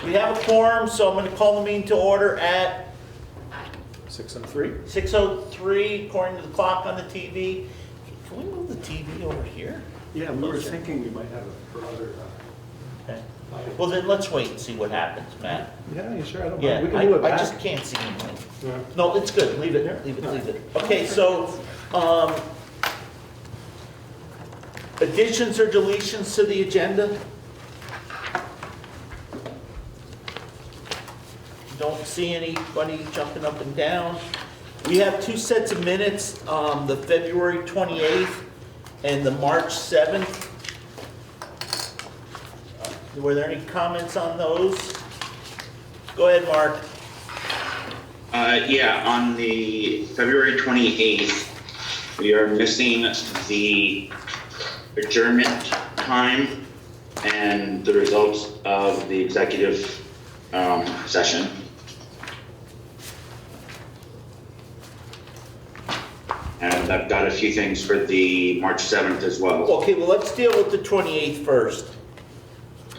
we have a quorum, so I'm going to call the meeting to order at 6:03. 6:03 according to the clock on the TV. Can we move the TV over here? Yeah, we were thinking we might have it for other. Okay. Well, then let's wait and see what happens, Matt. Yeah, you sure? I don't Yeah, mind. We can do it I back. just can't see anything. Yeah. No, it's good. Leave it there. Leave it. Okay, so, additions or deletions to the agenda? Don't see anybody jumping up and down. We have two sets of minutes, the February 28th and the March 7th. Were there any comments on those? Go ahead, Mark. Yeah, on the February 28th, we are missing the adjournment time and the results of the executive session. And I've got a few things for the March 7th as well. Okay, well, let's deal with the 28th first.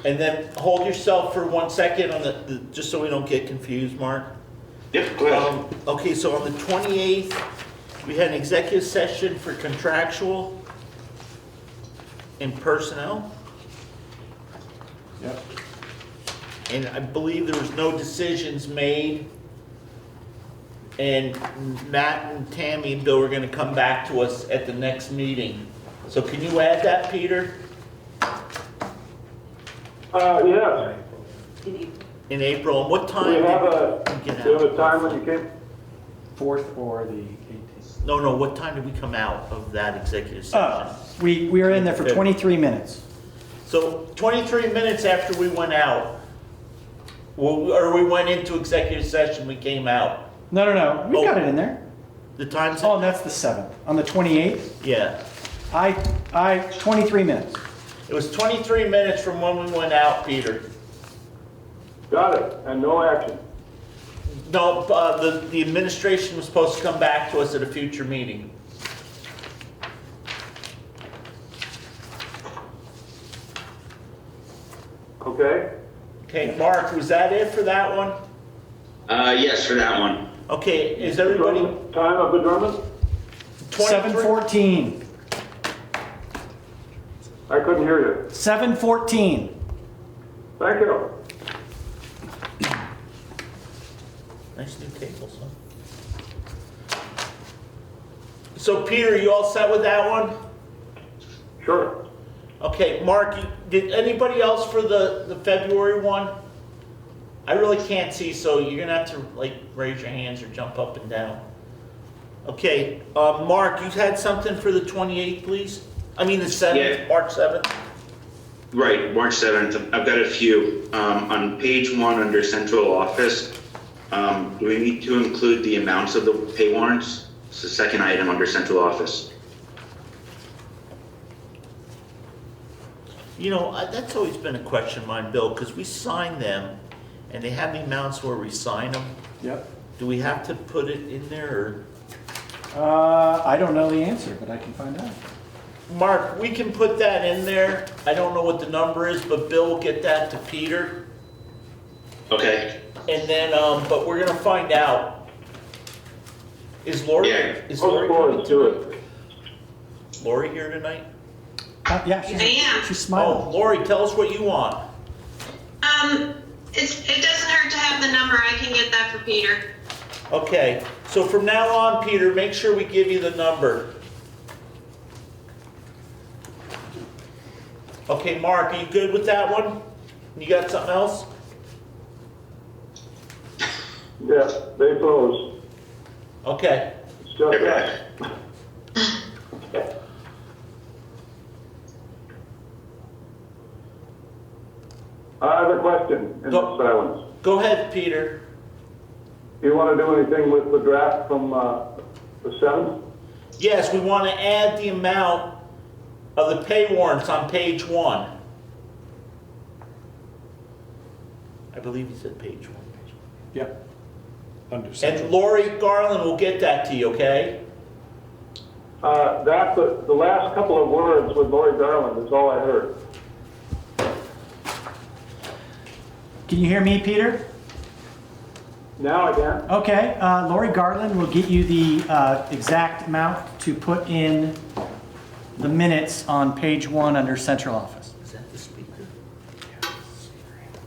And then hold yourself for 1 second on the just so we don't get confused, Mark. Yep, go ahead. Okay, so on the 28th, we had an executive session for contractual and personnel. Yep. And I believe there was no decisions made. And Matt and Tammy and Bill are going to come back to us at the next meeting. So can you add that, Peter? Yes. In April, and what Do time? you have did we get do you have out? a time when you came? 4th or the 18th. No, what time did we come out of that executive session? We were in there for 23 minutes. So 23 minutes after we went out, or we went into executive session, we came out. No, we Oh. got it in there. The time's, Oh, and that's the 7th. On the 28th, yeah. 23 minutes. It was 23 minutes from when we went out, Peter. Got it, and no action. No, the administration was supposed to come back to us at a future meeting. Okay? Okay, Mark, was that it for that one? Yes, for that one. Okay, is everybody? Time of adjournment? 7:14. I couldn't hear you. 7:14. Thank you. Nice new tables, huh? So Peter, you all set with that one? Sure. Okay, Mark, did anybody else for the February one? I really can't see, so you're gonna have to like raise your hands or jump up and down. Okay, Mark, you had something for the 28th, please? I mean the 7th, Yeah. March 7th? Right, March 7th. I've got a few. On page 1 under central office, do we need to include the amounts of the pay warrants? It's the second item under central office. You know, that's always been a question of mine, Bill, because we sign them and they have the amounts where we sign them. Yep. Do we have to put it in there I don't know the answer, but I can find out. or? Mark, we can put that in there. I don't know what the number is, but Bill will get that to Peter. Okay. And then, but we're gonna find out. Is Lori, Yeah. is Most Lori boards coming do tonight? it. Lori here tonight? Yeah, I am. she's Oh, smiling. Lori, tell us what you want. It doesn't hurt to have the number. I can get that for Peter. Okay, so from now on, Peter, make sure we give you the number. Okay, Mark, are you good with that one? You got something else? Yes, they close. Okay, It's just Okay. that. I have a question in Go. the silence. go ahead, Peter. Do you want to do anything with the draft from the 7th? Yes, we want to add the amount of the pay warrants on page 1. I believe he said page 1. Yep. Under central. And Lori Garland will get that to you, okay? That's the last couple of words with Lori Garland is all I heard. Can you hear me, Peter? Now again? Okay, Lori Garland will get you the exact amount to put in the minutes on page 1 under central office. Is that the speaker?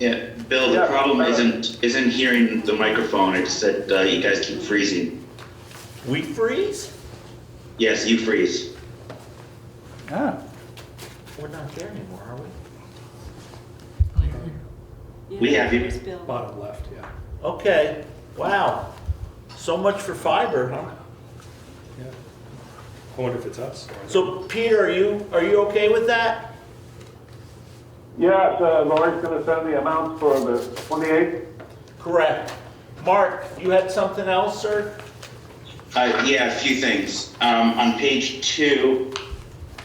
Yeah, Bill, the Yeah. problem isn't hearing the microphone. It's that you guys keep freezing. We freeze? Yes, you freeze. Oh, We're not there anymore, are we? We have you. There's Bill. Bottom left, yeah. Okay, wow. So much for fiber, huh? Yeah. I wonder if it's us. or- So Peter, are you okay with that? Yes, Lori's gonna send the amounts for the 28th. Correct. Mark, you had something else, sir? Yeah, a few things. On page 2,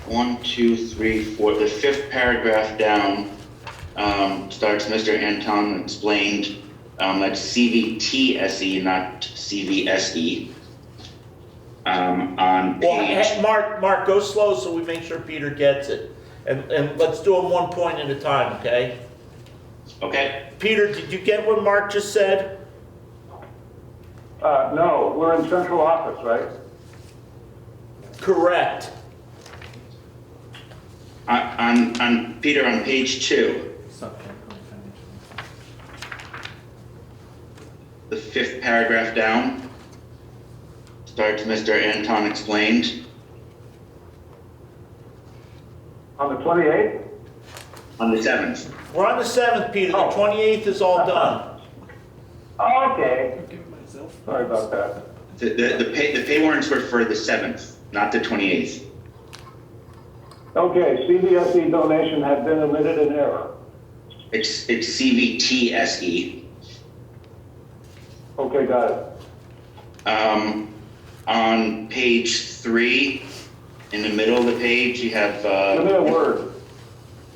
1, 2, 3, 4, the 5th paragraph down, starts Mr. Anton explained, that's CVTSE, not CVSE. On Well, page, Mark, go slow so we make sure Peter gets it. And let's do them one point at a time, okay? okay, Peter, did you get what Mark just said? No, we're in central office, right? Correct. on Peter, on page 2, subcategory financial. the 5th paragraph down, starts Mr. Anton explained. On the 28th? On the 7th. We're on the 7th, Peter. The Oh. 28th is all done. Okay. Sorry about that. The pay warrants were for the 7th, not the 28th. Okay, CVSE donation had been omitted in error. It's CVTSE. Okay, got it. On page 3, in the middle of the page, you have, Give me a word.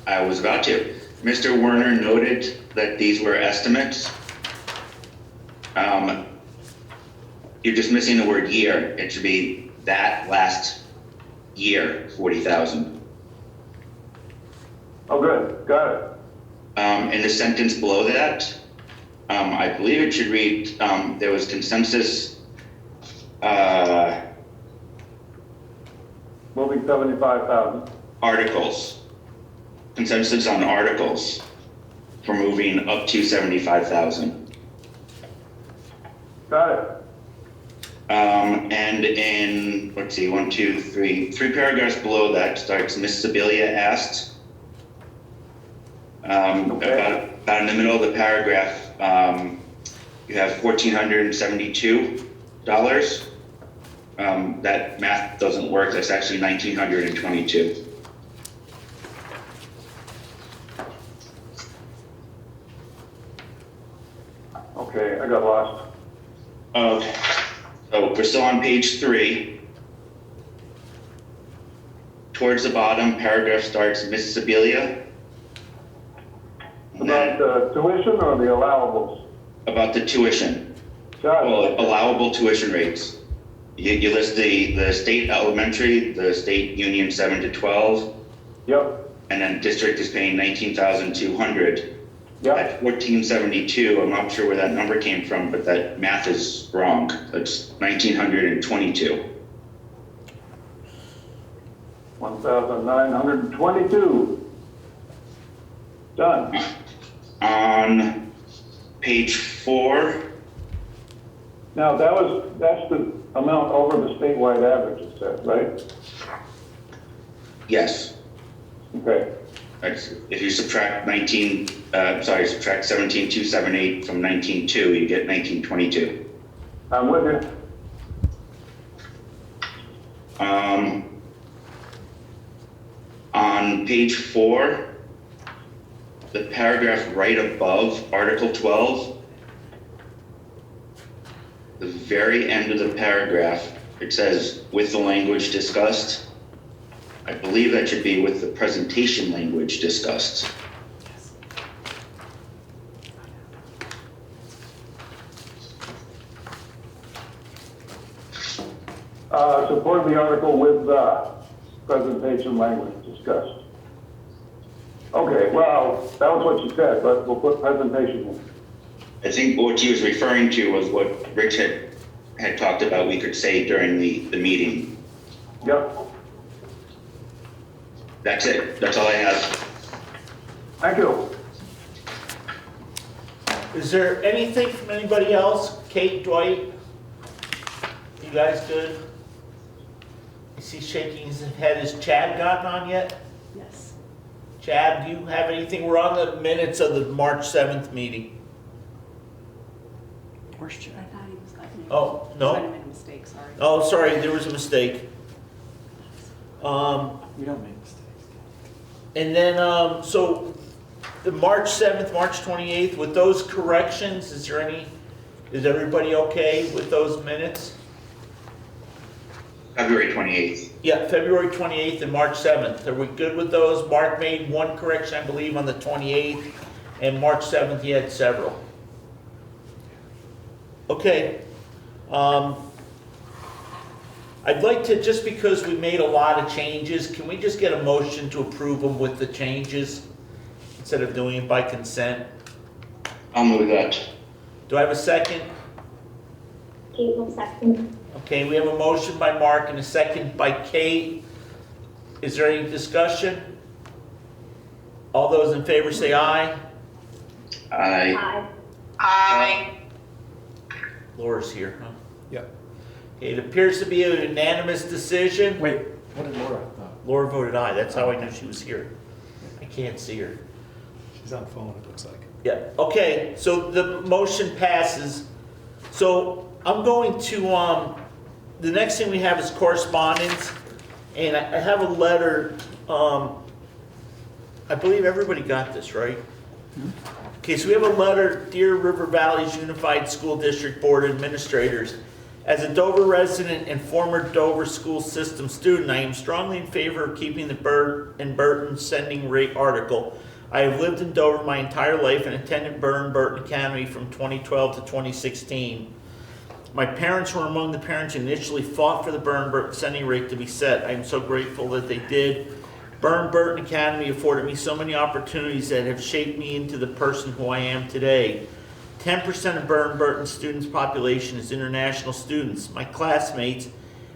I was about to. Mr. Werner noted that these were estimates. You're just missing the word year. It should be that last year, 40,000. Oh, good, got it. In the sentence below that, I believe it should read, there was consensus, Moving 75,000. articles. Consensus on articles for moving up to 75,000. Got it. And in, let's see, 1, 2, 3 paragraphs below that starts, Miss Sibilia asked, Okay. about in the middle of the paragraph, you have $1,472. That math doesn't work. That's actually 1,922. Okay, I got lost. Okay, so we're still on page 3. Towards the bottom, paragraph starts, Miss Sibilia. And About then the tuition or the allowables? about the tuition, Got well, it. allowable tuition rates. You list the state elementary, the state union 7 to 12, Yep, and then district is paying 19,200. yep. At 1472, I'm not sure where that number came from, but that math is wrong. That's 1,922. 1,922. Done. On page 4, Now, that's the amount over the statewide average, it says, right? yes. Okay, That's, if you subtract 17,278 from 19,2, you get 1922. I'm with you. On page 4, the paragraph right above Article 12, the very end of the paragraph, it says, with the language discussed. I believe that should be with the presentation language discussed. Support the article with presentation language discussed. Okay, well, that was what you said, but we'll put presentation in. I think what he was referring to was what Rich had talked about we could say during the meeting. Yep, That's it. That's all I have. thank you. Is there anything from anybody else? Kate, Dwight? You guys good? Is he shaking his head? Has Chad gotten on yet? Yes. Chad, do you have anything? We're on the minutes of the March 7th meeting. Where's Chad? I thought he was like, Oh, I no? might have made a mistake, sorry. Oh, sorry, there was a mistake. We don't make mistakes. And then, so the March 7th, March 28th, with those corrections, is everybody okay with those minutes? February 28th. Yeah, February 28th and March 7th. Are we good with those? Mark made one correction, I believe, on the 28th, and March 7th, he had several. Okay. I'd like to, just because we made a lot of changes, can we just get a motion to approve them with the changes instead of doing it by consent? I'll move that. Do I have a second? Kate will second. Okay, we have a motion by Mark and a second by Kate. Is there any discussion? All those in favor say aye. Aye. Aye. Aye. Laura's here, huh? Yep. Okay, it appears to be a unanimous decision. Wait, what did Laura? Laura voted aye, that's how I knew she was here. I can't see her. She's on phone, it looks like. Yeah, okay, so the motion passes. So I'm going to, the next thing we have is correspondence. And I have a letter, I believe everybody got this, right? Okay, so we have a letter, Dear River Valley's Unified School District Board Administrators. As a Dover resident and former Dover school system student, I am strongly in favor of keeping the Burt and Burton sending rate article. I have lived in Dover my entire life and attended Burton Academy from 2012 to 2016. My parents were among the parents who initially fought for the Burton sending rate to be set. I am so grateful that they did. Burton Academy afforded me so many opportunities that have shaped me into the person who I am today. 10% of Burton students' population is international students. My classmates,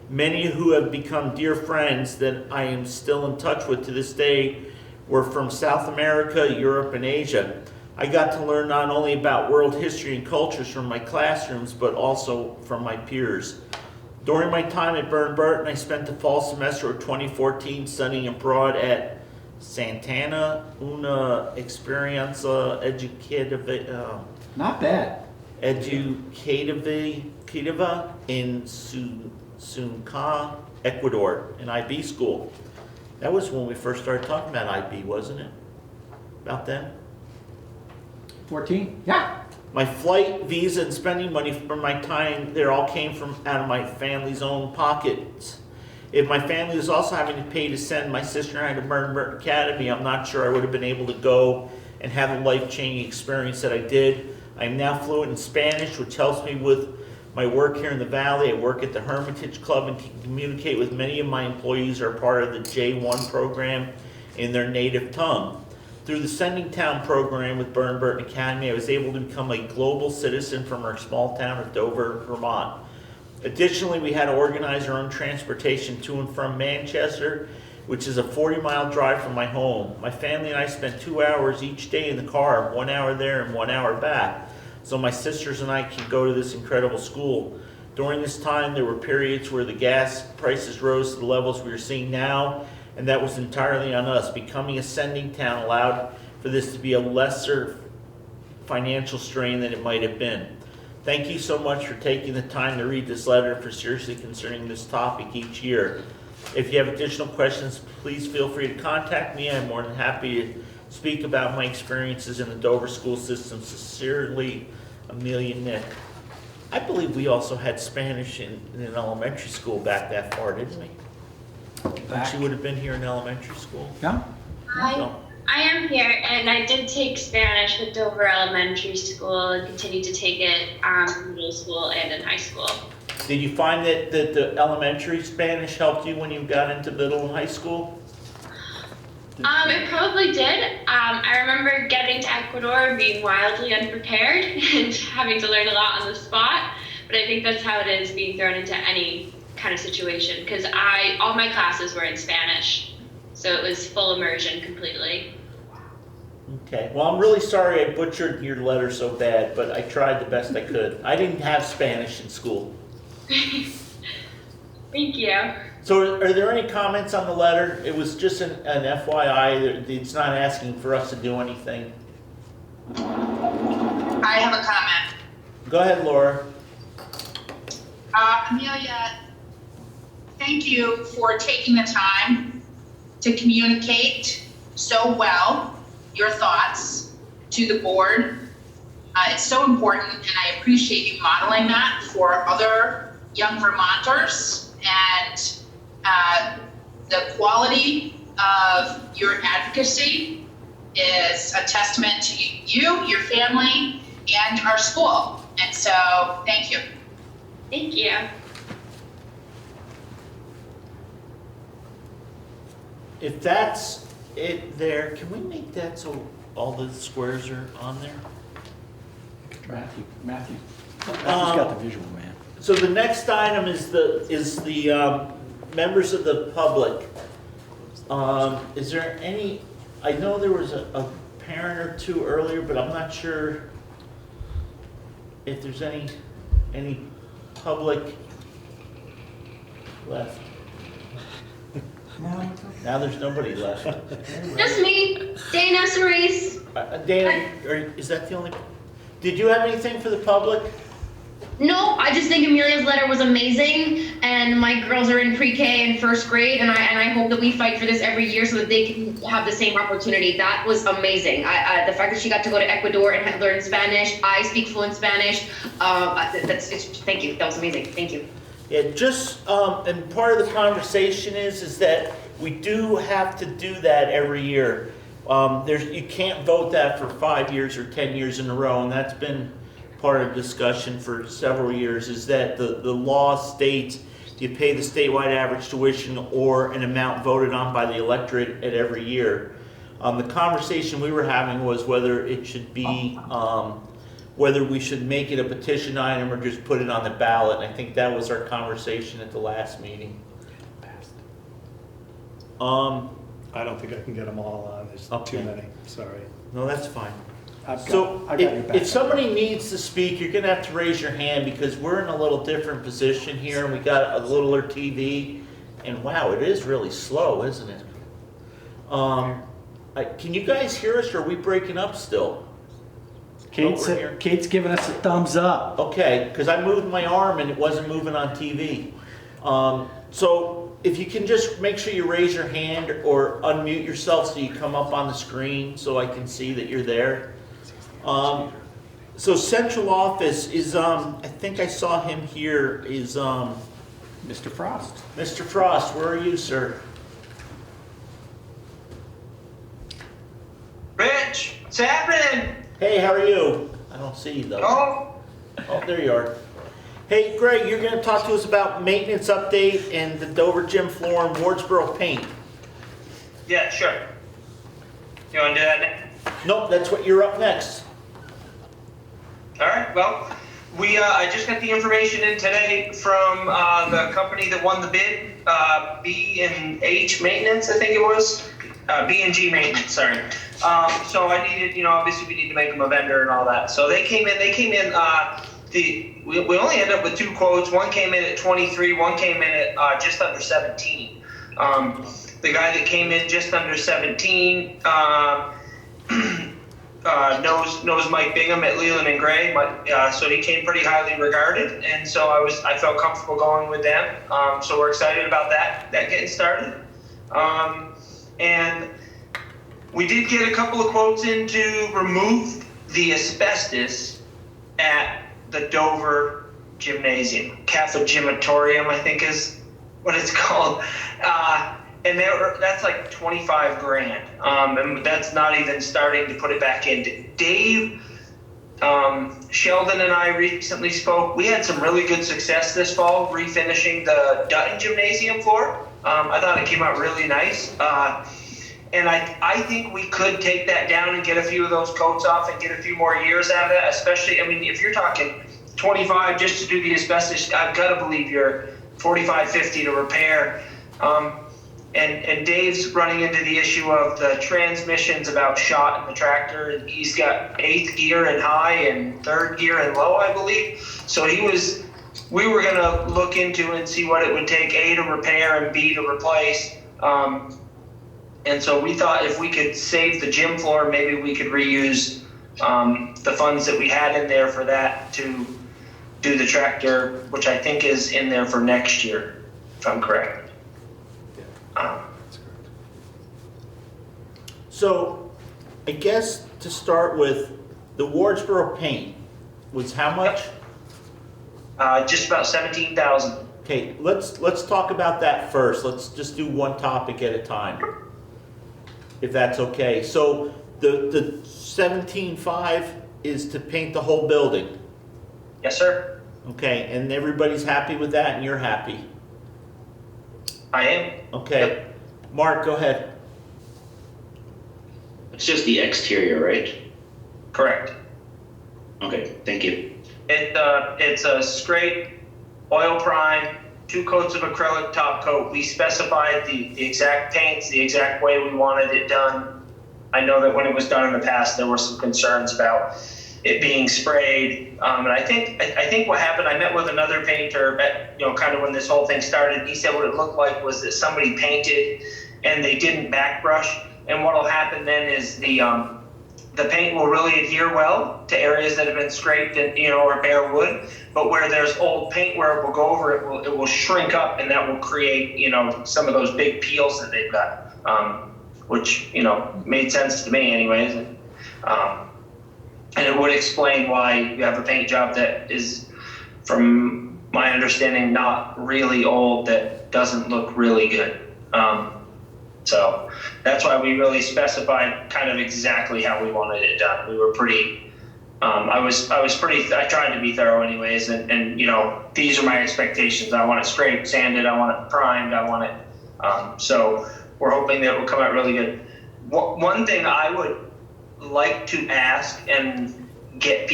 many who have become dear friends that I am still in touch with to this day, were from South America, Europe, and Asia. I got to learn not only about world history and cultures from my classrooms, but also from my peers. During my time at Burton, I spent the fall semester of 2014 studying abroad at Santana Una Experiencia Educativa. Not bad. Educativa in Sunca, Ecuador, an IB school. That was when we first started talking about IB, wasn't it? About then? 14? Yeah. My flight, visa, and spending money for my time there all came from out of my family's own pockets. If my family was also having to pay to send my sister and I to Burton Academy, I'm not sure I would have been able to go and have the life-changing experience that I did. I am now fluent in Spanish, which helps me with my work here in the Valley. I work at the Hermitage Club and can communicate with many of my employees who are part of the J1 program in their native tongue. Through the Sending Town program with Burton Academy, I was able to become a global citizen from our small town of Dover, Vermont. Additionally, we had to organize our own transportation to and from Manchester, which is a 40-mile drive from my home. My family and I spent 2 hours each day in the car, 1 hour there and 1 hour back, so my sisters and I could go to this incredible school. During this time, there were periods where the gas prices rose to the levels we are seeing now, and that was entirely on us. Becoming a sending town allowed for this to be a lesser financial strain than it might have been. Thank you so much for taking the time to read this letter and for seriously concerning this topic each year. If you have additional questions, please feel free to contact me. I'm more than happy to speak about my experiences in the Dover school system. Sincerely, Amelia Nick. I believe we also had Spanish in an elementary school back that far, didn't we? She would have been here in elementary school. Yeah. No. I am here, and I did take Spanish at Dover Elementary School and continued to take it in middle school and in high school. Did you find that the elementary Spanish helped you when you got into middle and high school? It probably did. I remember getting to Ecuador being wildly unprepared and having to learn a lot on the spot. But I think that's how it is being thrown into any kind of situation, because all my classes were in Spanish, so it was full immersion completely. Okay, well, I'm really sorry I butchered your letter so bad, but I tried the best I could. I didn't have Spanish in school. Thank you. So are there any comments on the letter? It was just an FYI, it's not asking for us to do anything. I have a comment. Go ahead, Laura. Amelia, thank you for taking the time to communicate so well your thoughts to the board. It's so important, and I appreciate you modeling that for other young Vermonters. And the quality of your advocacy is a testament to you, your family, and our school. And so, thank you. Thank you. If that's it there, can we make that so all the squares are on there? Matthew's got the visual, man. So the next item is the members of the public. Is there any, I know there was a parent or two earlier, but I'm not sure if there's any public left. Now there's nobody left. Just me, Dana Cerise. Dana, is that the only, did you have anything for the public? No, I just think Amelia's letter was amazing, and my girls are in pre-K and first grade, and I hope that we fight for this every year so that they can have the same opportunity. That was amazing. The fact that she got to go to Ecuador and learn Spanish, I speak fluent Spanish. Thank you. That was amazing. Thank you. Yeah, just, and part of the conversation is that we do have to do that every year. You can't vote that for 5 years or 10 years in a row, and that's been part of discussion for several years, is that the law states you pay the statewide average tuition or an amount voted on by the electorate at every year. The conversation we were having was whether it should be, whether we should make it a petition item or just put it on the ballot. And I think that was our conversation at the last meeting. I don't think I can get them all on. There's Okay. too many. Sorry. No, that's fine. I got So your back. if somebody needs to speak, you're gonna have to raise your hand because we're in a little different position here and we got a littler TV. And wow, it is really slow, isn't it? Can you guys hear us or are we breaking up still? Kate's giving us a thumbs up. Okay, because I moved my arm and it wasn't moving on TV. So if you can just make sure you raise your hand or unmute yourself so you come up on the screen so I can see that you're there. So central office is, I think I saw him here, is Mr. Frost. Mr. Frost. Where are you, sir? Rich, what's happening? Hey, how are you? I don't see you though. Oh, there you are. Hey, Greg, you're going to talk to us about maintenance update and the Dover gym floor and Wardsboro paint. Yeah, sure. You want to do that now? Nope, that's what you're up next. All right, well, I just got the information in today from the company that won the bid, B&H Maintenance, I think it was. B&G Maintenance, sorry. So I needed, obviously we need to make them a vendor and all that. So they came in, we only ended up with 2 quotes. One came in at 23, one came in at just under 17. The guy that came in just under 17 knows Mike Bingham at Leland and Gray, so he came pretty highly regarded, and so I felt comfortable going with them. So we're excited about that getting started. And we did get a couple of quotes in to remove the asbestos at the Dover Gymnasium. Cathogymnatorium, I think is what it's called. And that's like 25 grand. And that's not even starting to put it back in. Dave, Sheldon and I recently spoke. We had some really good success this fall refinishing the Dutton Gymnasium floor. I thought it came out really nice. And I think we could take that down and get a few of those coats off and get a few more years out of it, especially, I mean, if you're talking 25 just to do the asbestos, I've got to believe you're 45, 50 to repair. And Dave's running into the issue of the transmissions about shot in the tractor, and he's got 8th gear and high and 3rd gear and low, I believe. So we were gonna look into and see what it would take, A, to repair and B, to replace. And so we thought if we could save the gym floor, maybe we could reuse the funds that we had in there for that to do the tractor, which I think is in there for next year, if I'm correct. That's correct. So, I guess to start with, the Wardsboro paint was how much? Just about 17,000. Okay, let's talk about that first. Let's just do one topic at a time, if that's okay. So the 17.5 is to paint the whole building. Yes, sir. Okay, and everybody's happy with that, and you're happy. I am. Okay, Yep. Mark, go ahead. It's just the exterior, right? Correct. Okay, thank you. It's a scrape, oil prime, 2 coats of acrylic top coat. We specified the exact paints, the exact way we wanted it done. I know that when it was done in the past, there were some concerns about it being sprayed. And I think what happened, I met with another painter at, kind of when this whole thing started. And he said what it looked like was that somebody painted and they didn't back brush. And what'll happen then is the paint will really adhere well to areas that have been scraped and, or bare wood. But where there's old paint where it will go over, it will shrink up, and that will create, some of those big peels that they've got, which, made sense to me anyways. And it would explain why you have a paint job that is, from my understanding, not really old, that doesn't look really good. So that's why we really specified kind of exactly how we wanted it done. We were pretty, I tried to be thorough anyways, and these are my expectations. I want it scraped, sanded, I want it primed, I want it, so we're hoping that it will come out really good. One thing I would like to ask and get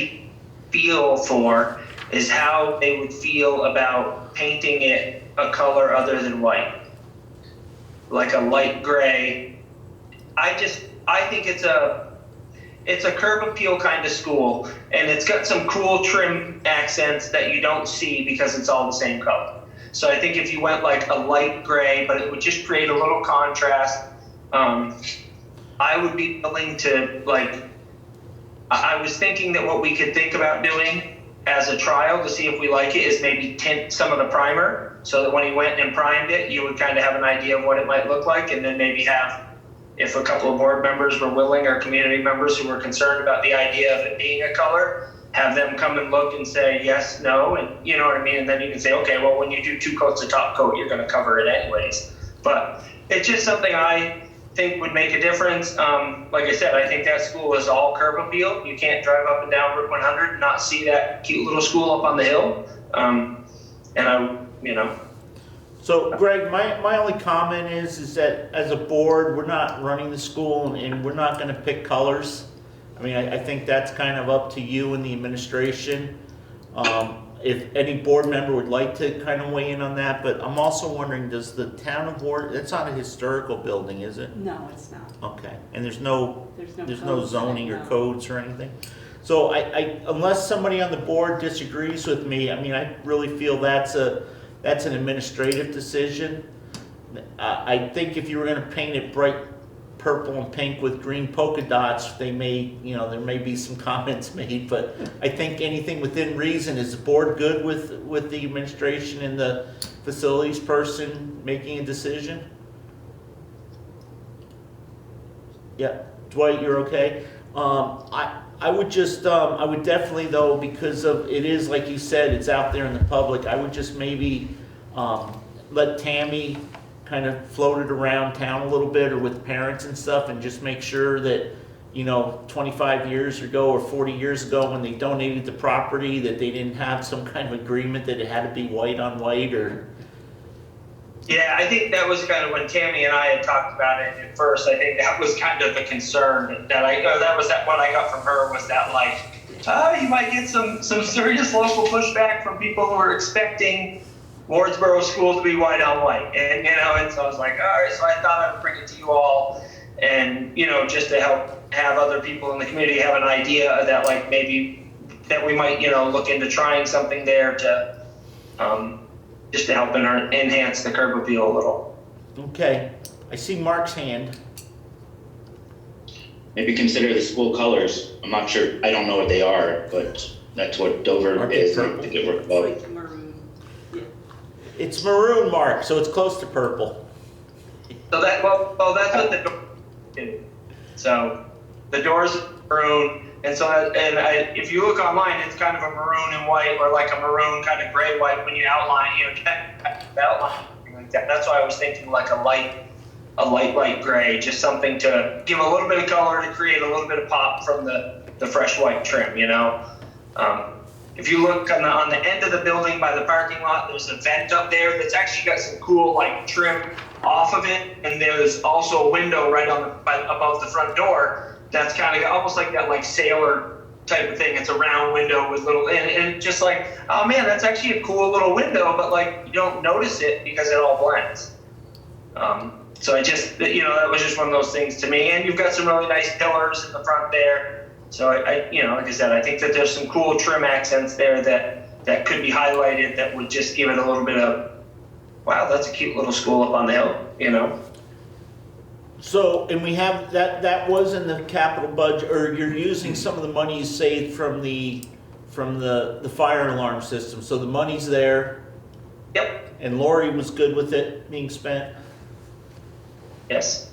feel for is how they would feel about painting it a color other than white, like a light gray. I think it's a curb appeal kind of school, and it's got some cool trim accents that you don't see because it's all the same color. So I think if you went like a light gray, but it would just create a little contrast, I would be willing to, I was thinking that what we could think about doing as a trial to see if we like it is maybe tint some of the primer, so that when he went and primed it, you would kind of have an idea of what it might look like, and then maybe have, if a couple of board members were willing, or community members who were concerned about the idea of it being a color, have them come and look and say yes, no, and you know what I mean? And then you can say, okay, well, when you do 2 coats of top coat, you're going to cover it anyways. But it's just something I think would make a difference. Like I said, I think that school is all curb appeal. You can't drive up and down Route 100 and not see that cute little school up on the hill. So, Greg, my only comment is that as a board, we're not running the school, and we're not going to pick colors. I mean, I think that's kind of up to you and the administration. If any board member would like to kind of weigh in on that, but I'm also wondering, does the town of Ward, it's not a historical building, is it? No, it's not. Okay, and there's no codes zoning in it, or no. codes or anything? So I unless somebody on the board disagrees with me, I mean, I really feel that's an administrative decision. I think if you were gonna paint it bright purple and pink with green polka dots, there may be some comments made, but I think anything within reason. Is the board good with the administration and the facilities person making a decision? Yeah, Dwight, you're okay? I would just, I would definitely though, because of, it is like you said, it's out there in the public, I would just maybe let Tammy kind of float it around town a little bit, or with parents and stuff, and just make sure that, 25 years ago or 40 years ago when they donated the property, that they didn't have some kind of agreement that it had to be white on white, or Yeah, I think that was kind of when Tammy and I had talked about it at first. I think that was kind of the concern that what I got from her was that like, you might get some serious local pushback from people who are expecting Wardsboro school to be white on white. And, and so I was like, all right, so I thought I would bring it to you all and, just to help have other people in the community have an idea that like maybe that we might, look into trying something there to, just to help enhance the curb appeal a little. Okay, I see Mark's hand. Maybe consider the school colors. I'm not sure, I don't know what they are, but that's what Dover Aren't they is. purple? I think it worked It's well. like maroon. Yeah. It's maroon, Mark, so it's close to purple. So that's what the door did. So the door's maroon, and if you look online, it's kind of a maroon and white, or like a maroon kind of gray white when you outline, outline like that. That's why I was thinking like a light gray, just something to give a little bit of color to create a little bit of pop from the fresh white trim. If you look on the end of the building by the parking lot, there's a vent up there that's actually got some cool like trim off of it, and there's also a window right above the front door that's kind of almost like that like sailor type of thing. It's a round window with little and just like, oh man, that's actually a cool little window, but like you don't notice it because it all blends. So I just that was just one of those things to me. And you've got some really nice pillars in the front there. So I like I said, I think that there's some cool trim accents there that could be highlighted that would just give it a little bit of, wow, that's a cute little school up on the hill, So, and we have, that was in the capital budget, or you're using some of the money you saved from the fire alarm system. So the money's there. Yep. And Lori was good with it being spent. Yes.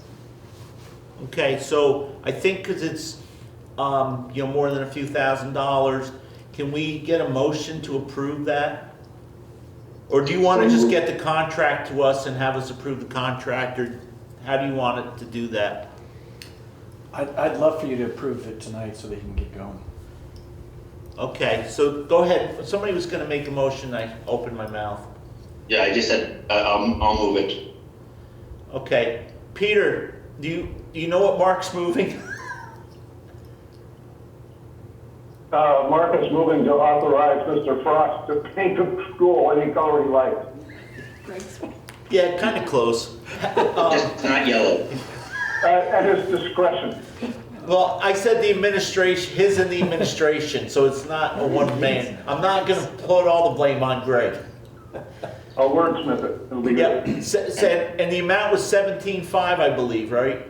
Okay, so I think because it's, more than a few $1,000s, can we get a motion to approve that? Or do you want to just get the contract to us and have us approve the contract, or how do you want it to do that? I'd love for you to approve it tonight so they can get going. Okay, so go ahead. Somebody was going to make a motion. I opened my mouth. Yeah, I just said, I'll move it. Okay, Peter, do you know what Mark's moving? Mark is moving to authorize Mr. Frost to paint the school any color he likes. Greg's. Yeah, kind of close. Just not yellow. At his discretion. Well, I said the administration, his and the administration, so it's not a one man. I'm not going to put all the blame on Greg. I'll wordsmith it. It'll be Yeah, good. and the amount was 17.5, I believe, right?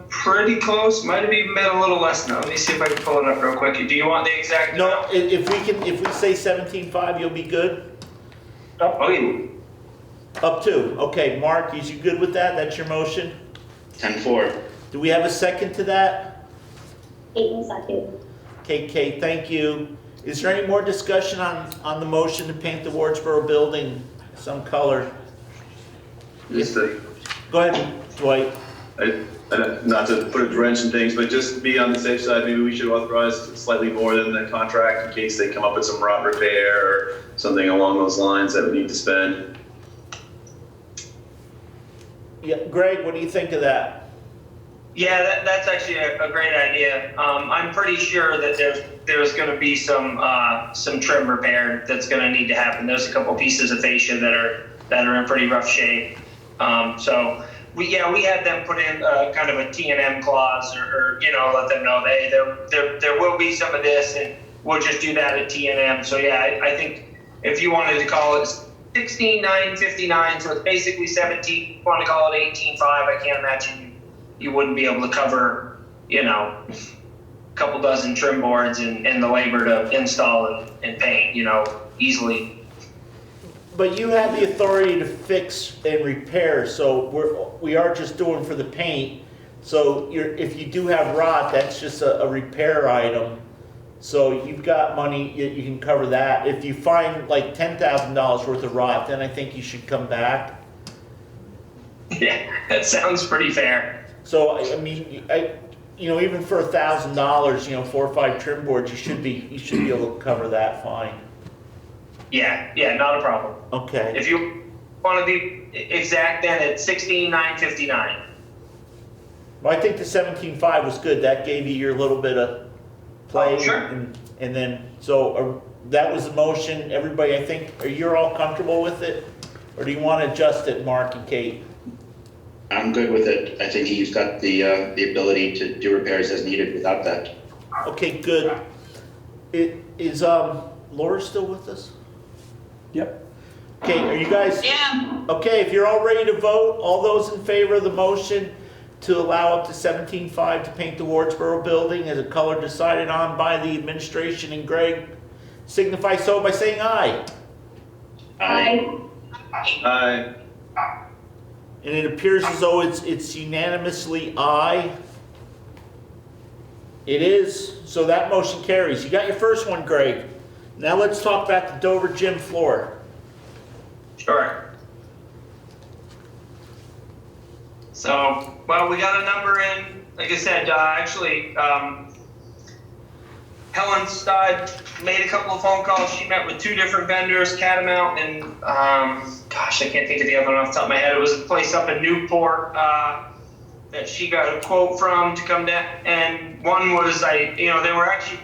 Pretty close. Might have even been a little less now. Let me see if I can pull it up real quick. Do you want the exact No, amount? if we say 17.5, you'll be good? Okay. Up to. Okay, Mark, is you good with that? That's your motion? 10-4. Do we have a second to that? Second. KK, thank you. Is there any more discussion on the motion to paint the Wardsboro building some color? Just Go ahead, Dwight. not to put a drench in things, but just to be on the safe side, maybe we should authorize slightly more than the contract in case they come up with some rot repair or something along those lines that we need to spend. Yeah, Greg, what do you think of that? Yeah, that's actually a great idea. I'm pretty sure that there's going to be some trim repair that's going to need to happen. There's a couple pieces of fascia that are in pretty rough shape. So we had them put in kind of a T&M clause, or let them know there will be some of this, and we'll just do that at T&M. So yeah, I think if you wanted to call it 16,959, so it's basically 17. If you want to call it 18.5, I can't imagine you wouldn't be able to cover, a couple dozen trim boards and the labor to install and paint, easily. But you have the authority to fix and repair, so we are just doing for the paint. So if you do have rot, that's just a repair item. So you've got money, you can cover that. If you find like $10,000 worth of rot, then I think you should come back. Yeah, that sounds pretty fair. So I mean, even for $1,000, 4 or 5 trim boards, you should be able to cover that fine. Yeah, not a problem. Okay. If you want to be exact, then it's 16,959. Well, I think the 17.5 was good. That gave you your little bit of play. Oh, sure. And then, so that was the motion. Everybody, I think, you're all comfortable with it? Or do you want to adjust it, Mark and Kate? I'm good with it. I think he's got the ability to do repairs as needed without that. Okay, good. Is Laura still with us? Yep. Okay, are you guys? Yeah. Okay, if you're all ready to vote, all those in favor of the motion to allow up to 17.5 to paint the Wardsboro building as a color decided on by the administration and Greg, signify so by saying aye. Aye. Aye. And it appears as though it's unanimously aye. It is, so that motion carries. You got your first one, Greg. Now let's talk about the Dover gym floor. Sure. So, well, we got a number in, like I said, Helen Studd made a couple of phone calls. She met with 2 different vendors, Catamount and, gosh, I can't think of the other one off the top of my head. It was a place up in Newport that she got a quote from to come down. And one was, they were actually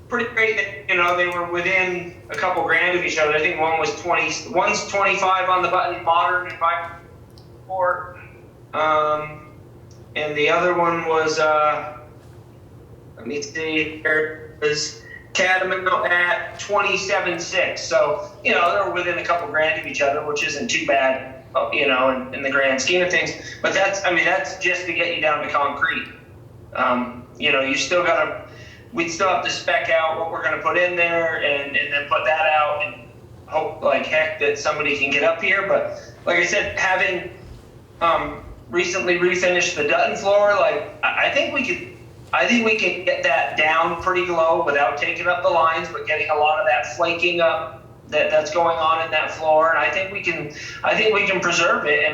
pretty great. They were within a couple grand of each other. I think one was 20, one's 25 on the button, modern and vibrant sport. And the other one was, let me see, there was Catamount at 27.6. So, they were within a couple grand of each other, which isn't too bad, in the grand scheme of things. But that's just to get you down to concrete. You still we'd still have to spec out what we're going to put in there and then put that out and hope like heck that somebody can get up here. But like I said, having recently refinished the Dutton floor, I think we can get that down pretty low without taking up the lines, but getting a lot of that flaking up that's going on in that floor. And I think we can preserve it.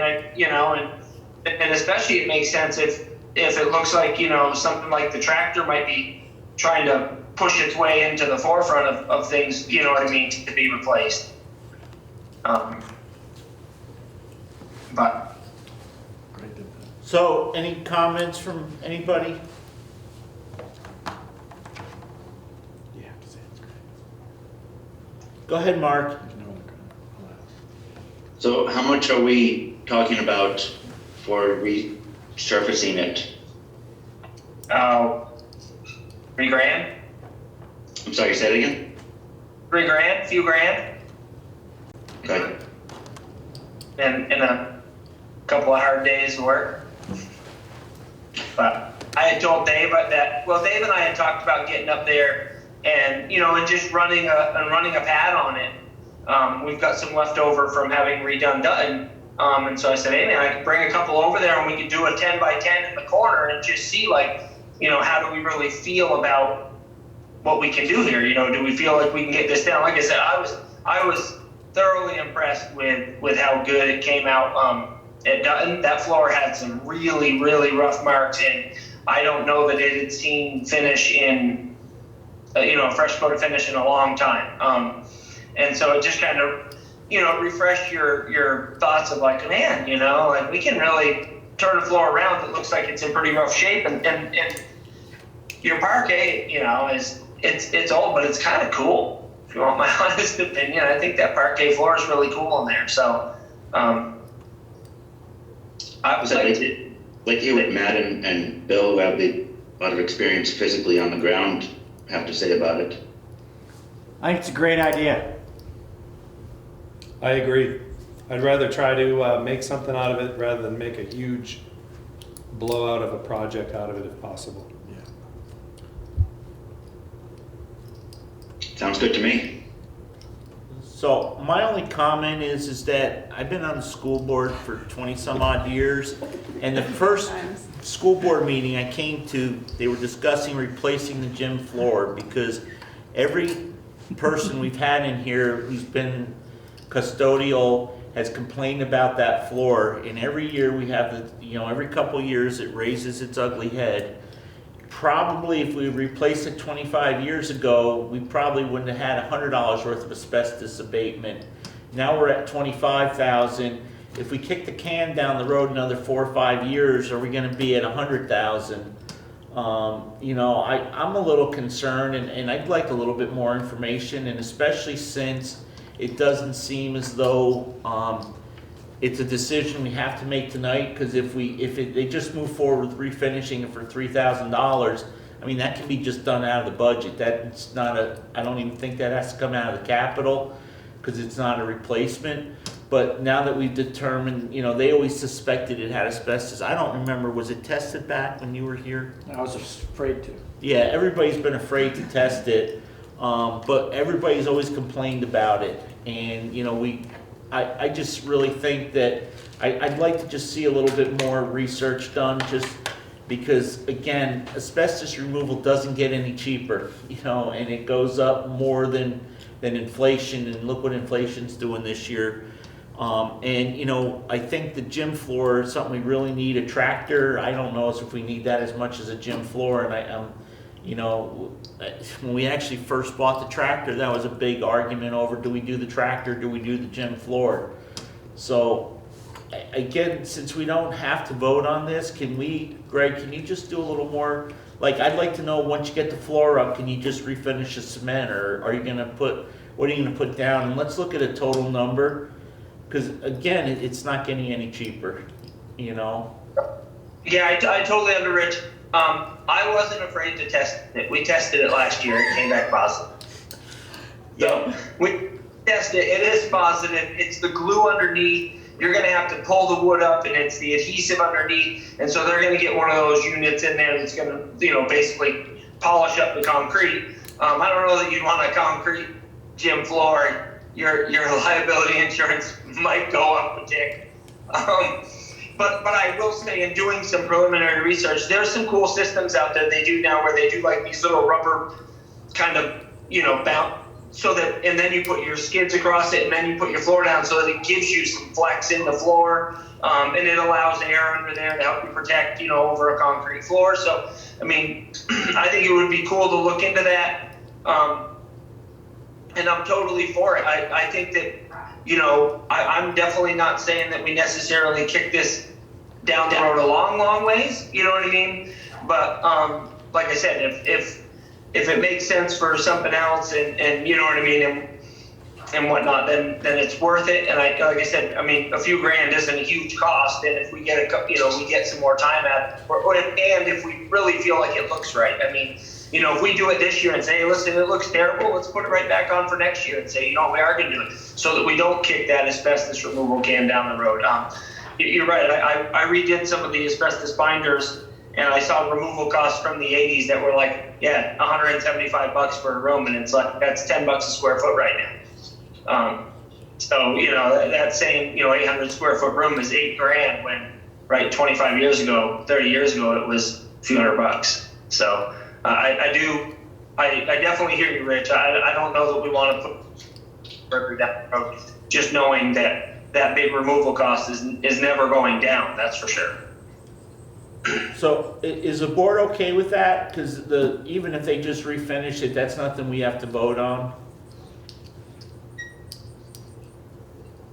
And especially it makes sense if it looks like, something like the tractor might be trying to push its way into the forefront of things, to be replaced. But. So, any comments from anybody? Go ahead, Mark. So how much are we talking about for resurfacing it? $3,000. I'm sorry, say it again? $3,000, few grand. Okay. And in a couple of hard days of work. But I had told Dave Dave and I had talked about getting up there and, and just running a pad on it. We've got some leftover from having redone Dutton. And so I said, hey man, I could bring a couple over there and we could do a 10 by 10 in the corner and just see how do we really feel about what we can do here? Do we feel like we can get this down? Like I said, I was thoroughly impressed with how good it came out at Dutton. That floor had some really, really rough marks, and I don't know that it had seen finish in, a fresh coat of finish in a long time. And so it just kind of, refreshed your thoughts of man, we can really turn a floor around that looks like it's in pretty rough shape, and your parquet, it's old, but it's kind of cool. If you want my honest opinion, I think that parquet floor is really cool in there. So, I was like you with Matt and Bill, who have a lot of experience physically on the ground, have to say about it. I think it's a great idea. I agree. I'd rather try to make something out of it rather than make a huge blowout of a project out of it if possible. Sounds good to me. So my only comment is that I've been on the school board for 20 some odd years, and the first school board meeting I came to, they were discussing replacing the gym floor because every person we've had in here who's been custodial has complained about that floor, and every year we have every couple years it raises its ugly head. Probably if we replaced it 25 years ago, we probably wouldn't have had $100 worth of asbestos abatement Now we're at 25,000. If we kick the can down the road another 4 or 5 years, are we gonna be at 100,000? You know, I'm a little concerned, and I'd like a little bit more information, and especially since it doesn't seem as though it's a decision we have to make tonight, because they just move forward with refinishing it for $3,000, I mean, that can be just done out of the budget. That's not I don't even think that has to come out of the capital, because it's not a replacement. But now that we've determined, you know, they always suspected it had asbestos. I don't remember, was it tested back when you were here? I was afraid to. Yeah, everybody's been afraid to test it, but everybody's always complained about it. And, you know, I just really think that I'd like to just see a little bit more research done, just because, again, asbestos removal doesn't get any cheaper, you know, and it goes up more than inflation, and look what inflation's doing this year. And, you know, I think the gym floor is something we really need. A tractor, I don't know if we need that as much as a gym floor. And you know, when we actually first bought the tractor, that was a big argument over, do we do the tractor, do we do the gym floor? So, again, since we don't have to vote on this, Greg, can you just do a little more? Like, I'd like to know, once you get the floor up, can you just refinish the cement, or are you gonna what are you gonna put down? And let's look at a total number. Because, again, it's not getting any cheaper, you know? Yeah, I totally under Rich. I wasn't afraid to test it. We tested it last year. It came back positive. So we tested it. It is positive. It's the glue underneath. You're going to have to pull the wood up, and it's the adhesive underneath. And so they're going to get one of those units in there that's going to, you know, basically polish up the concrete. I don't know that you'd want a concrete gym floor. Your liability insurance might go up a tick. But I will say, in doing some preliminary research, there's some cool systems out there they do now where they do like these little rubber kind of, you know, so that, and then you put your skids across it, and then you put your floor down so that it gives you some flex in the floor, and it allows air under there to help you protect, you know, over a concrete floor. So, I mean, I think it would be cool to look into that. And I'm totally for it. I think that, you know, I'm definitely not saying that we necessarily kick this down the road a long, long ways. You know what I mean? But like I said, if it makes sense for something else, and you know what I mean, and whatnot, then it's worth it. And like I said, I mean, a few grand isn't a huge cost. And if we get we get some more time at it, and if we really feel like it looks right, I mean. You know, if we do it this year and say, hey, listen, it looks terrible, let's put it right back on for next year and say, you know, we are going to do it, so that we don't kick that asbestos removal can down the road. You're right. I redid some of the asbestos binders, and I saw removal costs from the 80s that were like, yeah, $175 for a room, and it's like, that's $10 a square foot right now. So, you know, that same, you know, 800 square foot room is $8,000 when, right, 25 years ago, 30 years ago, it was a few $100. So, I definitely hear you, Rich. I don't know that we want to put further down the road, just knowing that big removal cost is never going down. That's for sure. So is the board okay with that? Because even if they just refinish it, that's nothing we have to vote on.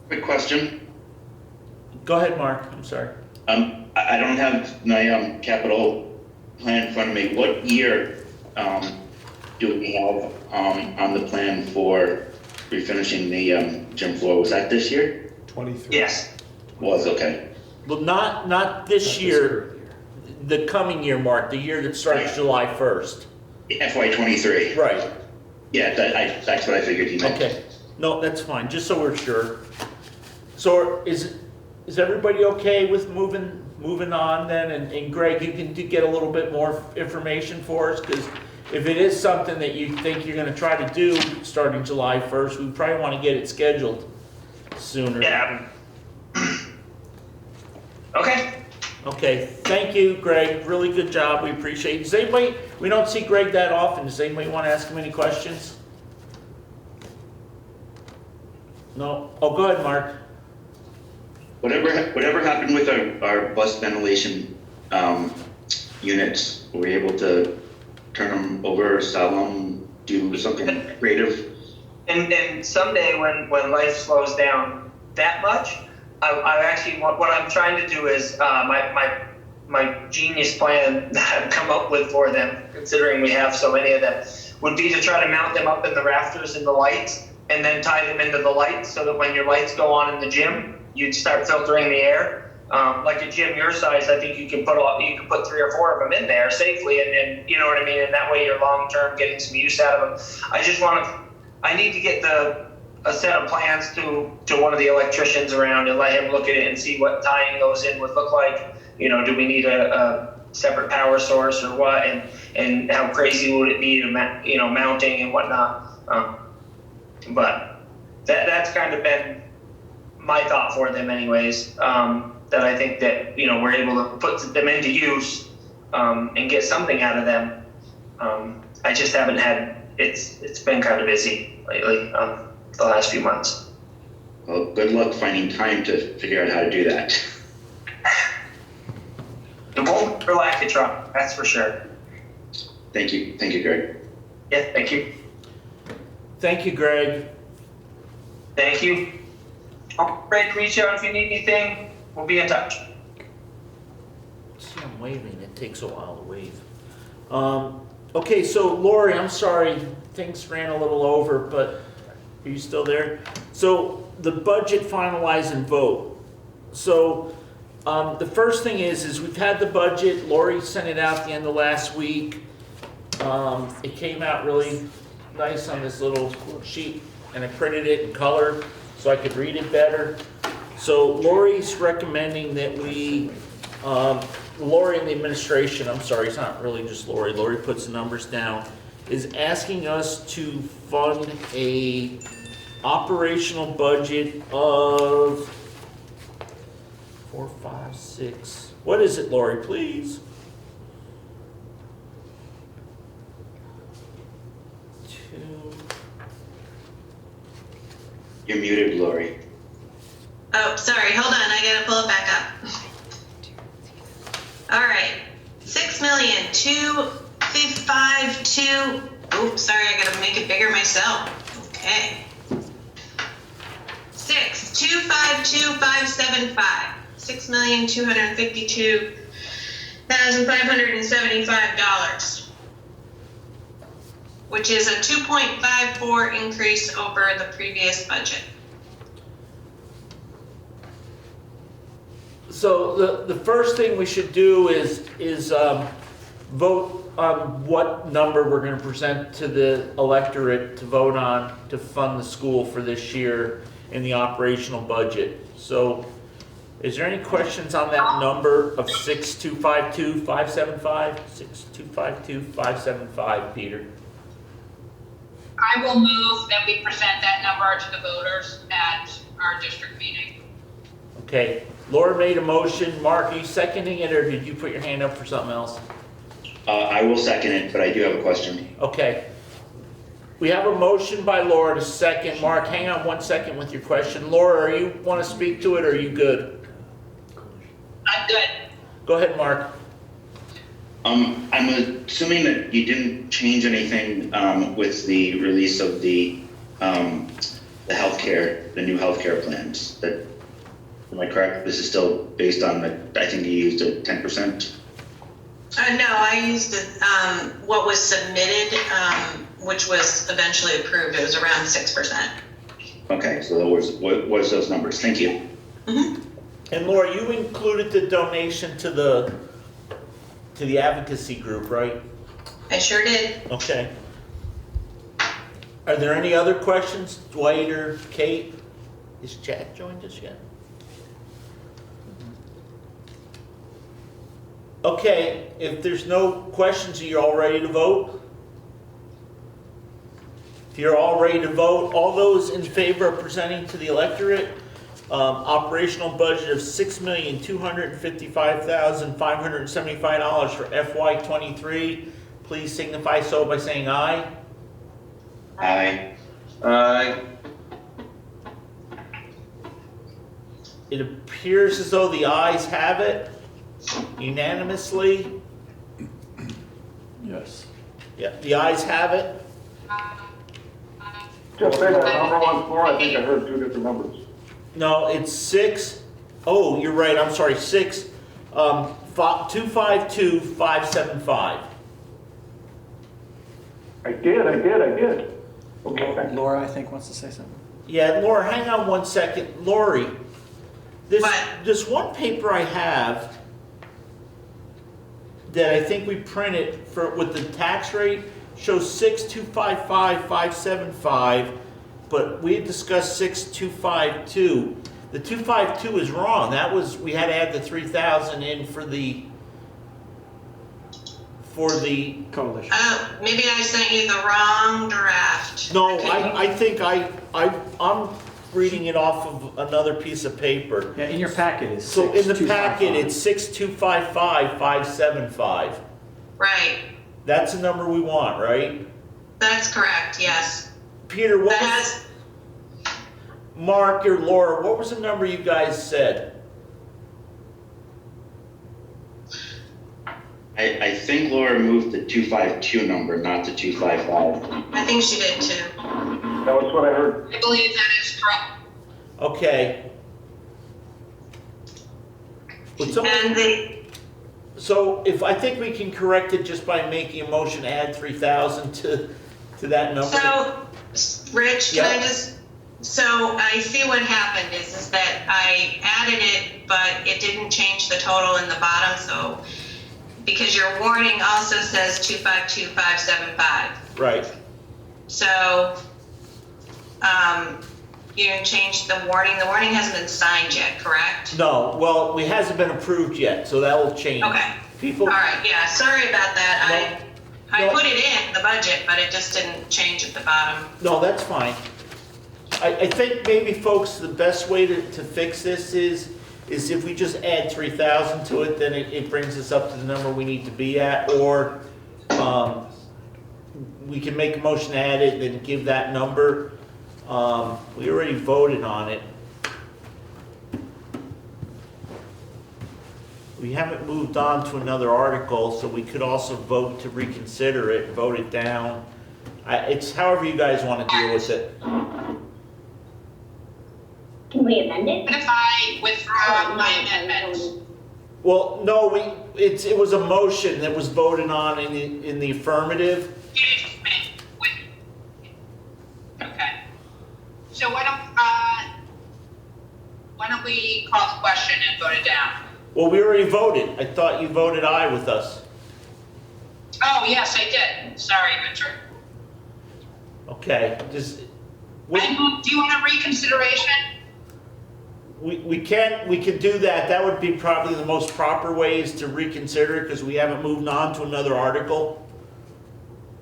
Quick question. Go ahead, Mark. I'm sorry. I don't have my capital plan in front of me. What year do we have on the plan for refinishing the gym floor? Was that this year? 23. Yes. Was, okay. Well, not this year. The coming year, Mark. The year that starts July 1st. FY23. Right. Yeah, that's what I figured you meant. Okay. No, that's fine. Just so we're sure. So is everybody okay with moving on then? And Greg, you can get a little bit more information for us, because if it is something that you think you're going to try to do starting July 1st, we probably want to get it scheduled sooner. Yeah. Okay. Okay. Thank you, Greg. Really good job. We appreciate it. Does anybody? We don't see Greg that often. Does anybody want to ask him any questions? No. Oh, go ahead, Mark. Whatever happened with our bus ventilation units? Were we able to turn them over, sell them, do something creative? And someday when life slows down that much, I actually, what I'm trying to do is, my genius plan that I've come up with for them, considering we have so many of them, would be to try to mount them up in the rafters in the lights and then tie them into the lights so that when your lights go on in the gym, you'd start filtering the air. Like a gym your size, I think you can put 3 or 4 of them in there safely, and you know what I mean. And that way, you're long term getting some use out of them. I need to get a set of plans to one of the electricians around and let him look at it and see what tying those in would look like. You know, do we need a separate power source or what? And how crazy would it be to mounting and whatnot? But that's kind of been my thought for them, anyways. That I think that we're able to put them into use and get something out of them. I just haven't had. It's been kind of busy lately, the last few months. Well, good luck finding time to figure out how to do that. It won't for lack of try, that's for sure. Thank you, Greg. Yeah, thank you. Thank you, Greg. Thank you. Greg, reach out if you need anything. We'll be in touch. See, I'm waving. It takes a while to wave. Okay, so Lori, I'm sorry. Things ran a little over, but are you still there? So the budget finalize and vote. So the first thing is we've had the budget. Lori sent it out at the end of last week. It came out really nice on this little sheet, and I printed it in color so I could read it better. So Lori's recommending that we, Lori and the administration, I'm sorry, it's not really just Lori. Lori puts the numbers down, is asking us to fund a operational budget of 4, 5, 6. What is it, Lori, please? 2. You're muted, Lori. Oh, sorry, hold on, I gotta pull it back up. All right, 6,252,000. Oops, sorry, I gotta make it bigger myself. Okay. 6,252,575. $6,252,575, which is a 2.54 increase over the previous budget. So the first thing we should do is vote on what number we're going to present to the electorate to vote on to fund the school for this year in the operational budget. So is there any questions on that number of 6,252,575? 6,252,575, Peter? I will move that we present that number to the voters at our district meeting. Okay, Laura made a motion. Mark, are you seconding it, or did you put your hand up for something else? I will second it, but I do have a question. Okay. We have a motion by Laura to second. Mark, hang on 1 second with your question. Laura, you want to speak to it, or are you good? I'm good. Go ahead, Mark. I'm assuming that you didn't change anything with the release of the healthcare, the new healthcare plans. That, am I correct? This is still based on I think you used a 10%. No, I used what was submitted, which was eventually approved. It was around 6%. Okay, so what was those numbers? Thank you. Mm-hmm. And Laura, you included the donation to the advocacy group, right? I sure did. Okay. Are there any other questions? Dwight or Kate? Is Chad joined us yet? Okay, if there's no questions, are you all ready to vote? If you're all ready to vote, all those in favor of presenting to the electorate operational budget of $6,255,575 for FY23, please signify so by saying aye. Aye. Aye. It appears as though the ayes have it unanimously. Yes. Yeah, the ayes have it. Just say that number once more, I think I heard two different numbers. No, it's 6, oh, you're right, I'm sorry, 252,575. I did. Okay. Laura, I think, wants to say something. Yeah, Laura, hang on one second. Lori, What? this one paper I have that I think we printed for with the tax rate shows 6,255,575, but we had discussed 6,252. The 252 is wrong. That was, we had to add the 3,000 in for the Coalition. Maybe I sent you the wrong draft. No, I think I'm reading it off of another piece of paper. Yeah, in your packet is So in the 6,255. packet, it's 6,255,575. Right, That's the number we want, right? that's correct, yes. Peter, what That was, has, Mark or Laura, what was the number you guys said? I think Laura moved the 252 number, not the 255. I think she did too. That was what I heard. I believe that is correct. Okay. Would someone- And So if, I think we can correct it just by making a motion to add 3,000 to that number. so, Rich, can I Yeah. so I see what happened is that I added it, but it didn't change the total in the bottom, so, because your warning also says 252,575. Right. So, you didn't change the warning. The warning hasn't been signed yet, correct? No, well, it hasn't been approved yet, so that will change. Okay. People, All right, yeah, sorry about that. I No. put it in the budget, but it just didn't change at the bottom. no, that's fine. I think maybe folks, the best way to fix this is if we just add 3,000 to it, then it brings us up to the number we need to be at, or, we can make a motion to add it, then give that number. We already voted on it. We haven't moved on to another article, so we could also vote to reconsider it, vote it down. It's however you guys want to deal with it. Can we amend it? What if I withdraw my amendment? Well, no, it was a motion that was voted on in the affirmative. Okay. So why don't we call the question and vote it down? Well, we already voted. I thought you voted aye with us. Oh, yes, I did. Sorry, Richard. Okay, just, Do you want a reconsideration? we can do that. That would be probably the most proper way is to reconsider because we haven't moved on to another article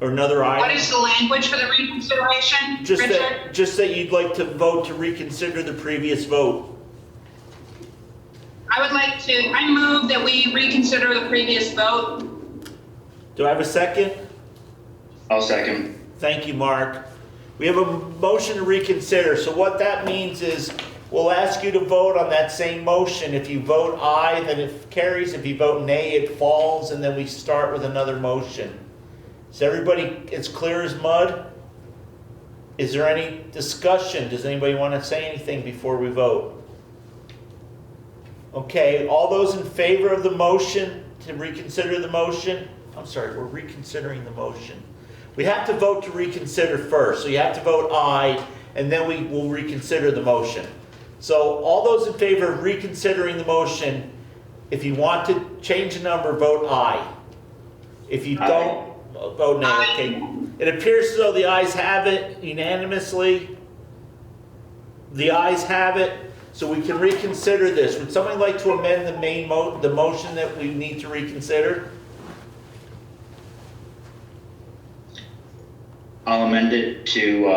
or another item. What is the language for the reconsideration, Richard? Just that you'd like to vote to reconsider the previous vote. I move that we reconsider the previous vote. Do I have a second? I'll second. Thank you, Mark. We have a motion to reconsider. So what that means is we'll ask you to vote on that same motion. If you vote aye, then it carries. If you vote nay, it falls, and then we start with another motion. Is everybody as clear as mud? Is there any discussion? Does anybody want to say anything before we vote? Okay, all those in favor of the motion to reconsider the motion? I'm sorry, we're reconsidering the motion. We have to vote to reconsider first, so you have to vote aye, and then we will reconsider the motion. So all those in favor of reconsidering the motion, if you want to change the number, vote aye. If you don't, vote nay. Okay. It appears as though the ayes have it unanimously. The ayes have it, so we can reconsider this. Would somebody like to amend the the motion that we need to reconsider? I'll amend it to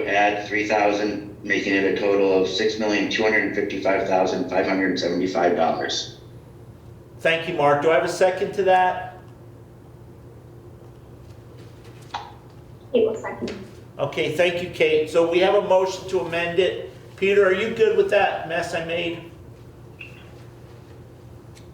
add 3,000, making it a total of $6,255,575. Thank you, Mark. Do I have a second to that? Kate will second. Okay, thank you, Kate. So we have a motion to amend it. Peter, are you good with that mess I made?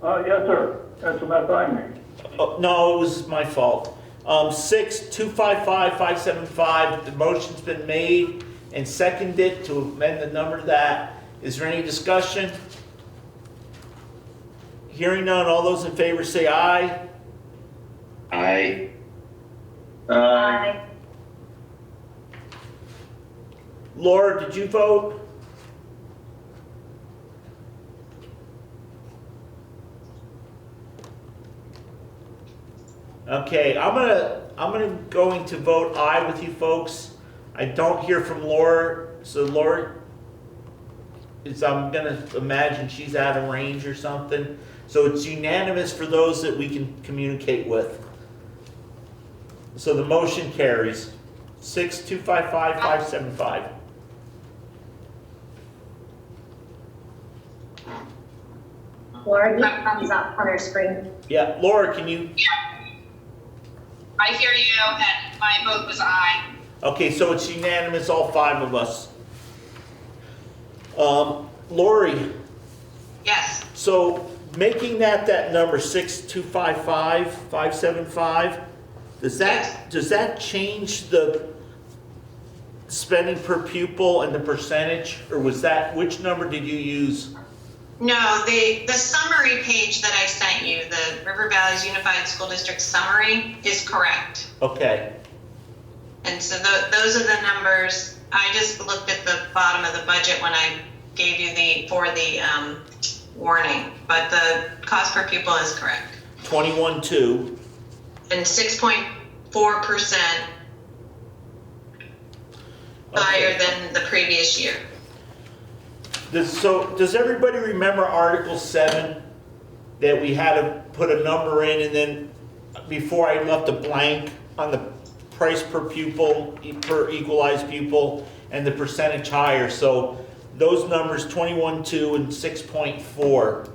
Yes, sir. That's a mess I made. Oh, no, it was my fault. 6255575, the motion's been made and seconded to amend the number to that. Is there any discussion? Hearing none, all those in favor say aye. Aye. Laura, did you vote? Okay, I'm going to vote aye with you folks. I don't hear from Laura, so Laura I'm gonna imagine she's out of range or something. So it's unanimous for those that we can communicate with. So the motion carries. 6255575. Laura, you have thumbs up on our screen. Yeah, Laura, can you? I hear you, and my vote was aye. Okay, so it's unanimous, all 5 of us. Lori, Yes. so making that number 6255575, does that change the spending per pupil and the percentage, or was that, which number did you use? No, the summary page that I sent you, the River Valley's Unified School District summary, is correct. Okay. And so those are the numbers. I just looked at the bottom of the budget when I gave you the warning, but the cost per pupil is correct. 21.2. And 6.4% higher than the previous year. Does everybody remember Article 7? That we had to put a number in, and then before I left a blank on the price per pupil, per equalized pupil, and the percentage higher. So those numbers, 21.2 and 6.4.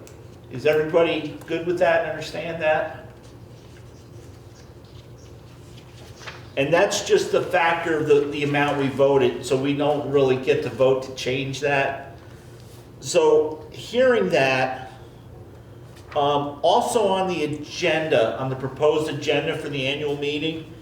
Is everybody good with that and understand that? And that's just the factor of the amount we voted, so we don't really get to vote to change that. So hearing that, also on the agenda, on the proposed agenda for the annual meeting,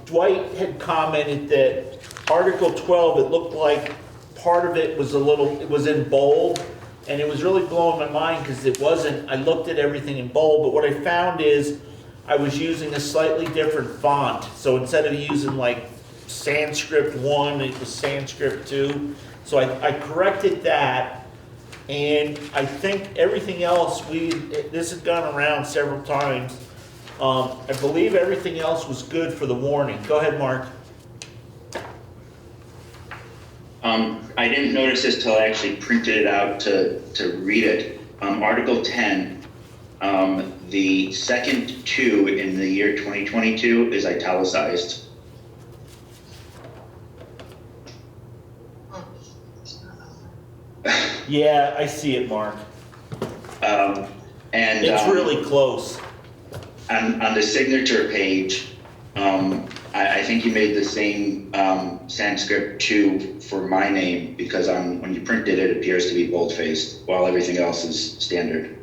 Dwight had commented that Article 12, it looked like part of it was it was in bold, and it was really blowing my mind because it wasn't. I looked at everything in bold, but what I found is I was using a slightly different font. So instead of using like Sanskrit 1, it was Sanskrit 2. So I corrected that. And I think everything else, this has gone around several times. I believe everything else was good for the warning. Go ahead, Mark. I didn't notice this till I actually printed it out to read it. Article 10, the second 2 in the year 2022 is italicized. Yeah, I see it, Mark. And it's really close. On the signature page, I think you made the same Sanskrit 2 for my name, because when you printed it, it appears to be bold-faced, while everything else is standard.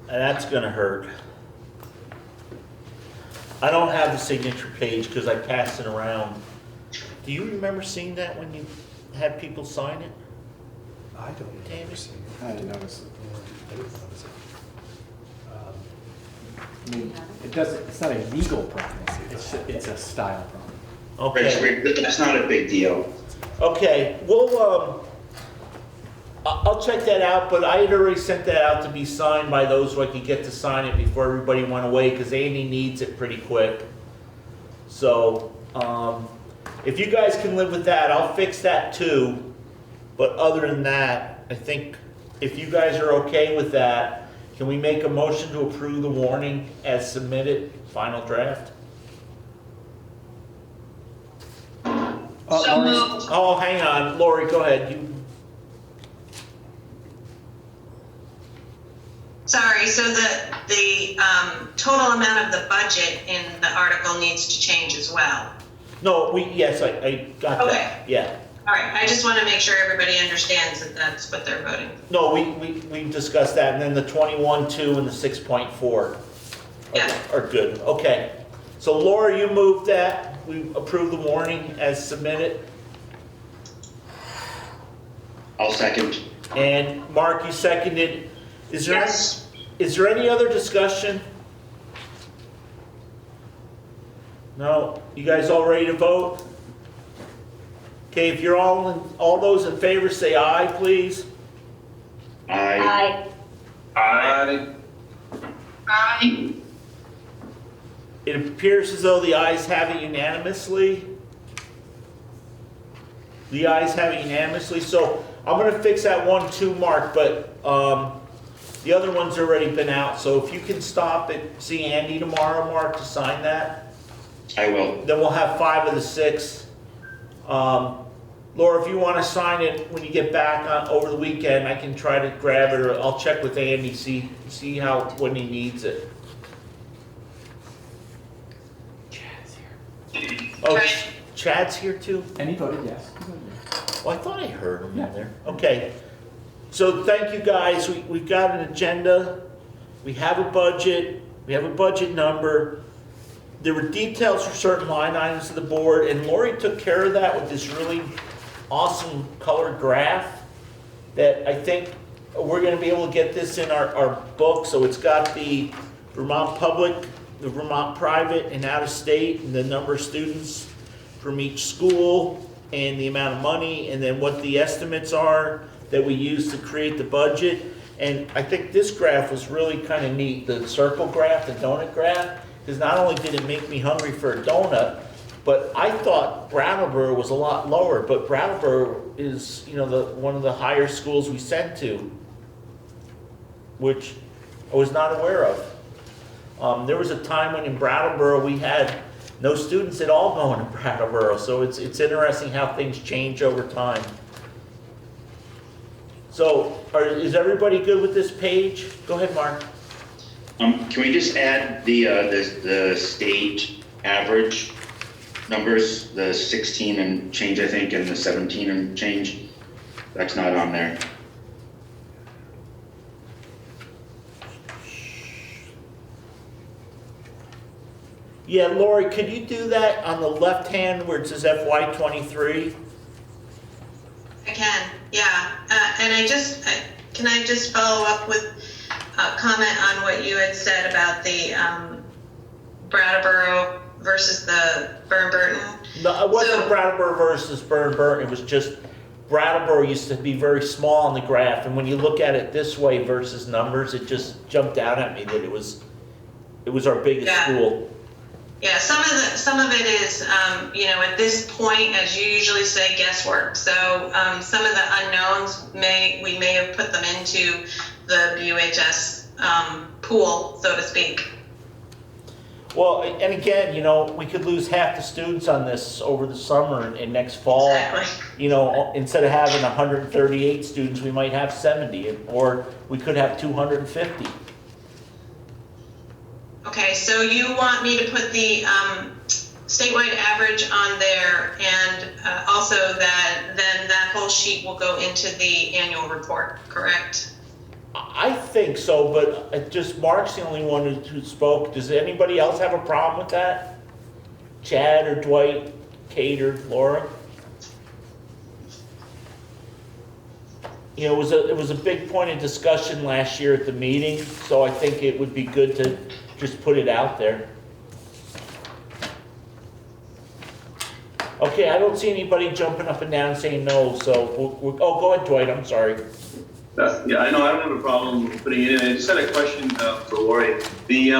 That's gonna hurt. I don't have the signature page because I passed it around. Do you remember seeing that when you had people sign it? I don't remember seeing it. I didn't notice it. I didn't notice it. I mean, it's not a legal problem, it's a style problem. Okay. That's not a big deal. Okay, I'll check that out, but I had already sent that out to be signed by those who I could get to sign it before everybody went away, because Andy needs it pretty quick. So, if you guys can live with that, I'll fix that too. But other than that, I think if you guys are okay with that, can we make a motion to approve the warning as submitted, final draft? So moved. Oh, hang on, Lori, go ahead. Sorry, so the total amount of the budget in the article needs to change as well. No, yes, I got Okay. that, yeah. All right, I just want to make sure everybody understands that that's what they're voting. No, we discussed that, and then the 21.2 and the 6.4 Yeah. are good, okay. So Laura, you moved that, we approve the warning as submitted, I'll second. and Mark, you seconded. Is there, Yes. is there any other discussion? No? You guys all ready to vote? Okay, if you're all those in favor, say aye, please. Aye. Aye. Aye. It appears as though the ayes have it unanimously. The ayes have it unanimously, so I'm gonna fix that one too, Mark, but the other one's already been out, so if you can stop and see Andy tomorrow, Mark, to sign that, I will. then we'll have 5 of the 6. Laura, if you wanna sign it when you get back over the weekend, I can try to grab it, or I'll check with Andy, see when he needs it. Oh, Right. Chad's here too? And he voted yes. Well, I thought I heard him Yeah. in there. Okay. So thank you guys. We've got an agenda. We have a budget. We have a budget number. There were details for certain line items of the board, and Lori took care of that with this really awesome colored graph that I think we're gonna be able to get this in our book. So it's got the Vermont public, the Vermont private and out of state, and the number of students from each school, and the amount of money, and then what the estimates are that we use to create the budget. And I think this graph was really kind of neat, the circle graph, the donut graph, because not only did it make me hungry for a donut, but I thought Brattleboro was a lot lower, but Brattleboro is, one of the higher schools we sent to, which I was not aware of. There was a time when in Brattleboro we had no students at all going to Brattleboro, so it's interesting how things change over time. So, is everybody good with this page? Go ahead, Mark. Can we just add the state average numbers, the 16 and change, I think, and the 17 and change? That's not on there. Yeah, Lori, could you do that on the left hand where it says FY23? I can, yeah. And can I just follow up with a comment on what you had said about the Brattleboro versus the Burton? No, it wasn't Brattleboro versus Burton. It was just Brattleboro used to be very small on the graph, and when you look at it this way versus numbers, it just jumped out at me that it was our biggest school. Yeah, some of it is, at this point, as you usually say, guesswork. So some of the unknowns we may have put them into the BUHS pool, so to speak. Well, and again, we could lose half the students on this over the summer and next fall. Exactly. Instead of having 138 students, we might have 70, or we could have 250. Okay, so you want me to put the statewide average on there, and also then that whole sheet will go into the annual report, correct? I think so, but just Mark's the only one who spoke. Does anybody else have a problem with that? Chad or Dwight, Kate or Laura? It was a big point of discussion last year at the meeting, so I think it would be good to just put it out there. Okay, I don't see anybody jumping up and down saying no, so go ahead, Dwight, I'm sorry. Yeah, I know, I don't have a problem putting it in. I just had a question for Lori. The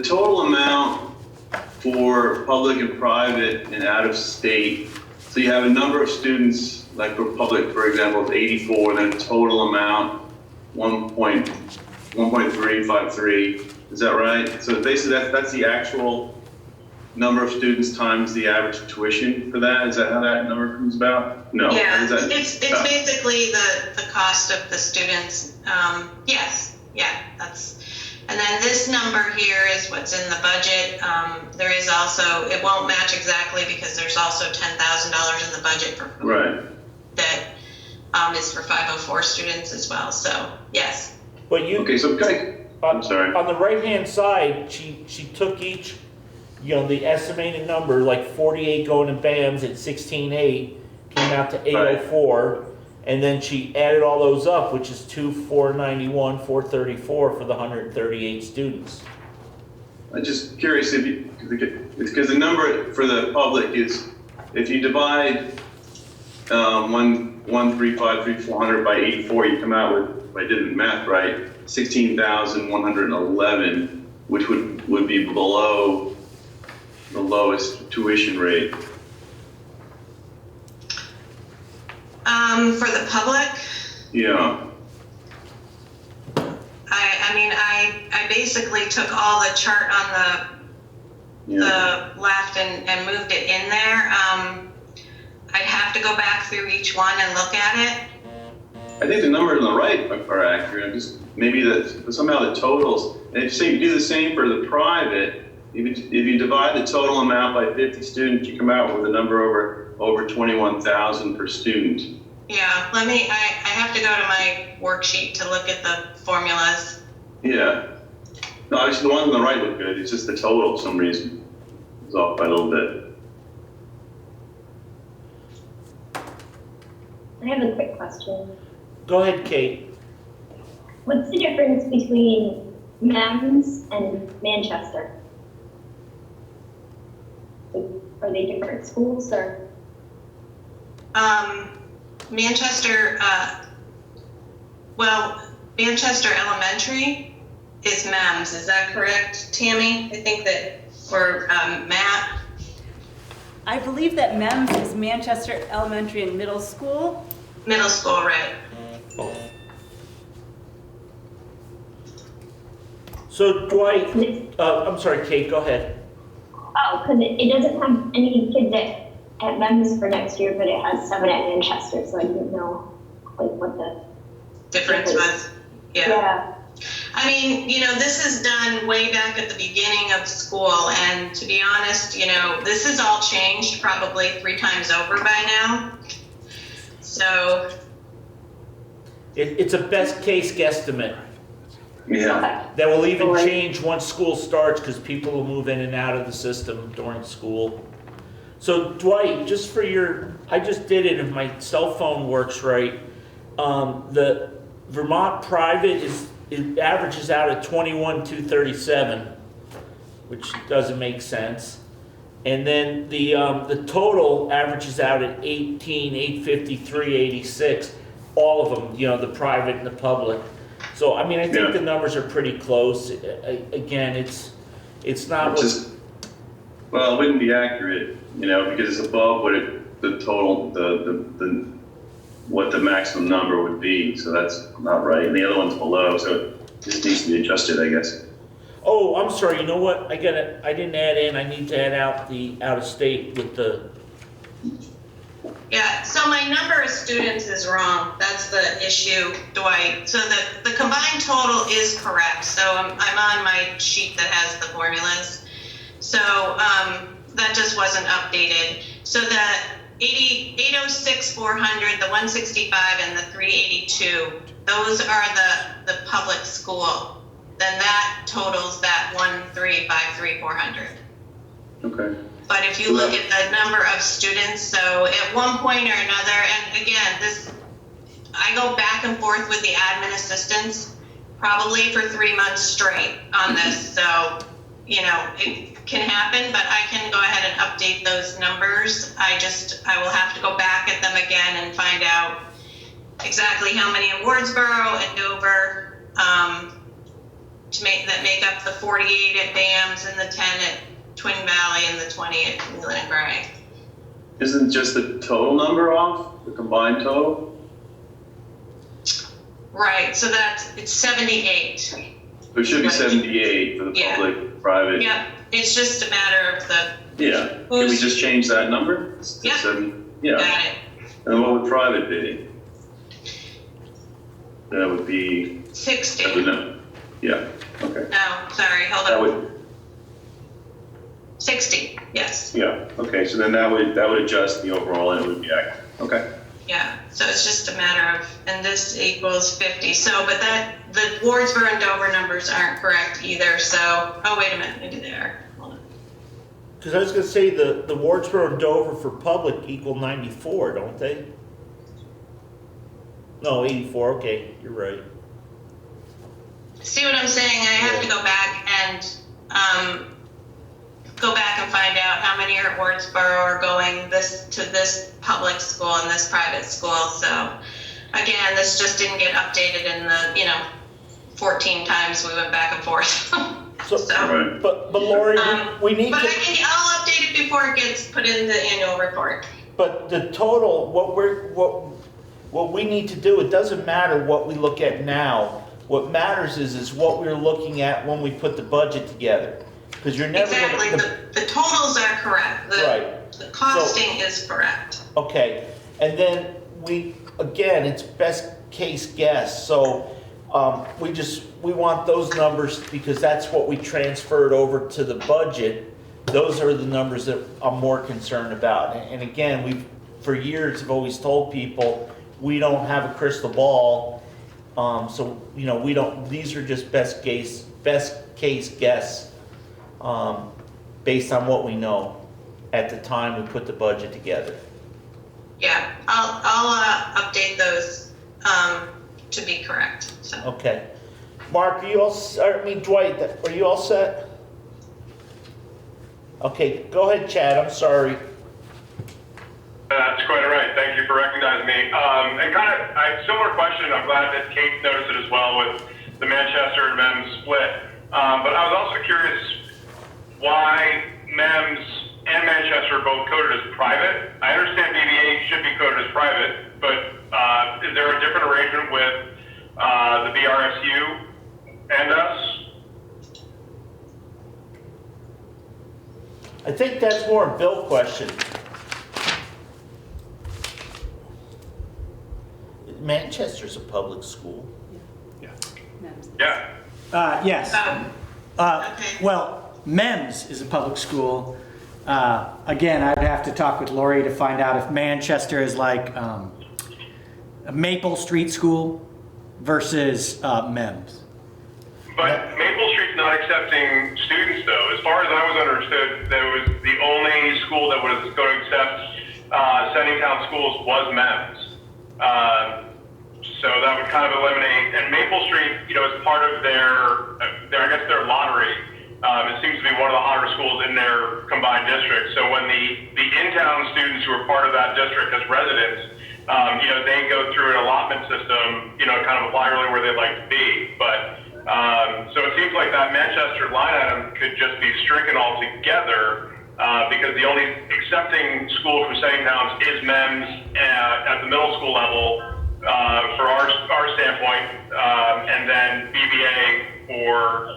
total amount for public and private and out of state, so you have a number of students, like for public, for example, it's 84, then total amount 1.353. Is that right? So basically that's the actual number of students times the average tuition for that? Is that how that number comes about? No. Yeah, it's basically the cost of the students. Yes, yeah, and then this number here is what's in the budget. There is also, it won't match exactly because there's also $10,000 in the budget for food. Right. That is for 504 students as well, so yes. But okay, so I'm sorry. On the right-hand side, she took each you know, the estimated number, like 48 going in BAMs at 16.8 came out to 804. And then she added all those up, which is 2,491, 434 for the 138 students. I'm just curious if you, because the number for the public is, if you divide 1,353,400 by 84, you come out with, if I did the math right, 16,111, which would be below the lowest tuition rate. For the public, Yeah. I mean, I basically took all the chart on the left and moved it in there. I'd have to go back through each one and look at it. I think the numbers on the right are accurate. Just maybe that somehow the totals, and if you do the same for the private, if you divide the total amount by 50 students, you come out with a number over 21,000 per student. Yeah, I have to go to my worksheet to look at the formulas. Yeah. No, obviously the ones on the right look good. It's just the total for some reason is off by a little bit. I have a quick question. Go ahead, Kate. What's the difference between MEMS and Manchester? Are they different schools or? Manchester, Manchester Elementary is MEMS, is that correct, Tammy? I think that, or Matt? I believe that MEMS is Manchester Elementary and Middle School. Middle school, right. So Dwight, I'm sorry, Kate, go ahead. Oh, because it doesn't have any kids at MEMS for next year, but it has 7 at Manchester, so I didn't know like what the difference was. Yeah. I mean, you know, this is done way back at the beginning of school, and to be honest, you know, this has all changed probably 3 times over by now. So It's a best case guesstimate. Yeah. That will even change once school starts because people will move in and out of the system during school. So Dwight, just for I just did it if my cell phone works right. The Vermont private it averages out at 21,237, which doesn't make sense. And then the total averages out at 18,853.86. All of them, you know, the private and the public. So I mean, I think the numbers are pretty close. Again, it's not well, it wouldn't be accurate, you know, because it's above what the total what the maximum number would be. So that's not right, and the other one's below, so it just needs to be adjusted, I guess. Oh, I'm sorry. You know what? I didn't add in. I need to add out the out of state with the. yeah, so my number of students is wrong. That's the issue, Dwight. So the combined total is correct. So I'm on my sheet that has the formulas. So that just wasn't updated. So the 806, 400, the 165, and the 382, those are the public school. Then that totals that 1,353, 400. Okay. But if you look at the number of students, so at one point or another, and again, I go back and forth with the admin assistants probably for 3 months straight on this. So, you know, it can happen, but I can go ahead and update those numbers. I will have to go back at them again and find out exactly how many in Wardsboro and Dover that make up the 48 at BAMS and the 10 at Twin Valley and the 20 at Wheeling and Gray. Isn't just the total number off, the combined total? Right, so it's 78. So it should be 78 for the public, private. Yep, it's just a matter of the. Yeah, can we just change that number? Yep, yeah. got it. And then what would private be? That would be. 60. Yeah, okay. No, sorry, hold on. That would. 60, yes. Yeah, okay, so then that would adjust the overall and it would be accurate. Okay. Yeah, so it's just a matter of, and this equals 50. So, but the Wardsboro and Dover numbers aren't correct either. So, oh, wait a minute, maybe they are. Hold on. Because I was gonna say the Wardsboro and Dover for public equal 94, don't they? No, 84, okay, you're right. See what I'm saying? I have to go back and find out how many are at Wardsboro are going to this public school and this private school. So again, this just didn't get updated in the 14 times we went back and forth. But Lori, we need but to. I'll update it before it gets put in the annual report. But the total, what we need to do, it doesn't matter what we look at now. What matters is what we're looking at when we put the budget together. Because you're never exactly. The totals are correct. The costing is correct. Okay, and then again, it's best case guess. So we want those numbers because that's what we transferred over to the budget. Those are the numbers that I'm more concerned about. And again, we for years have always told people we don't have a crystal ball. So we don't. These are just best case guess based on what we know at the time we put the budget together. Yeah, I'll update those to be correct. So. Okay, Mark, are you all? Dwight, are you all set? Okay, go ahead, Chad. I'm sorry. That's quite all right. Thank you for recognizing me. And a similar question. I'm glad that Kate noticed it as well with the Manchester and MEMS split. But I was also curious why MEMS and Manchester are both coded as private. I understand BBA should be coded as private, but is there a different arrangement with the BRSU and us? I think that's more a Bill question. Manchester's a public school. Yeah. Yes. Well, MEMS is a public school. Again, I'd have to talk with Lori to find out if Manchester is like a Maple Street school versus MEMS. But Maple Street's not accepting students, though. As far as I was understood, that was the only school that was going to accept sending town schools was MEMS. So that would kind of eliminate, and Maple Street, as part of their lottery, it seems to be one of the hotter schools in their combined district. So when the in-town students who are part of that district as residents, they go through an allotment system, kind of apply really where they'd like to be. But so it seems like that Manchester line item could just be stricken altogether because the only accepting school from sending towns is MEMS at the middle school level. For our standpoint, and then BBA for,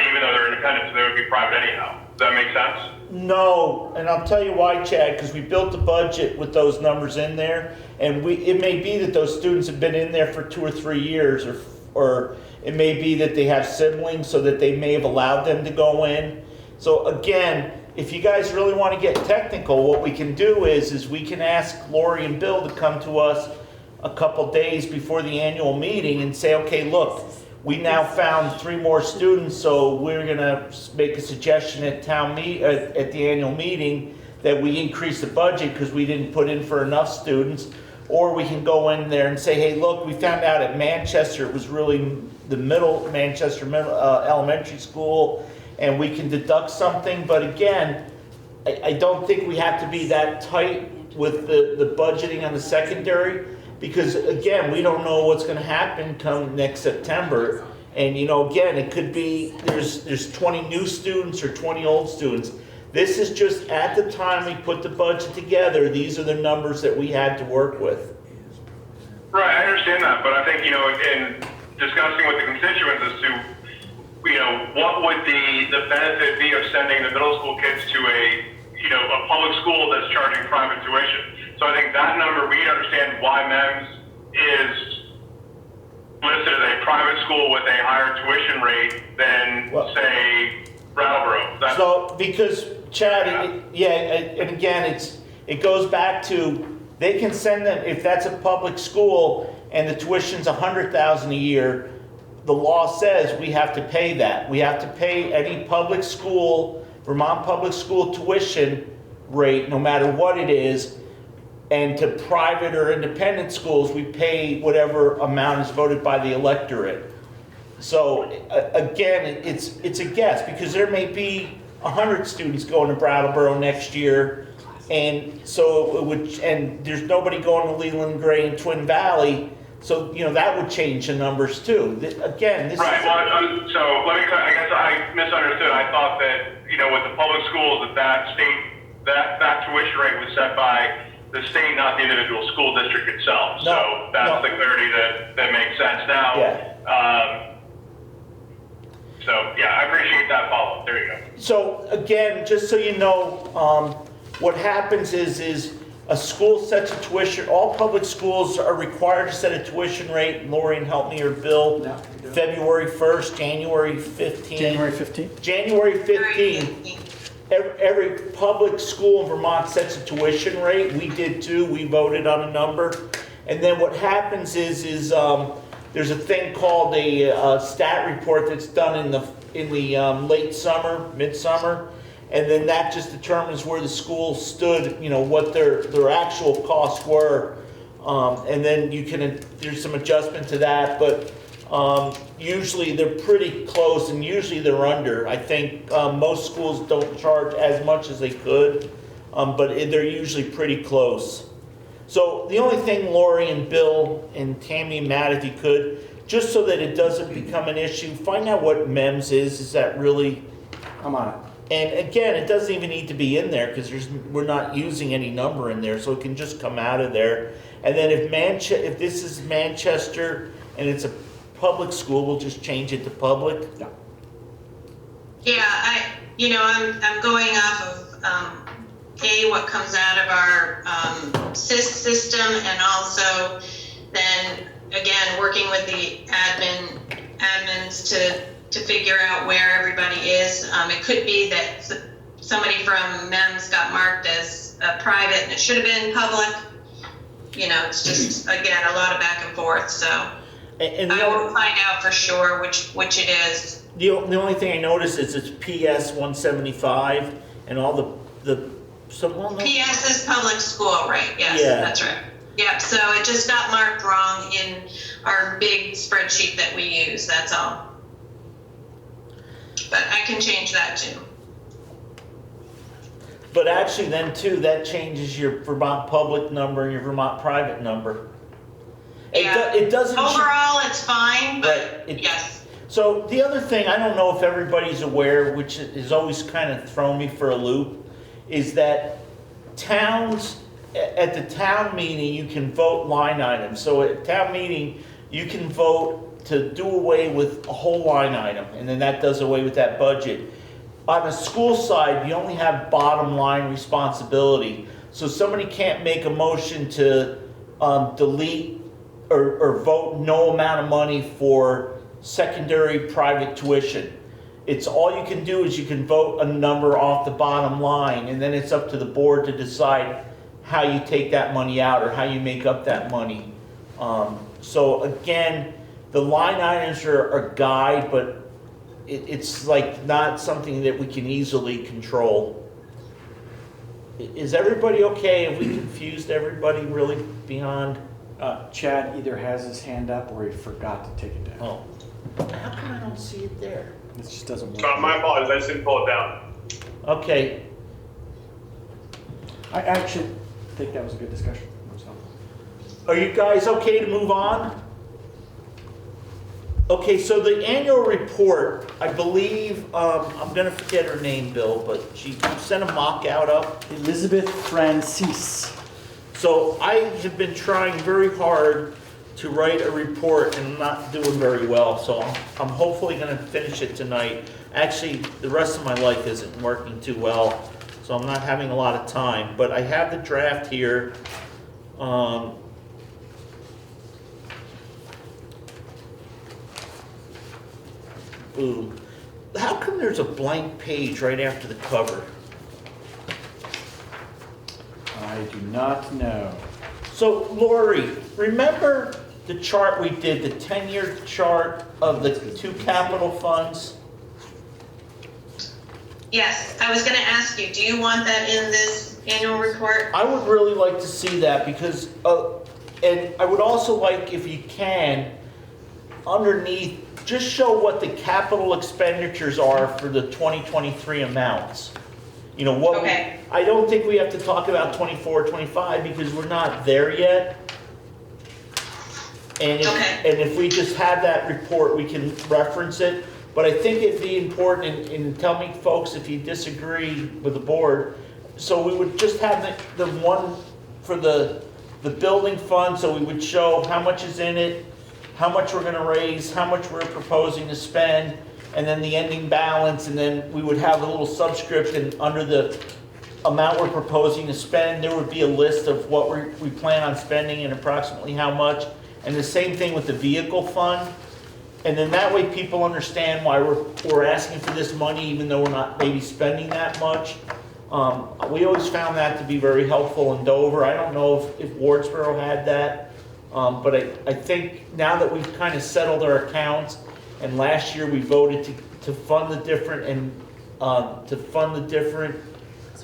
even though they're independent, so they would be private anyhow. Does that make sense? No, and I'll tell you why, Chad, because we built the budget with those numbers in there, and it may be that those students have been in there for 2 or 3 years, or it may be that they have siblings so that they may have allowed them to go in. So again, if you guys really want to get technical, what we can do is we can ask Lori and Bill to come to us a couple days before the annual meeting and say, okay, look, we now found 3 more students, so we're gonna make a suggestion at at the annual meeting that we increase the budget because we didn't put in for enough students. Or we can go in there and say, hey, look, we found out at Manchester it was really the Manchester elementary school, and we can deduct something. But again, I don't think we have to be that tight with the budgeting on the secondary. Because again, we don't know what's going to happen come next September, and again, it could be there's 20 new students or 20 old students. This is just at the time we put the budget together. These are the numbers that we had to work with. Right, I understand that, but I think in discussing with the constituents as to what would the benefit be of sending the middle school kids to a public school that's charging private tuition. So I think that number, we understand why MEMS is listed as a private school with a higher tuition rate than, say, Brattleboro. So, because, Chad, and again, it goes back to, they can send them, if that's a public school and the tuition's $100,000 a year, the law says we have to pay that. We have to pay any public school Vermont public school tuition rate, no matter what it is, and to private or independent schools, we pay whatever amount is voted by the electorate. So again, it's a guess, because there may be 100 students going to Brattleboro next year, and so it would, and there's nobody going to Leland Gray and Twin Valley, so that would change the numbers too. Again, this right. is Well, so let me. I guess I misunderstood. I thought that with the public schools that state that tuition rate was set by the state, not the individual school district itself. No, so that's the clarity that makes sense now. Yeah. So yeah, I appreciate that follow-up. There you go. So again, just so you know, what happens is a school sets a tuition. All public schools are required to set a tuition rate. Lori, help me, or Bill. No, February 1st, January 15th. January 15th? January 15th. Every public school in Vermont sets a tuition rate. We did too. We voted on a number. And then what happens is there's a thing called a stat report that's done in the late summer, midsummer, and then that just determines where the school stood, what their actual costs were, and then there's some adjustment to that, but usually they're pretty close, and usually they're under. I think most schools don't charge as much as they could, but they're usually pretty close. So the only thing, Lori and Bill and Tammy and Matt, if you could, just so that it doesn't become an issue, find out what MEMS is. Is that really? I'm on it. And again, it doesn't even need to be in there, because we're not using any number in there, so it can just come out of there. And then if this is Manchester and it's a public school, we'll just change it to public. Yeah, I'm going off of what comes out of our SIS system, and also then again working with the admins to figure out where everybody is. It could be that somebody from MEMS got marked as private and it should have been public. It's just again a lot of back and forth. So and I will find out for sure which it is. The only thing I noticed is it's PS 175 and all the PS is public school, right? Yes, yeah. That's right. Yep, so it just got marked wrong in our big spreadsheet that we use, that's all. But I can change that too. But actually then too, that changes your Vermont public number and your Vermont private number. Yeah. It doesn't. Overall, it's fine, but right. yes. So the other thing, I don't know if everybody's aware, which has always kind of thrown me for a loop, is that towns, at the town meeting, you can vote line items. So at town meeting, you can vote to do away with a whole line item, and then that does away with that budget. On the school side, you only have bottom line responsibility. So somebody can't make a motion to delete or vote no amount of money for secondary private tuition. It's all you can do is you can vote a number off the bottom line, and then it's up to the board to decide how you take that money out or how you make up that money. So again, the line items are a guide, but it's like not something that we can easily control. Is everybody okay? Have we confused everybody really beyond? Chad either has his hand up or he forgot to take it down. Oh, how come I don't see it there? It just doesn't work. My apologies. I just didn't pull it down. Okay. I actually think that was a good discussion. Are you guys okay to move on? Okay, so the annual report, I believe, I'm going to forget her name, Bill, but she sent a mock out up. Elizabeth Francis. So I have been trying very hard to write a report and I'm not doing very well, so I'm hopefully going to finish it tonight. Actually, the rest of my life isn't working too well, so I'm not having a lot of time, but I have the draft here. Boom. How come there's a blank page right after the cover? I do not know. So, Lori, remember the chart we did, the 10-year chart of the two capital funds? Yes, I was gonna ask you, do you want that in this annual report? I would really like to see that because, and I would also like, if you can, underneath, just show what the capital expenditures are for the 2023 amounts. You know, what, Okay. I don't think we have to talk about 24, 25 because we're not there yet. And if we just have that report, we can reference it. But I think it'd be important, and tell me folks if you disagree with the board, so we would just have the one for the building fund, so we would show how much is in it, how much we're gonna raise, how much we're proposing to spend, and then the ending balance, and then we would have a little subscript, and under the amount we're proposing to spend, there would be a list of what we plan on spending and approximately how much. And the same thing with the vehicle fund. And then that way people understand why we're asking for this money even though we're not maybe spending that much. We always found that to be very helpful in Dover. I don't know if Wardsboro had that, but I think now that we've kind of settled our accounts, and last year we voted to fund the different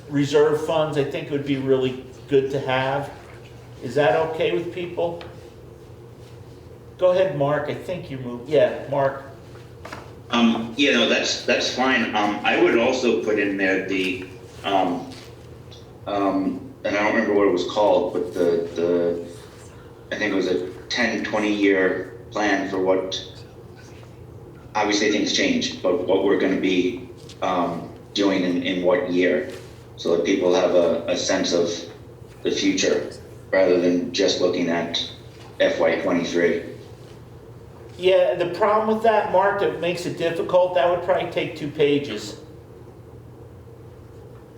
reserve funds, I think it would be really good to have. Is that okay with people? Go ahead, Mark. I think you moved. Yeah, Mark. Yeah, no, that's fine. I would also put in there the, and I don't remember what it was called, but I think it was a 10, 20-year plan for what, obviously things change, but what we're going to be doing in what year, so that people have a sense of the future rather than just looking at FY23. Yeah, the problem with that, Mark, that makes it difficult, that would probably take 2 pages.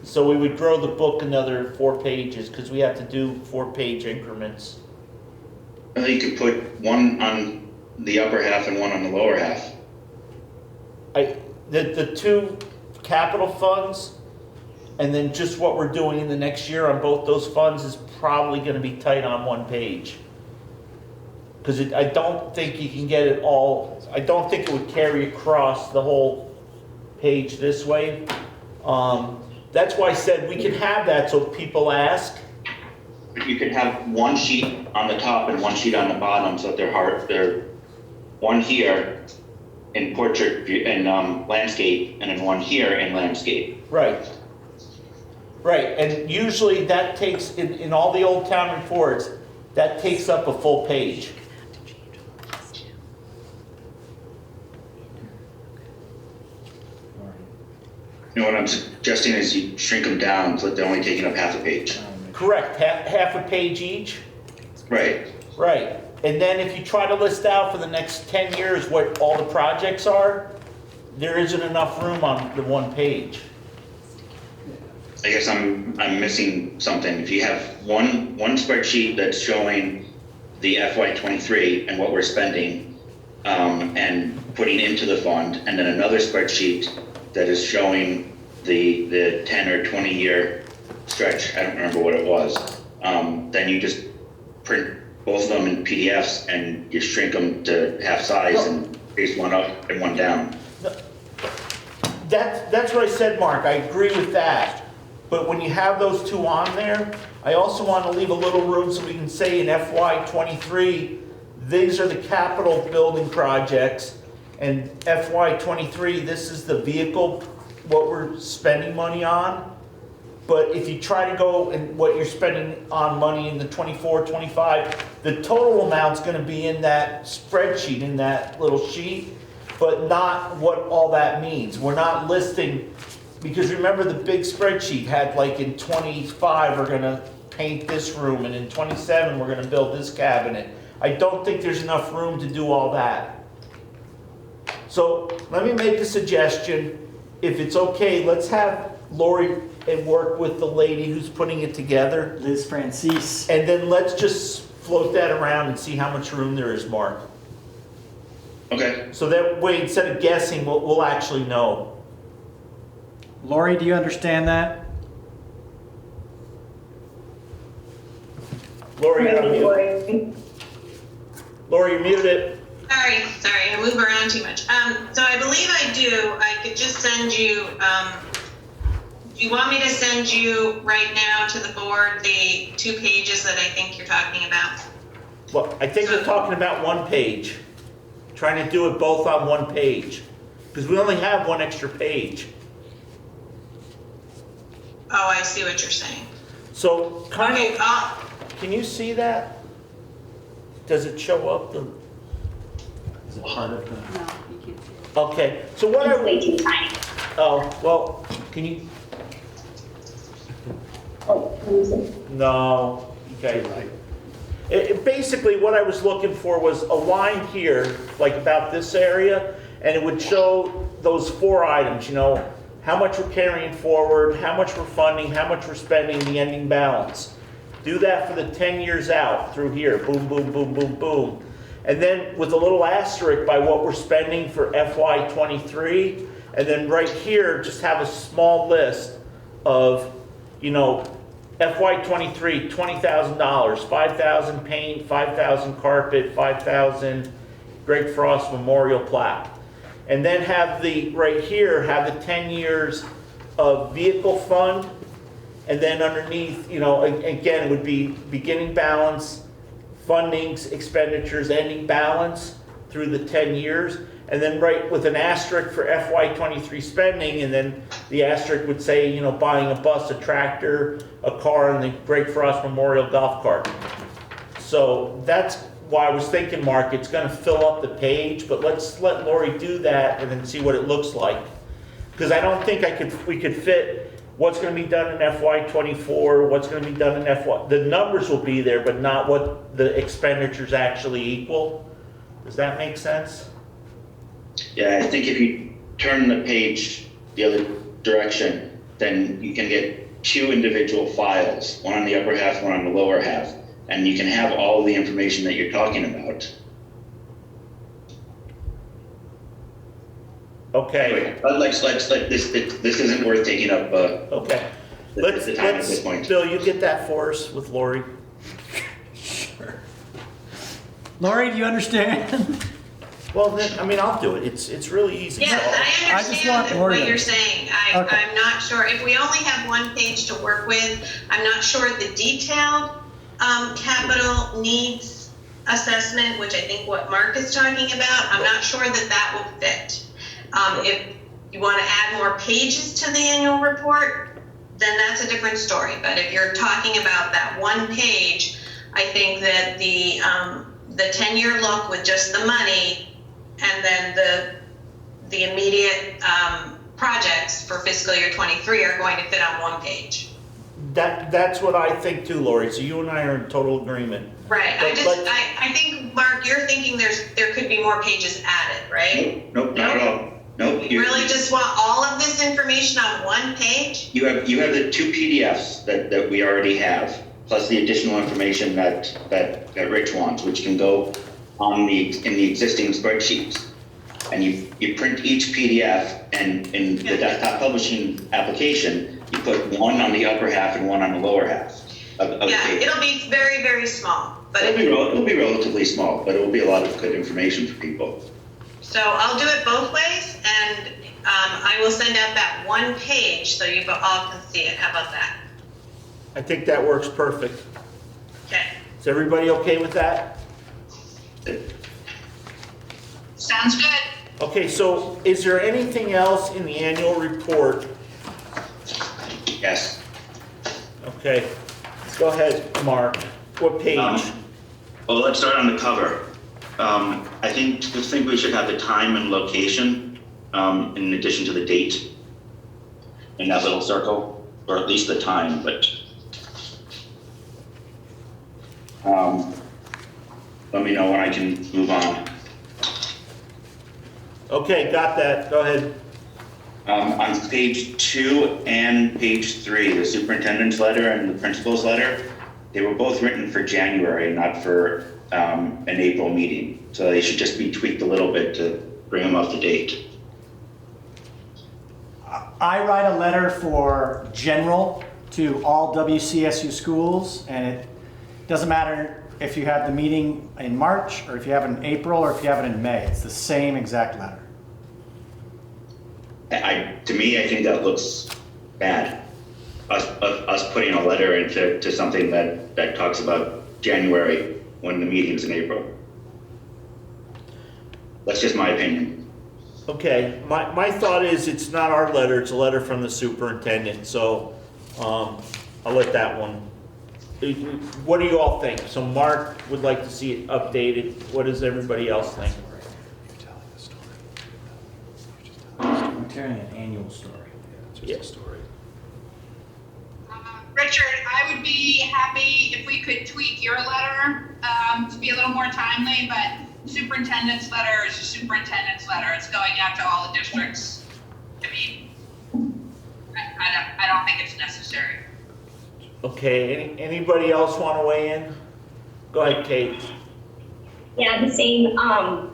So we would grow the book another 4 pages because we have to do 4-page increments. Well, you could put one on the upper half and one on the lower half. The 2 capital funds, and then just what we're doing in the next year on both those funds is probably going to be tight on 1 page. Because I don't think you can get it all, I don't think it would carry across the whole page this way. That's why I said we can have that so people ask. You could have 1 sheet on the top and 1 sheet on the bottom, so that they're one here in portrait and landscape, and then 1 here in landscape. Right. Right, and usually that takes, in all the old town reports, that takes up a full page. You know, what I'm suggesting is you shrink them down so that they're only taking up half a page. Correct, half a page each? Right. Right, and then if you try to list out for the next 10 years what all the projects are, there isn't enough room on the 1 page. I guess I'm missing something. If you have one spreadsheet that's showing the FY23 and what we're spending and putting into the fund, and then another spreadsheet that is showing the 10 or 20 year stretch, I don't remember what it was, then you just print both of them in PDFs and you shrink them to half size and paste one up and one down. That's what I said, Mark. I agree with that. But when you have those 2 on there, I also want to leave a little room so we can say in FY23, these are the capital building projects, and FY23, this is the vehicle, what we're spending money on. But if you try to go and what you're spending on money in the 24, 25, the total amount's going to be in that spreadsheet, in that little sheet, but not what all that means. We're not listing. Because remember the big spreadsheet had like in 25 we're going to paint this room, and in 27 we're going to build this cabinet. I don't think there's enough room to do all that. So let me make a suggestion. If it's okay, let's have Lori and work with the lady who's putting it together. Liz Francis. And then let's just float that around and see how much room there is, Mark. Okay. So that way, instead of guessing, we'll actually know. Lori, do you understand that? Lori, you're on mute. Lori, you're muted. Sorry, I move around too much. So I believe I do. I could just send you you want me to send you right now to the board the 2 pages that I think you're talking about? Well, I think we're talking about 1 page. Trying to do it both on 1 page. Because we only have 1 extra page. Oh, I see what you're saying. So kind Okay, of, can you see that? Does it show up? Is it part of the? No, you can't see it. Okay, so what It's I, way too tiny. oh, well, can you, Oh, let me see. no, okay. Basically, what I was looking for was a line here, like about this area, and it would show those 4 items, you know, how much we're carrying forward, how much we're funding, how much we're spending, the ending balance. Do that for the 10 years out through here, boom, boom, boom, boom, boom. And then with a little asterisk by what we're spending for FY23, and then right here, just have a small list of, you know, FY23, $20,000, 5,000 paint, 5,000 carpet, 5,000 Greg Frost Memorial plaque. And then have the, right here, have the 10 years of vehicle fund, and then underneath, you know, again, it would be beginning balance, fundings, expenditures, ending balance through the 10 years. And then right with an asterisk for FY23 spending, and then the asterisk would say, you know, buying a bus, a tractor, a car, and the Greg Frost Memorial golf cart. So that's why I was thinking, Mark, it's gonna fill up the page, but let's let Lori do that and then see what it looks like. Because I don't think we could fit what's gonna be done in FY24, what's gonna be done in FY, the numbers will be there, but not what the expenditures actually equal. Does that make sense? Yeah, I think if you turn the page the other direction, then you can get 2 individual files, one on the upper half, one on the lower half, and you can have all the information that you're talking about. Okay. Anyway, let's this isn't worth taking up Okay. the time at this point. Bill, you get that for us with Lori? Sure. Lori, do you understand? Well, then, I mean, I'll do it. It's really easy. Yes, I I just want understand Lori what to- you're saying. Okay. I'm not sure, if we only have 1 page to work with, I'm not sure the detailed capital needs assessment, which I think what Mark is talking about, I'm not sure that will fit. If you want to add more pages to the annual report, then that's a different story. But if you're talking about that 1 page, I think that the 10-year look with just the money, and then the immediate projects for fiscal year 23 are going to fit on 1 page. That's what I think too, Lori. So you and I are in total agreement. Right. But I think, Mark, you're thinking there could be more pages added, right? Nope, not at all. Nope. You really just want all of this information on 1 page? You have the 2 PDFs that we already have, plus the additional information that Rich wants, which can go in the existing spreadsheets. And you print each PDF, and in the desktop publishing application, you put 1 on the upper half and 1 on the lower half of the Yeah, page. it'll be very, very small. But It'll be relatively small, but it will be a lot of good information for people. so I'll do it both ways, and I will send out that 1 page so you all can see it. How about that? I think that works perfect. Okay. Is everybody okay with that? Sounds good. Okay, so is there anything else in the annual report? Yes. Okay, go ahead, Mark. What page? Well, let's start on the cover. I think we should have the time and location in addition to the date in that little circle, or at least the time, but let me know when I can move on. Okay, got that. Go ahead. On page 2 and page 3, the superintendent's letter and the principal's letter, they were both written for January, not for an April meeting. So they should just be tweaked a little bit to bring them up to date. I write a letter for general to all WCSU schools, and it doesn't matter if you have the meeting in March, or if you have it in April, or if you have it in May. It's the same exact letter. To me, I think that looks bad. us putting a letter into something that talks about January when the meeting's in April. That's just my opinion. Okay, my thought is it's not our letter, it's a letter from the superintendent, so I'll let that one. What do you all think? So Mark would like to see it updated. What does everybody else think? I'm telling an annual story. Just a story. Richard, I would be happy if we could tweak your letter to be a little more timely, but superintendent's letter is a superintendent's letter. It's going out to all the districts. I mean, I don't think it's necessary. Okay, anybody else want to weigh in? Go ahead, Kate. Yeah, the same. I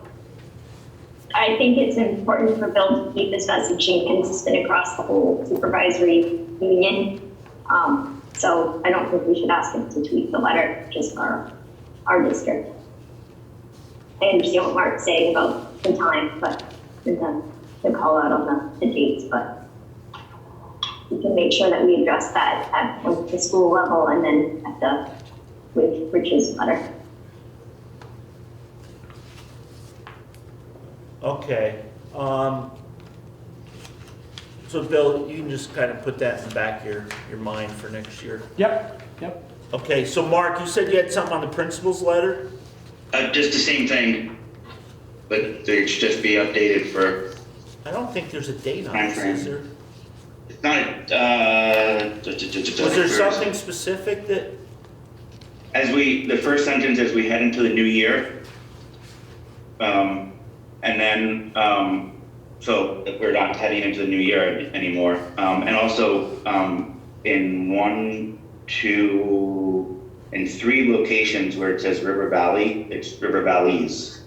think it's important for Bill to keep his messaging consistent across the whole supervisory union. So I don't think we should ask him to tweak the letter, just our district. I understand what Mark's saying about the time, but the call out on the dates, but we can make sure that we address that at the school level and then with Rich's letter. Okay. So Bill, you can just kind of put that in the back of your mind for next year. Yep. Okay, so Mark, you said you had something on the principal's letter? Just the same thing, but they should just be updated for. I don't think there's a date on this, is there? It's not. Was there something specific that? The first sentence as we head into the new year, and then so we're not heading into the new year anymore, and also in 1, 2, and 3 locations where it says River Valley, it's River Valleys.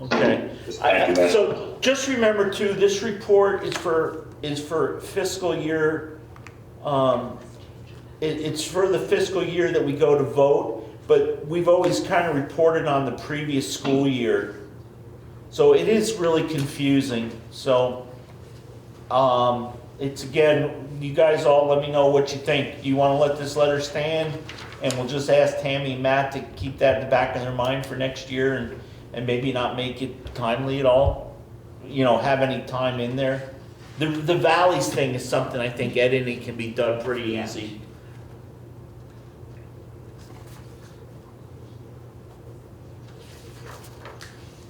Okay. So just remember too, this report is for fiscal year. It's for the fiscal year that we go to vote, but we've always kind of reported on the previous school year. So it is really confusing. So it's again, you guys all let me know what you think. Do you want to let this letter stand? And we'll just ask Tammy and Matt to keep that in the back of their mind for next year and maybe not make it timely at all. You know, have any time in there. The valleys thing is something I think editing can be done pretty easy.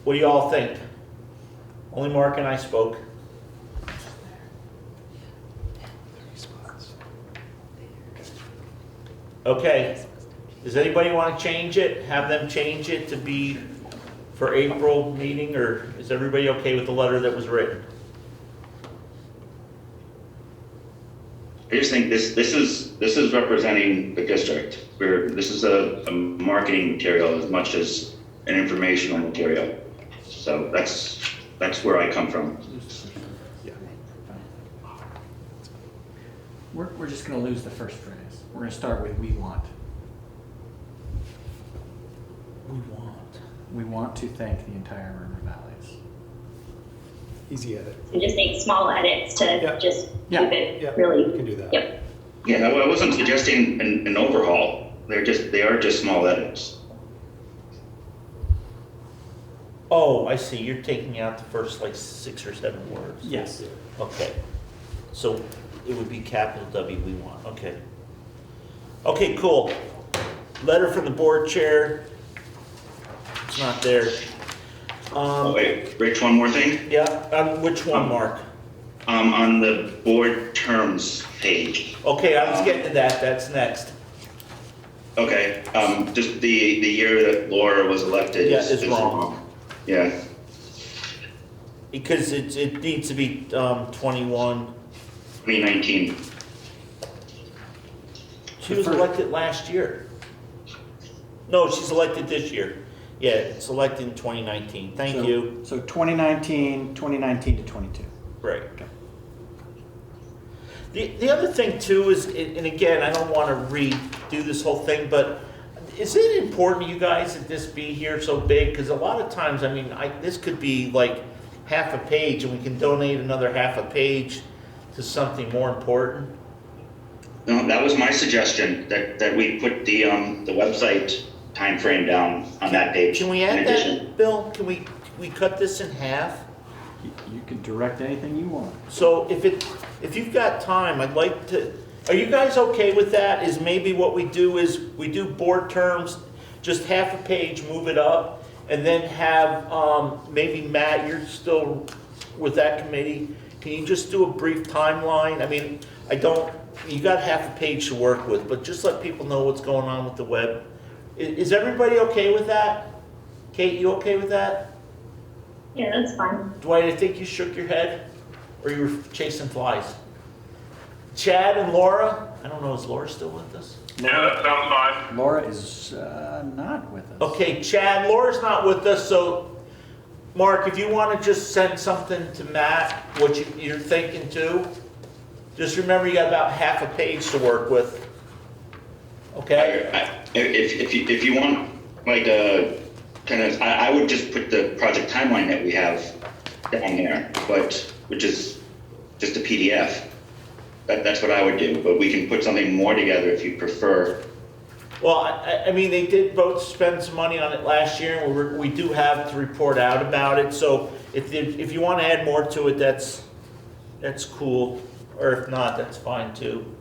What do you all think? Only Mark and I spoke. Okay. Does anybody want to change it? Have them change it to be for April meeting, or is everybody okay with the letter that was written? I just think this is representing the district. This is a marketing material as much as an informational material. So that's where I come from. We're just going to lose the first phrase. We're going to start with "we want." We want to thank the entire River Valleys. Easy edit. And just make small edits to just keep it really. We can do that. Yep. Yeah, I wasn't suggesting an overhaul. They are just small edits. Oh, I see. You're taking out the first like 6 or 7 words. Yes. Okay. So it would be capital W, we want. Okay. Okay, cool. Letter from the board chair. It's not there. Wait, Rich, one more thing? Yeah, which one, Mark? On the board terms page. Okay, I was getting to that. That's next. Okay, just the year that Laura was elected is wrong. Yeah. Because it needs to be 21. 2019. She was elected last year. No, she's elected this year. Yeah, it's elected in 2019. Thank you. So 2019 to 22. Right. Okay. The other thing too is, and again, I don't want to redo this whole thing, but is it important, you guys, that this be here so big? Because a lot of times, I mean, this could be like half a page, and we can donate another half a page. to something more important? No, that was my suggestion, that we put the website timeframe down on that page. Can we in add addition. that, Bill? Can we cut this in half? You can direct anything you want. So if you've got time, I'd like to, are you guys okay with that? Is maybe what we do is we do board terms, just half a page, move it up, and then have, maybe Matt, you're still with that committee. Can you just do a brief timeline? I mean, you got half a page to work with, but just let people know what's going on with the web. Is everybody okay with that? Kate, you okay with that? Yeah, that's fine. Dwight, I think you shook your head, or you were chasing flies. Chad and Laura, I don't know, is Laura still with us? Yeah, that sounds fine. Laura is not with us. Okay, Chad, Laura's not with us, so Mark, if you want to just send something to Matt, what you're thinking too, just remember you got about half a page to work with. Okay? If you want, like, I would just put the project timeline that we have down there, which is just a PDF. That's what I would do, but we can put something more together if you prefer. Well, I mean, they did both spend some money on it last year, and we do have to report out about it, so if you want to add more to it, that's cool, or if not, that's fine too.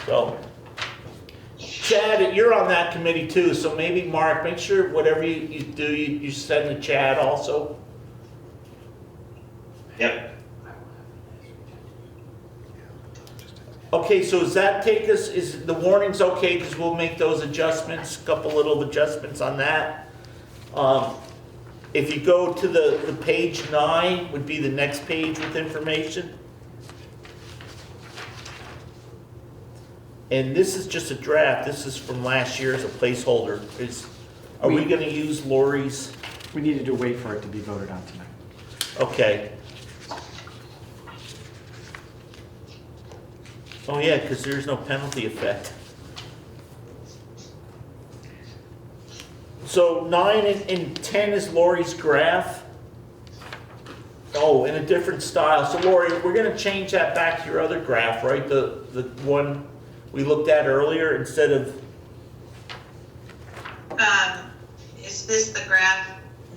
So, Chad, you're on that committee too, so maybe Mark, make sure whatever you do, you send to Chad also. Yep. Okay, so does that take us, is the warnings okay, because we'll make those adjustments, a couple little adjustments on that. If you go to the page 9, would be the next page with information. And this is just a draft, this is from last year as a placeholder. Are we gonna use Lori's? We needed to wait for it to be voted on tonight. Okay. Oh yeah, because there's no penalty effect. So 9 and 10 is Lori's graph. Oh, in a different style. So Lori, we're gonna change that back to your other graph, right? The one we looked at earlier instead of. Is this the graph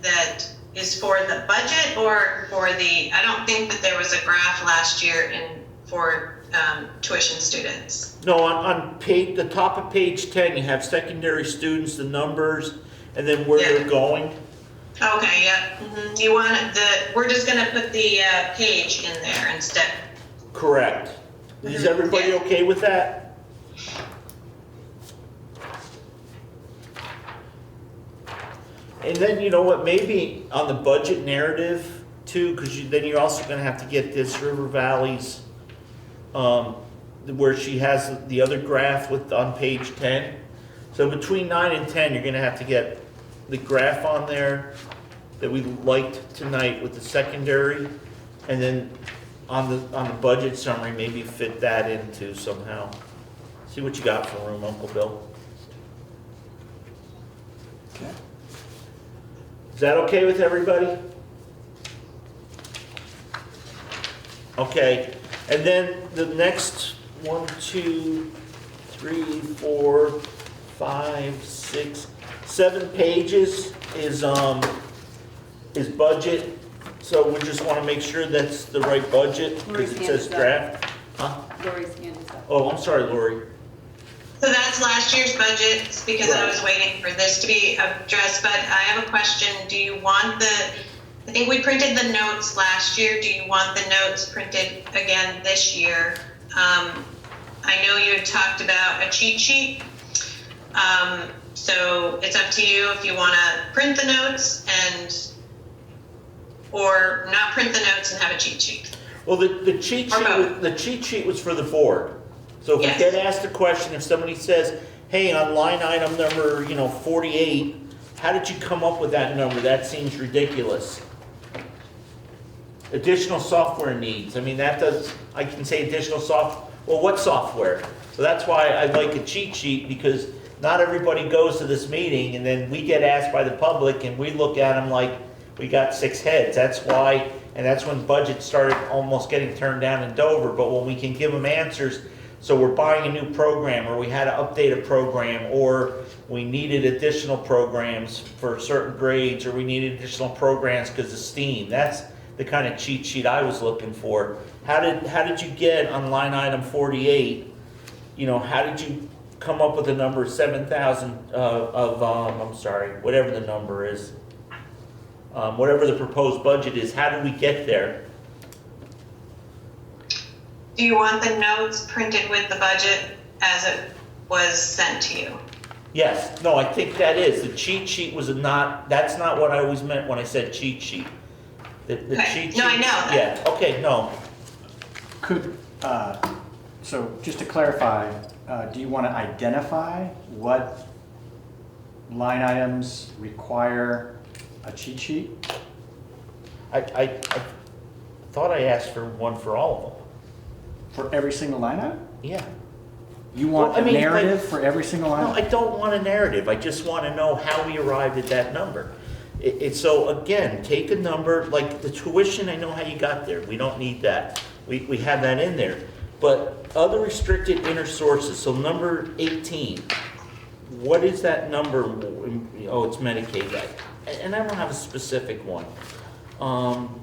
that is for the budget or for the, I don't think that there was a graph last year for tuition students. No, on the top of page 10, you have secondary students, the numbers, and then where they're going. Okay, yeah. Mm-hmm. You want we're just gonna put the page in there instead. Correct. Is everybody okay with that? And then, you know what, maybe on the budget narrative too, because then you're also gonna have to get this River Valley's, where she has the other graph on page 10. So between 9 and 10, you're gonna have to get the graph on there that we liked tonight with the secondary, and then on the budget summary, maybe fit that into somehow. See what you got for room, Uncle Bill. Okay. Is that okay with everybody? Okay, and then the next 1, 2, 3, 4, 5, 6, 7 pages is budget. So we just want to make sure that's the right budget because it says draft. Huh? Lori's hand is up. Oh, I'm sorry, Lori. So that's last year's budget, it's because I was waiting for this to be addressed, but I have a question. Do you want I think we printed the notes last year. Do you want the notes printed again this year? I know you had talked about a cheat sheet. So it's up to you if you want to print the notes or not print the notes and have a cheat sheet. Well, the cheat sheet was for the board. So if we get asked a question, if somebody says, hey, on line item number 48, how did you come up with that number? That seems ridiculous. Additional software needs. I mean, I can say additional software. Well, what software? So that's why I like a cheat sheet, because not everybody goes to this meeting and then we get asked by the public and we look at them like we got 6 heads. That's why and that's when budgets started almost getting turned down in Dover. But when we can give them answers, so we're buying a new program, or we had to update a program, or we needed additional programs for certain grades, or we needed additional programs because of STEAM. That's the kind of cheat sheet I was looking for. How did you get on line item 48? You know, how did you come up with the number 7,000 I'm sorry, whatever the number is, whatever the proposed budget is? How did we get there? Do you want the notes printed with the budget as it was sent to you? Yes. No, I think that is. The cheat sheet was that's not what I always meant when I said cheat sheet. The Okay. cheat sheet. No, I know that. Yeah, okay, no. Could, so just to clarify, do you want to identify what line items require a cheat sheet? I thought I asked for one for all of them. For every single line item? Yeah. You want Well, I mean, a narrative like- for every single line No, I item? don't want a narrative. I just want to know how we arrived at that number. So again, take a number, like the tuition, I know how you got there. We don't need that. We have that in there. But other restricted inner sources, so number 18, what is that number? Oh, it's Medicaid. And I don't have a specific one.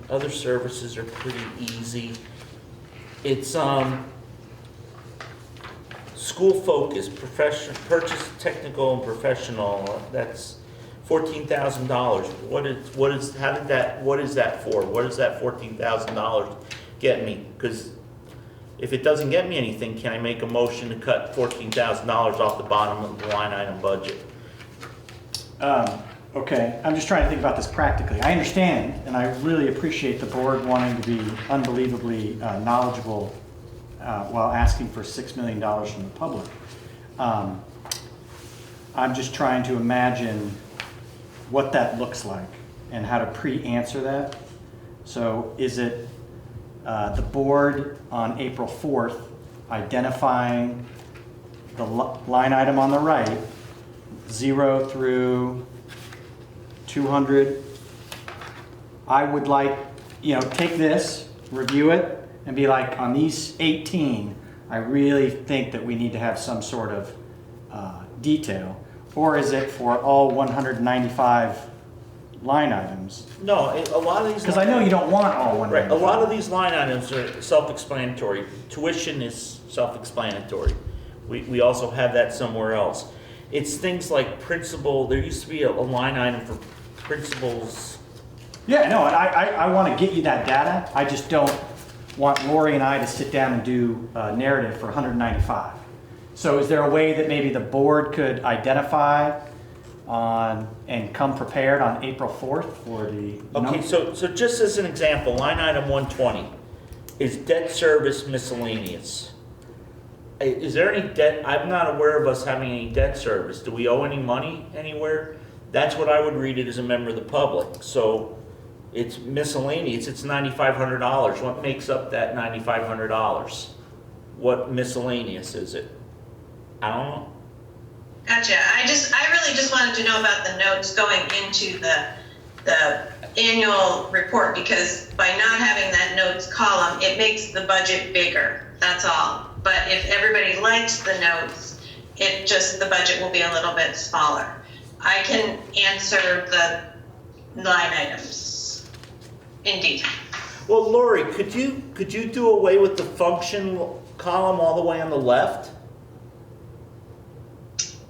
Other services are pretty easy. It's school focus, purchase technical and professional. That's $14,000. What is that for? What does that $14,000 get me? Because if it doesn't get me anything, can I make a motion to cut $14,000 off the bottom of the line item budget? Okay, I'm just trying to think about this practically. I understand, and I really appreciate the board wanting to be unbelievably knowledgeable while asking for $6 million from the public. I'm just trying to imagine what that looks like and how to pre-answer that. So is it the board on April 4th identifying the line item on the right, 0 through 200? I would like, take this, review it, and be like, on these 18, I really think that we need to have some sort of detail. Or is it for all 195 line items? No, a lot of these. Because I know you don't want all 195. Right, a lot of these line items are self-explanatory. Tuition is self-explanatory. We also have that somewhere else. It's things like principal, there used to be a line item for principals. Yeah, no, I want to get you that data. I just don't want Lori and I to sit down and do a narrative for 195. So is there a way that maybe the board could identify and come prepared on April 4th for the Okay, so just as an example, line item 120 is debt service miscellaneous. Is there any debt? I'm not aware of us having any debt service. Do we owe any money anywhere? That's what I would read it as a member of the public. So it's miscellaneous, it's $9,500. What makes up that $9,500? What miscellaneous is it? I don't know. Gotcha. I really just wanted to know about the notes going into the annual report, because by not having that notes column, it makes the budget bigger. That's all. But if everybody likes the notes, the budget will be a little bit smaller. I can answer the line items in detail. Well, Lori, could you do away with the function column all the way on the left?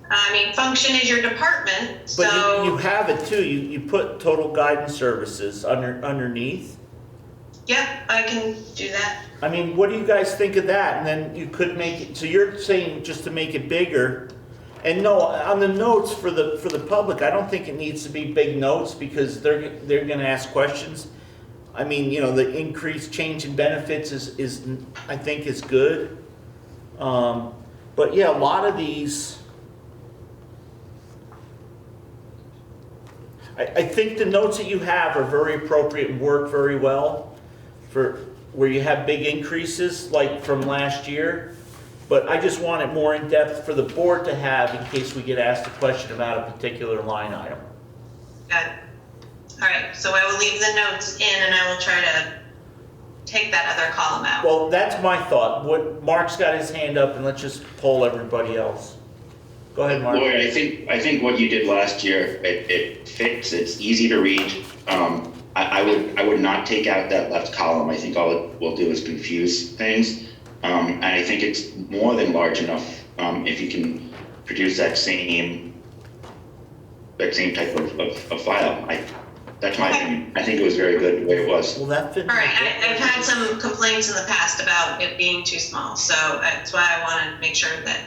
I mean, function is your department, But so. you have it too. You put total guidance services underneath. Yep, I can do that. I mean, what do you guys think of that? And then you could make it, so you're saying just to make it bigger. And no, on the notes for the public, I don't think it needs to be big notes, because they're going to ask questions. I mean, the increased change in benefits is I think is good. But yeah, a lot of these, I think the notes that you have are very appropriate and work very well for where you have big increases like from last year. But I just want it more in depth for the board to have in case we get asked a question about a particular line item. Got it. All right, so I will leave the notes in and I will try to take that other column out. Well, that's my thought. What, Mark's got his hand up, and let's just poll everybody else. Go ahead, Mark. Lloyd, I think what you did last year, it fits, it's easy to read. I would not take out that left column. I think all it will do is confuse things. And I think it's more than large enough if you can produce that same type of file. That's my opinion. I think it was very good the way it was. Well, that fits. All right, I've had some complaints in the past about it being too small, so that's why I want to make sure that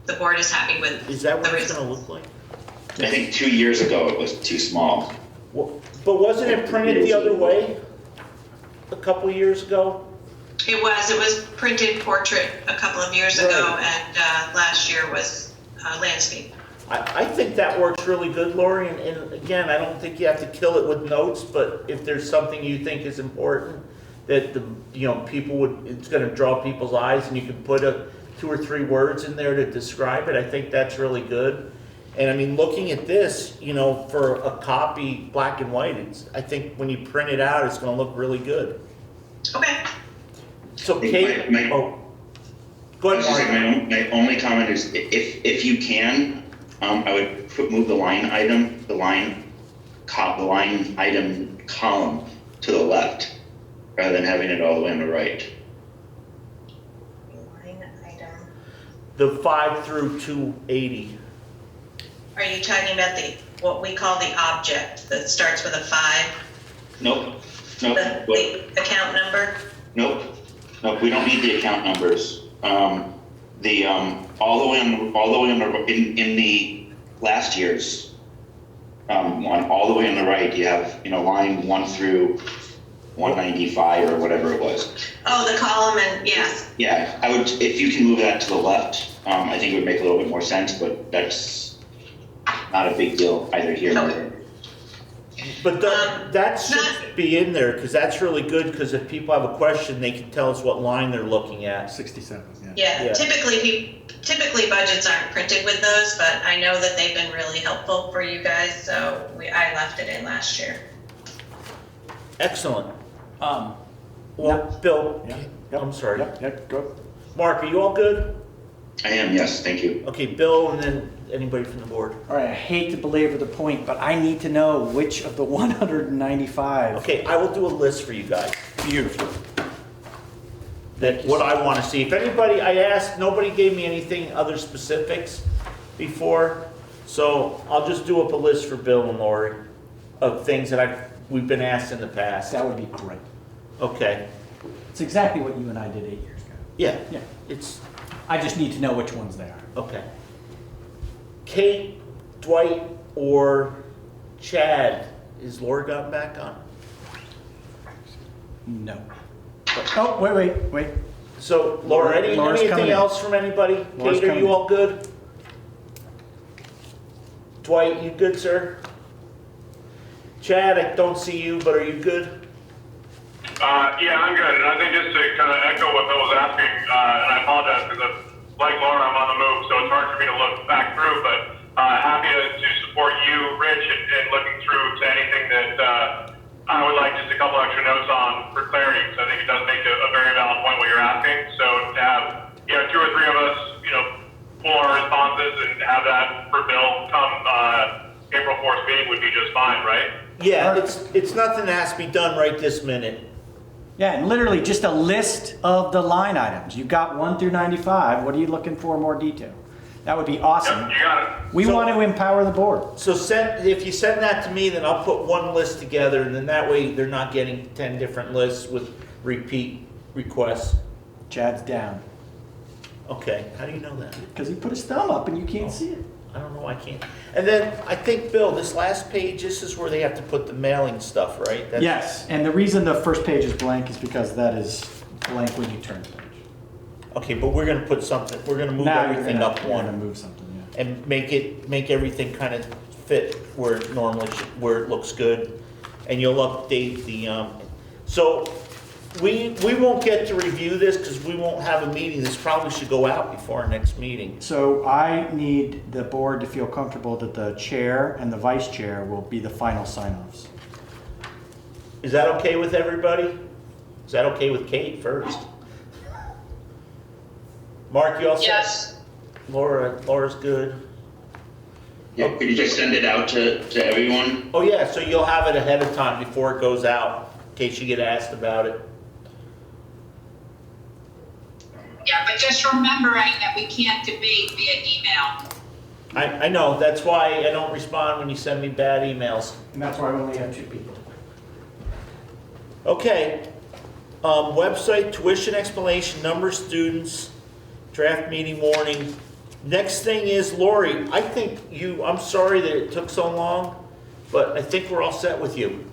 the board is happy with Is that what the it's result. going to look like? I think 2 years ago it was too small. Well, but wasn't it printed the other way a couple years ago? It was printed portrait a couple of years ago, and last year was landscape. I think that works really good, Lori, and again, I don't think you have to kill it with notes, but if there's something you think is important that it's going to draw people's eyes, and you can put 2 or 3 words in there to describe it, I think that's really good. And I mean, looking at this, for a copy, black and white, I think when you print it out, it's going to look really good. Okay. So Kate, go ahead, Mark. My only comment is if you can, I would move the line item column to the left rather than having it all the way on the right. Line item. The 5 through 280. Are you talking about what we call the object that starts with a 5? Nope. The account number? Nope. We don't need the account numbers. All the way on the in the last year's one, all the way on the right, you have line 1 through 195 or whatever it was. Oh, the column, and yes. Yeah, I would, if you can move that to the left, I think it would make a little bit more sense, but that's not a big deal either here or there. But that should be in there, because that's really good, because if people have a question, they can tell us what line they're looking at. 67, Yeah, typically budgets aren't printed with those, but I know that they've been really helpful for you guys, so I left it in last year. Excellent. Well, Bill, I'm sorry. Go. Mark, are you all good? I am, yes, thank you. Okay, Bill, and then anybody from the board. All right, I hate to belabor the point, but I need to know which of the 195. Okay, I will do a list for you guys. Beautiful. What I want to see. If anybody, I asked, nobody gave me anything other specifics before, so I'll just do up a list for Bill and Lori of things that we've been asked in the past. That would be great. Okay. It's exactly what you and I did 8 years ago. Yeah. Yeah. I just need to know which ones they are. Okay. Kate, Dwight, or Chad, is Lori gotten back on? No. Oh, wait. So, Laura, anything else from anybody? Kate, are you all good? Dwight, you good, sir? Chad, I don't see you, but are you good? Yeah, I'm good. And I think just to kind of echo what Bill was asking, and I apologize because like Laura, I'm on the move, so it's hard for me to look back through, but happy to support you, Rich, and looking through to anything that I would like just a couple extra notes on for clarity, because I think it does make a very valid point what you're asking. So to have 2 or 3 of us, pull our responses and have that for Bill come April 4th meeting would be just fine, right? Yeah, it's nothing that has to be done right this minute. Yeah, and literally just a list of the line items. You've got 1 through 95. What are you looking for more detail? That would be awesome. Yep, you got it. We want to empower the board. So if you send that to me, then I'll put one list together, and then that way they're not getting 10 different lists with repeat requests. Chad's down. Okay, how do you know that? Because he put his thumb up and you can't see it. I don't know, I can't. And then I think, Bill, this last page, this is where they have to put the mailing stuff, right? Yes, and the reason the first page is blank is because that is blank when you turn the page. Okay, but we're gonna put something, we're gonna move everything up one. We're gonna move something, yeah. And make everything kind of fit where it normally should, where it looks good. And you'll update the, so we won't get to review this because we won't have a meeting. This probably should go out before our next meeting. So I need the board to feel comfortable that the chair and the vice chair will be the final sign-offs. Is that okay with everybody? Is that okay with Kate first? Mark, you all set? Yes. Laura's good. Yeah, could you just send it out to everyone? Oh yeah, so you'll have it ahead of time before it goes out, in case you get asked about it. Yeah, but just remembering that we can't debate via email. I know, that's why I don't respond when you send me bad emails. And that's why we only have 2 people. Okay, website, tuition explanation, number of students, draft meeting warning. Next thing is Lori, I think I'm sorry that it took so long, but I think we're all set with you.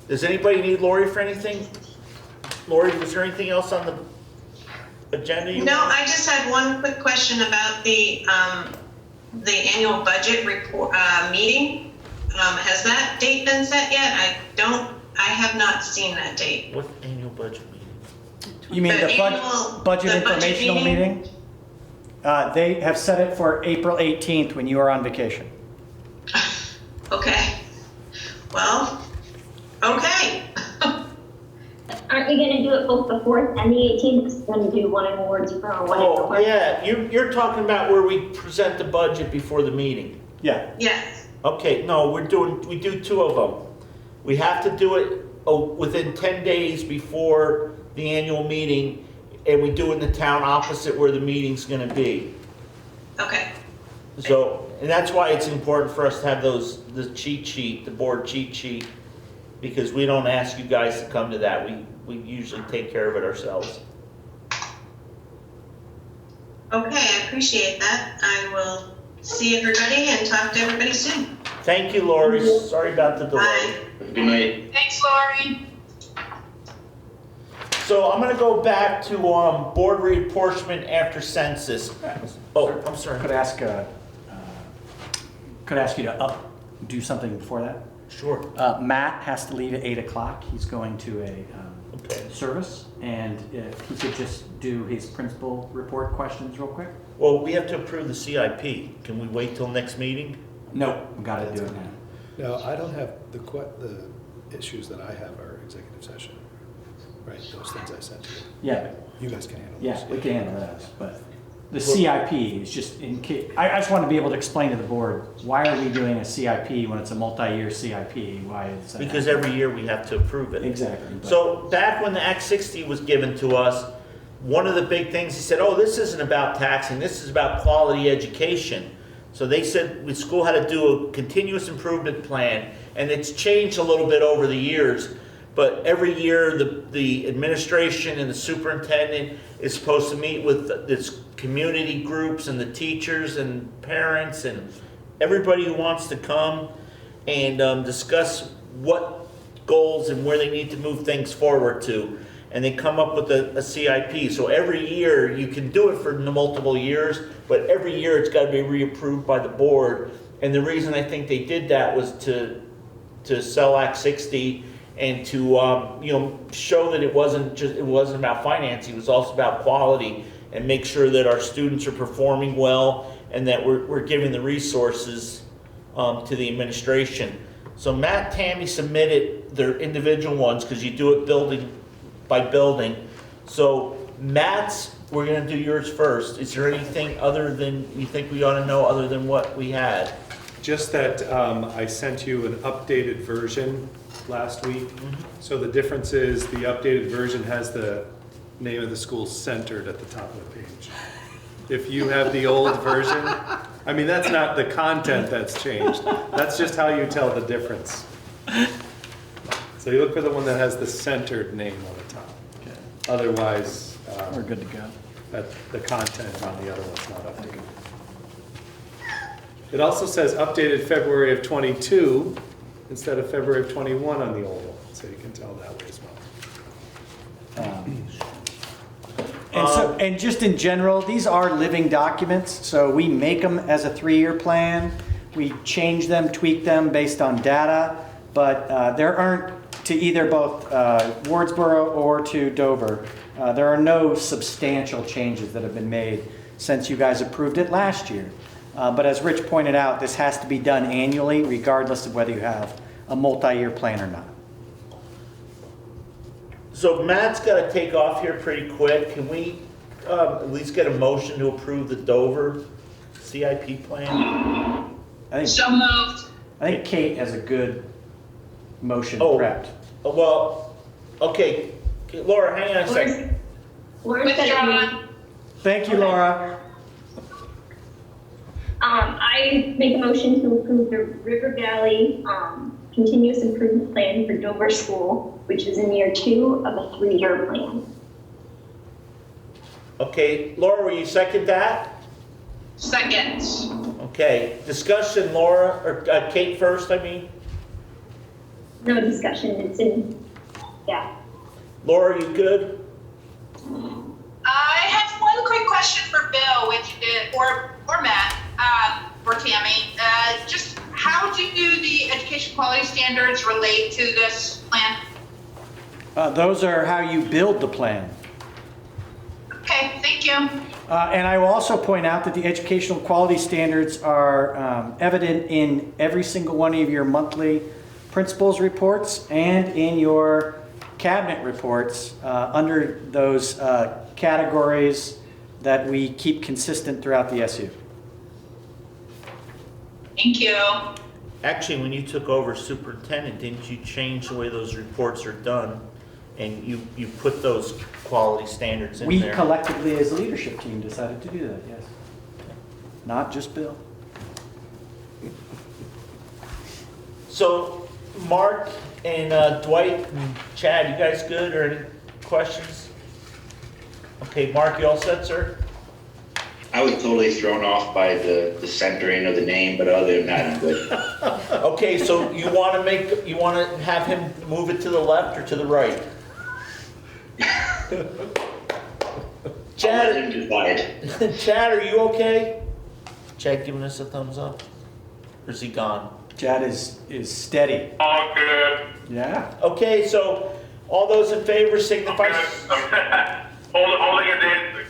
Does anybody need Lori for anything? Lori, was there anything else on the agenda? No, I just had one quick question about the annual budget report, meeting. Has that date been set yet? I have not seen that date. What annual budget meeting? You mean the annual- budget the informational budget meeting? They have set it for April 18th when you are on vacation. Okay. Well, okay. Aren't you gonna do it both the 4th and the 18th? Gonna do one in Wardsboro, one in Oh, North? yeah, you're talking about where we present the budget before the meeting. Yeah. Yes. Okay, no, we do 2 of them. We have to do it within 10 days before the annual meeting, and we do it in the town opposite where the meeting's gonna be. Okay. So, and that's why it's important for us to have the cheat sheet, the board cheat sheet, because we don't ask you guys to come to that. We usually take care of it ourselves. Okay, I appreciate that. I will see everybody and talk to everybody soon. Thank you, Lori. Sorry about the delay. Bye. Good night. Thanks, Lori. So I'm gonna go back to board reapportionment after census. Oh, I'm sorry. Could I ask you to do something before that? Sure. Matt has to leave at 8 o'clock. He's going to a Okay. service, and if he could just do his principal report questions real quick. Well, we have to approve the CIP. Can we wait till next meeting? No, we gotta do it now. No, I don't have, the issues that I have are executive session, right? Those things I sent you. Yeah, You guys can handle those. yeah, we can handle those, but the CIP is just in case, I just want to be able to explain to the board, why are we doing a CIP when it's a multi-year CIP? Why is that? Because every year we have to approve it. Exactly. but- So back when the Act 60 was given to us, one of the big things, he said, oh, this isn't about taxing, this is about quality education. So they said the school had to do a continuous improvement plan, and it's changed a little bit over the years. But every year, the administration and the superintendent is supposed to meet with this community groups and the teachers and parents and everybody who wants to come and discuss what goals and where they need to move things forward to. And they come up with a CIP. So every year, you can do it for multiple years, but every year it's got to be reapproved by the board. And the reason I think they did that was to sell Act 60 and to show that it wasn't about finance, it was also about quality, and make sure that our students are performing well and that we're giving the resources to the administration. So Matt, Tammy submitted their individual ones because you do it building by building. So Matt's, we're gonna do yours first. Is there anything other than you think we ought to know other than what we had? Just that I sent you an updated version last week. So the difference is the updated version has the name of the school centered at the top of the page. If you have the old version, I mean, that's not the content that's changed. That's just how you tell the difference. So you look for the one that has the centered name on the top. Okay. Otherwise, We're good to go. the content on the other one's not updated. It also says updated February of 22 instead of February of 21 on the old one, so you can tell that way as well. And just in general, these are living documents, so we make them as a 3-year plan. We change them, tweak them based on data, but there aren't, to either both Wardsboro or to Dover, there are no substantial changes that have been made since you guys approved it last year. But as Rich pointed out, this has to be done annually, regardless of whether you have a multi-year plan or not. So Matt's got to take off here pretty quick. Can we at least get a motion to approve the Dover CIP plan? So moved. I think Kate has a good motion Oh. prepped. Well, okay, Laura, hang on a second. Withdrawn. Thank you, Laura. I make a motion to approve the River Valley continuous improvement plan for Dover School, which is in year 2 of a 3-year plan. Okay, Laura, will you second that? Second. Okay, discussion, Laura, or Kate first, I mean. No discussion, it's in, yeah. Laura, you good? I have one quick question for Bill, which or Matt, or Tammy. Just how do the education quality standards relate to this plan? Those are how you build the plan. Okay, thank you. And I will also point out that the educational quality standards are evident in every single one of your monthly principals reports and in your cabinet reports under those categories that we keep consistent throughout the SU. Thank you. Actually, when you took over superintendent, didn't you change the way those reports are done? And you put those quality standards in We there? collectively as a leadership team decided to do that, yes. Not just Bill. So, Mark and Dwight and Chad, you guys good, or any questions? Okay, Mark, you all set, sir? I was totally thrown off by the centering of the name, but other than that, I'm good. Okay, so you want to have him move it to the left or to the right? Chad, Chad, are you okay? Chad giving us a thumbs up? Or is he gone? Chad is steady. All good. Yeah. Okay, so all those in favor signify. Holding your dancing.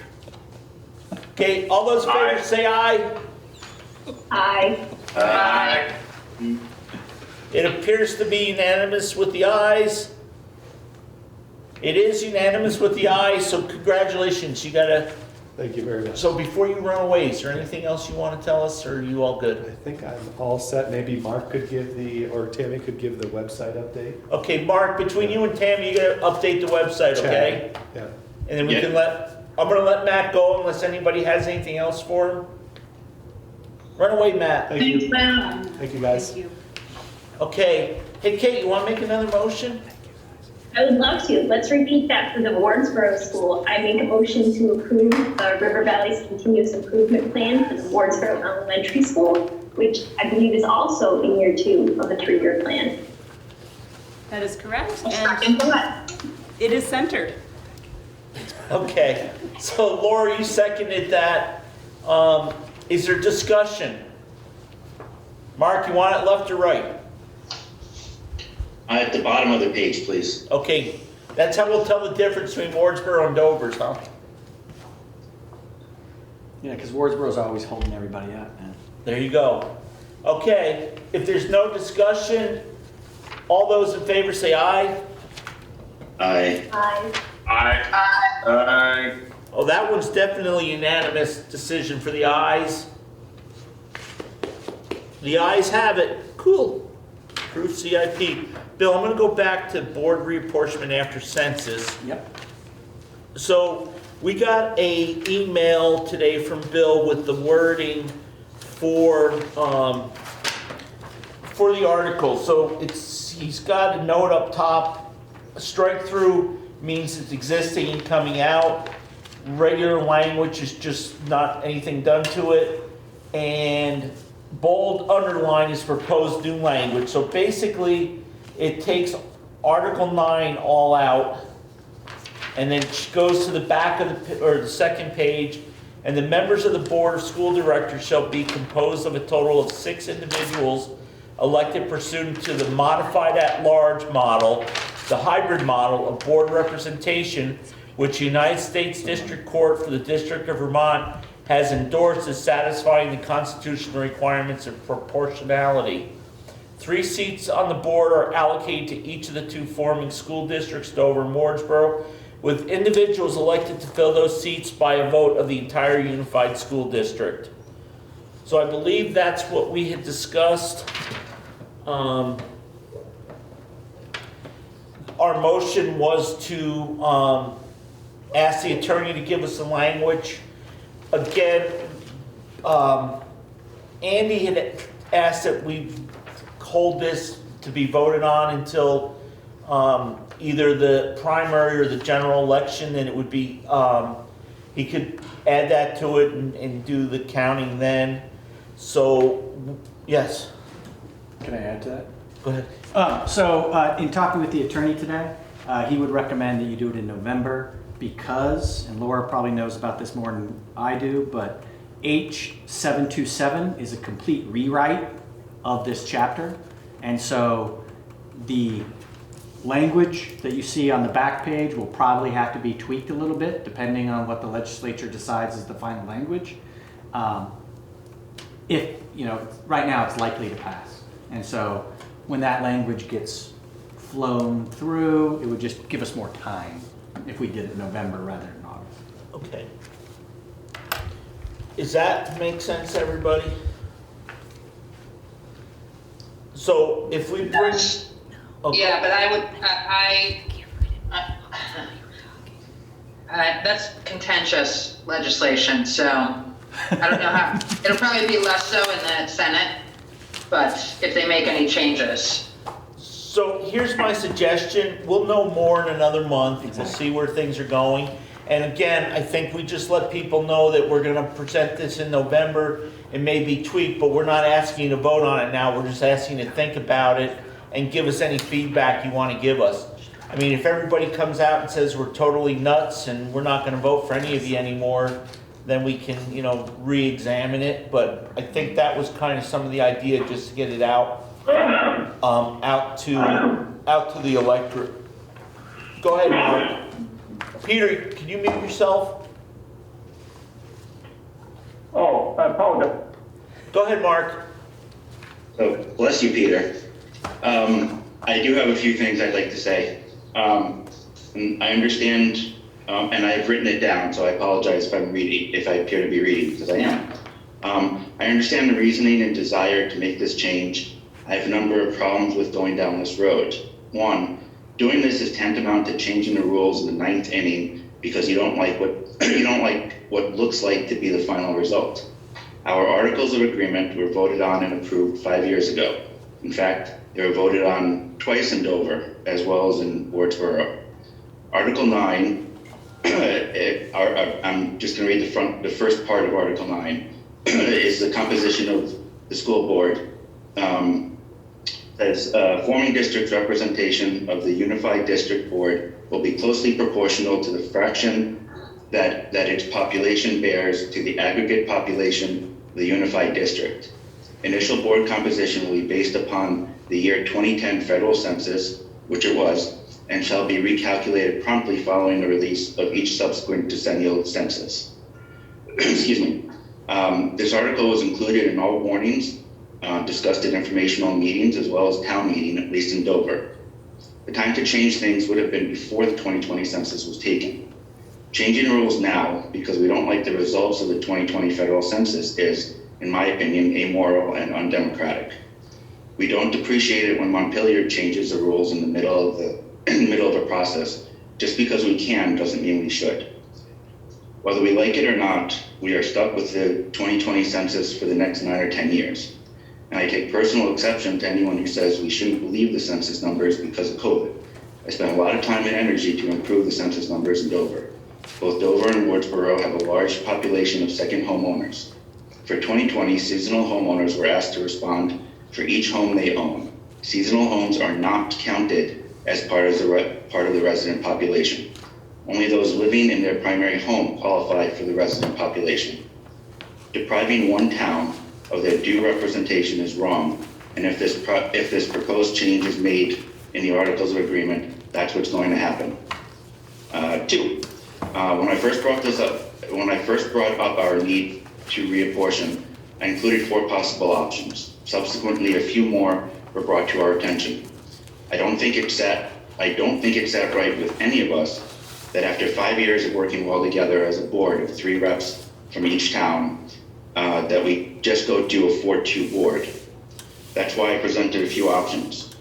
Okay, all those in favor say aye. Aye. Aye. It appears to be unanimous with the ayes. It is unanimous with the ayes, so congratulations. You gotta. Thank you very much. So before you run away, is there anything else you want to tell us, or are you all good? I think I'm all set. Maybe Mark could give or Tammy could give the website update. Okay, Mark, between you and Tammy, you gotta update the website, okay? Yeah. And then we can I'm gonna let Matt go unless anybody has anything else for him. Run away, Matt. Thank you. Thank you, guys. Thank you. Okay. Hey, Kate, you want to make another motion? I would love to. Let's repeat that for the Wardsboro School. I make a motion to approve River Valley's continuous improvement plan for the Wardsboro Elementary School, which I believe is also in year 2 of the 3-year plan. That is correct. Second thought. It is centered. Okay. So, Laura, you seconded that. Is there discussion? Mark, you want it left or right? At the bottom of the page, please. Okay. That's how we'll tell the difference between Wardsboro and Dover's, huh? Yeah, because Wardsboro's always holding everybody up, man. There you go. Okay. If there's no discussion, all those in favor say aye. Aye. Aye. Aye. Aye. Oh, that one's definitely unanimous decision for the ayes. The ayes have it. Cool. Approved CIP. Bill, I'm going to go back to board reapportionment after census. Yep. So we got a email today from Bill with the wording for the article. So he's got a note up top. Strike through means it's existing and coming out. Regular language is just not anything done to it. And bold underline is proposed new language. So basically, it takes Article 9 all out, and then goes to the back of the second page, and the members of the Board of School Directors shall be composed of a total of 6 individuals elected pursuant to the modified at-large model, the hybrid model of board representation, which United States District Court for the District of Vermont has endorsed as satisfying the constitutional requirements of proportionality. 3 seats on the board are allocated to each of the 2 forming school districts, Dover and Wardsboro, with individuals elected to fill those seats by a vote of the entire unified school district. So I believe that's what we had discussed. Our motion was to ask the attorney to give us the language. Again, Andy had asked that we hold this to be voted on until either the primary or the general election, and it would be, he could add that to it and do the counting then. So, yes. Can I add to that? Go ahead. In talking with the attorney today, he would recommend that you do it in November because, and Laura probably knows about this more than I do, but H727 is a complete rewrite of this chapter. And so the language that you see on the back page will probably have to be tweaked a little bit depending on what the legislature decides is the final language. If, right now it's likely to pass. And so when that language gets flown through, it would just give us more time if we did it in November rather than August. Okay. Does that make sense, everybody? So if we bring... Okay. Yeah, but I would, that's contentious legislation, so I don't know how, it'll probably be less so in the Senate, but if they make any changes. So here's my suggestion. We'll know more in another month. We'll see where things are going. And again, I think we just let people know that we're going to present this in November. It may be tweaked, but we're not asking you to vote on it now. We're just asking you to think about it and give us any feedback you want to give us. I mean, if everybody comes out and says we're totally nuts and we're not going to vote for any of you anymore, then we can, re-examine it. But I think that was kind of some of the idea, just to get it out to the electorate. Go ahead, Mark. Peter, can you mute yourself? Oh, I apologize. Go ahead, Mark. So, bless you, Peter. I do have a few things I'd like to say. And I understand, and I've written it down, so I apologize if I appear to be reading, because I am. I understand the reasoning and desire to make this change. I have a number of problems with going down this road. One, doing this is tantamount to changing the rules in the 9th inning because you don't like what looks like to be the final result. Our articles of agreement were voted on and approved 5 years ago. In fact, they were voted on twice in Dover as well as in Wardsboro. Article 9, I'm just going to read the first part of Article 9, is the composition of the school board. Says forming district representation of the unified district board will be closely proportional to the fraction that its population bears to the aggregate population of the unified district. Initial board composition will be based upon the year 2010 federal census, which it was, and shall be recalculated promptly following the release of each subsequent decennial census. Excuse me. This article was included in all warnings, discussed at informational meetings as well as town meeting, at least in Dover. The time to change things would have been before the 2020 census was taken. Changing rules now because we don't like the results of the 2020 federal census is, in my opinion, amoral and undemocratic. We don't appreciate it when Montpelier changes the rules in the middle of a process. Just because we can doesn't mean we should. Whether we like it or not, we are stuck with the 2020 census for the next 9 or 10 years. And I take personal exception to anyone who says we shouldn't believe the census numbers because of COVID. I spent a lot of time and energy to improve the census numbers in Dover. Both Dover and Wardsboro have a large population of second homeowners. For 2020, seasonal homeowners were asked to respond for each home they own. Seasonal homes are not counted as part of the resident population. Only those living in their primary home qualify for the resident population. Depriving one town of their due representation is wrong, and if this proposed change is made in the Articles of Agreement, that's what's going to happen. 2, when I first brought up our need to reapportion, I included 4 possible options. Subsequently, a few more were brought to our attention. I don't think it's that right with any of us that after 5 years of working well together as a board of 3 reps from each town, that we just go do a 4-2 board. That's why I presented a few options.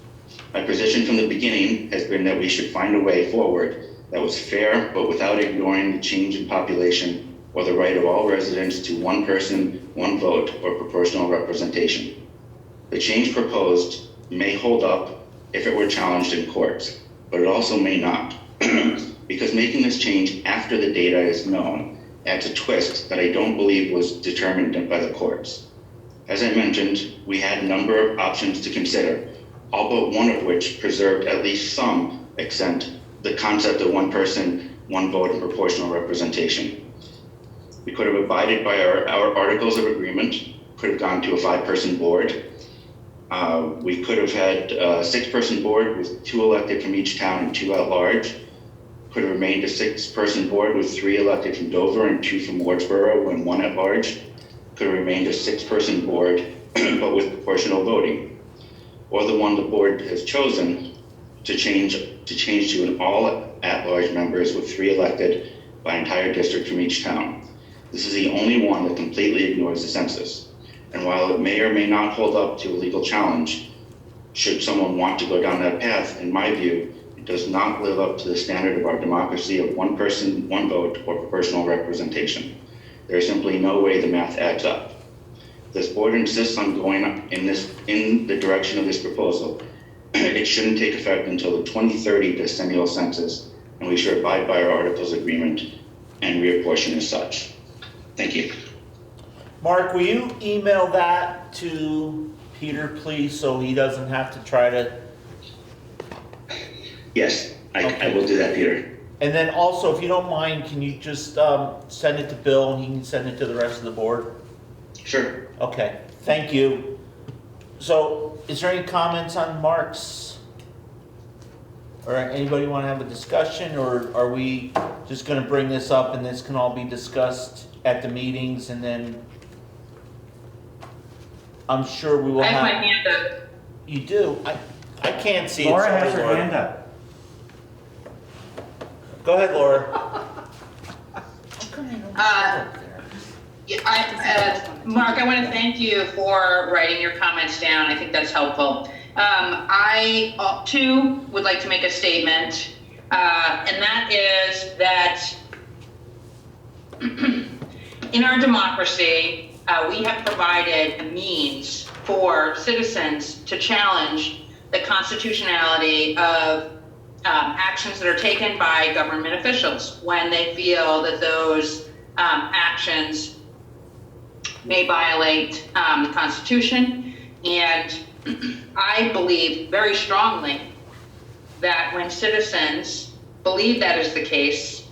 My position from the beginning has been that we should find a way forward that was fair, but without ignoring the change in population or the right of all residents to 1 person, 1 vote, or proportional representation. The change proposed may hold up if it were challenged in courts, but it also may not, because making this change after the data is known adds a twist that I don't believe was determined by the courts. As I mentioned, we had a number of options to consider, all but one of which preserved at least some extent the concept of 1 person, 1 vote and proportional representation. We could have abided by our articles of agreement, could have gone to a 5-person board. We could have had a 6-person board with 2 elected from each town and 2 at large. Could have remained a 6-person board with 3 elected from Dover and 2 from Wardsboro and 1 at large. Could have remained a 6-person board, but with proportional voting. Or the one the board has chosen to change to an all at-large members with 3 elected by entire district from each town. This is the only one that completely ignores the census. And while it may or may not hold up to a legal challenge, should someone want to go down that path, in my view, it does not live up to the standard of our democracy of 1 person, 1 vote, or proportional representation. There is simply no way the math adds up. This board insists on going in the direction of this proposal. It shouldn't take effect until the 2030 decennial census, and we should abide by our articles of agreement and reapportion as such. Thank you. Mark, will you email that to Peter, please, so he doesn't have to try to... Yes, I will do that, Peter. And then also, if you don't mind, can you just send it to Bill and he can send it to the rest of the board? Sure. Okay, thank you. So, is there any comments on Mark's? Or anybody want to have a discussion, or are we just going to bring this up and this can all be discussed at the meetings, and then I'm sure we will have... I have my hand up. You do? I can't see Laura it. has her hand up. Go ahead, Laura. Mark, I want to thank you for writing your comments down. I think that's helpful. I, too, would like to make a statement, and that is that in our democracy, we have provided a means for citizens to challenge the constitutionality of actions that are taken by government officials when they feel that those actions may violate the Constitution. And I believe very strongly that when citizens believe that is the case,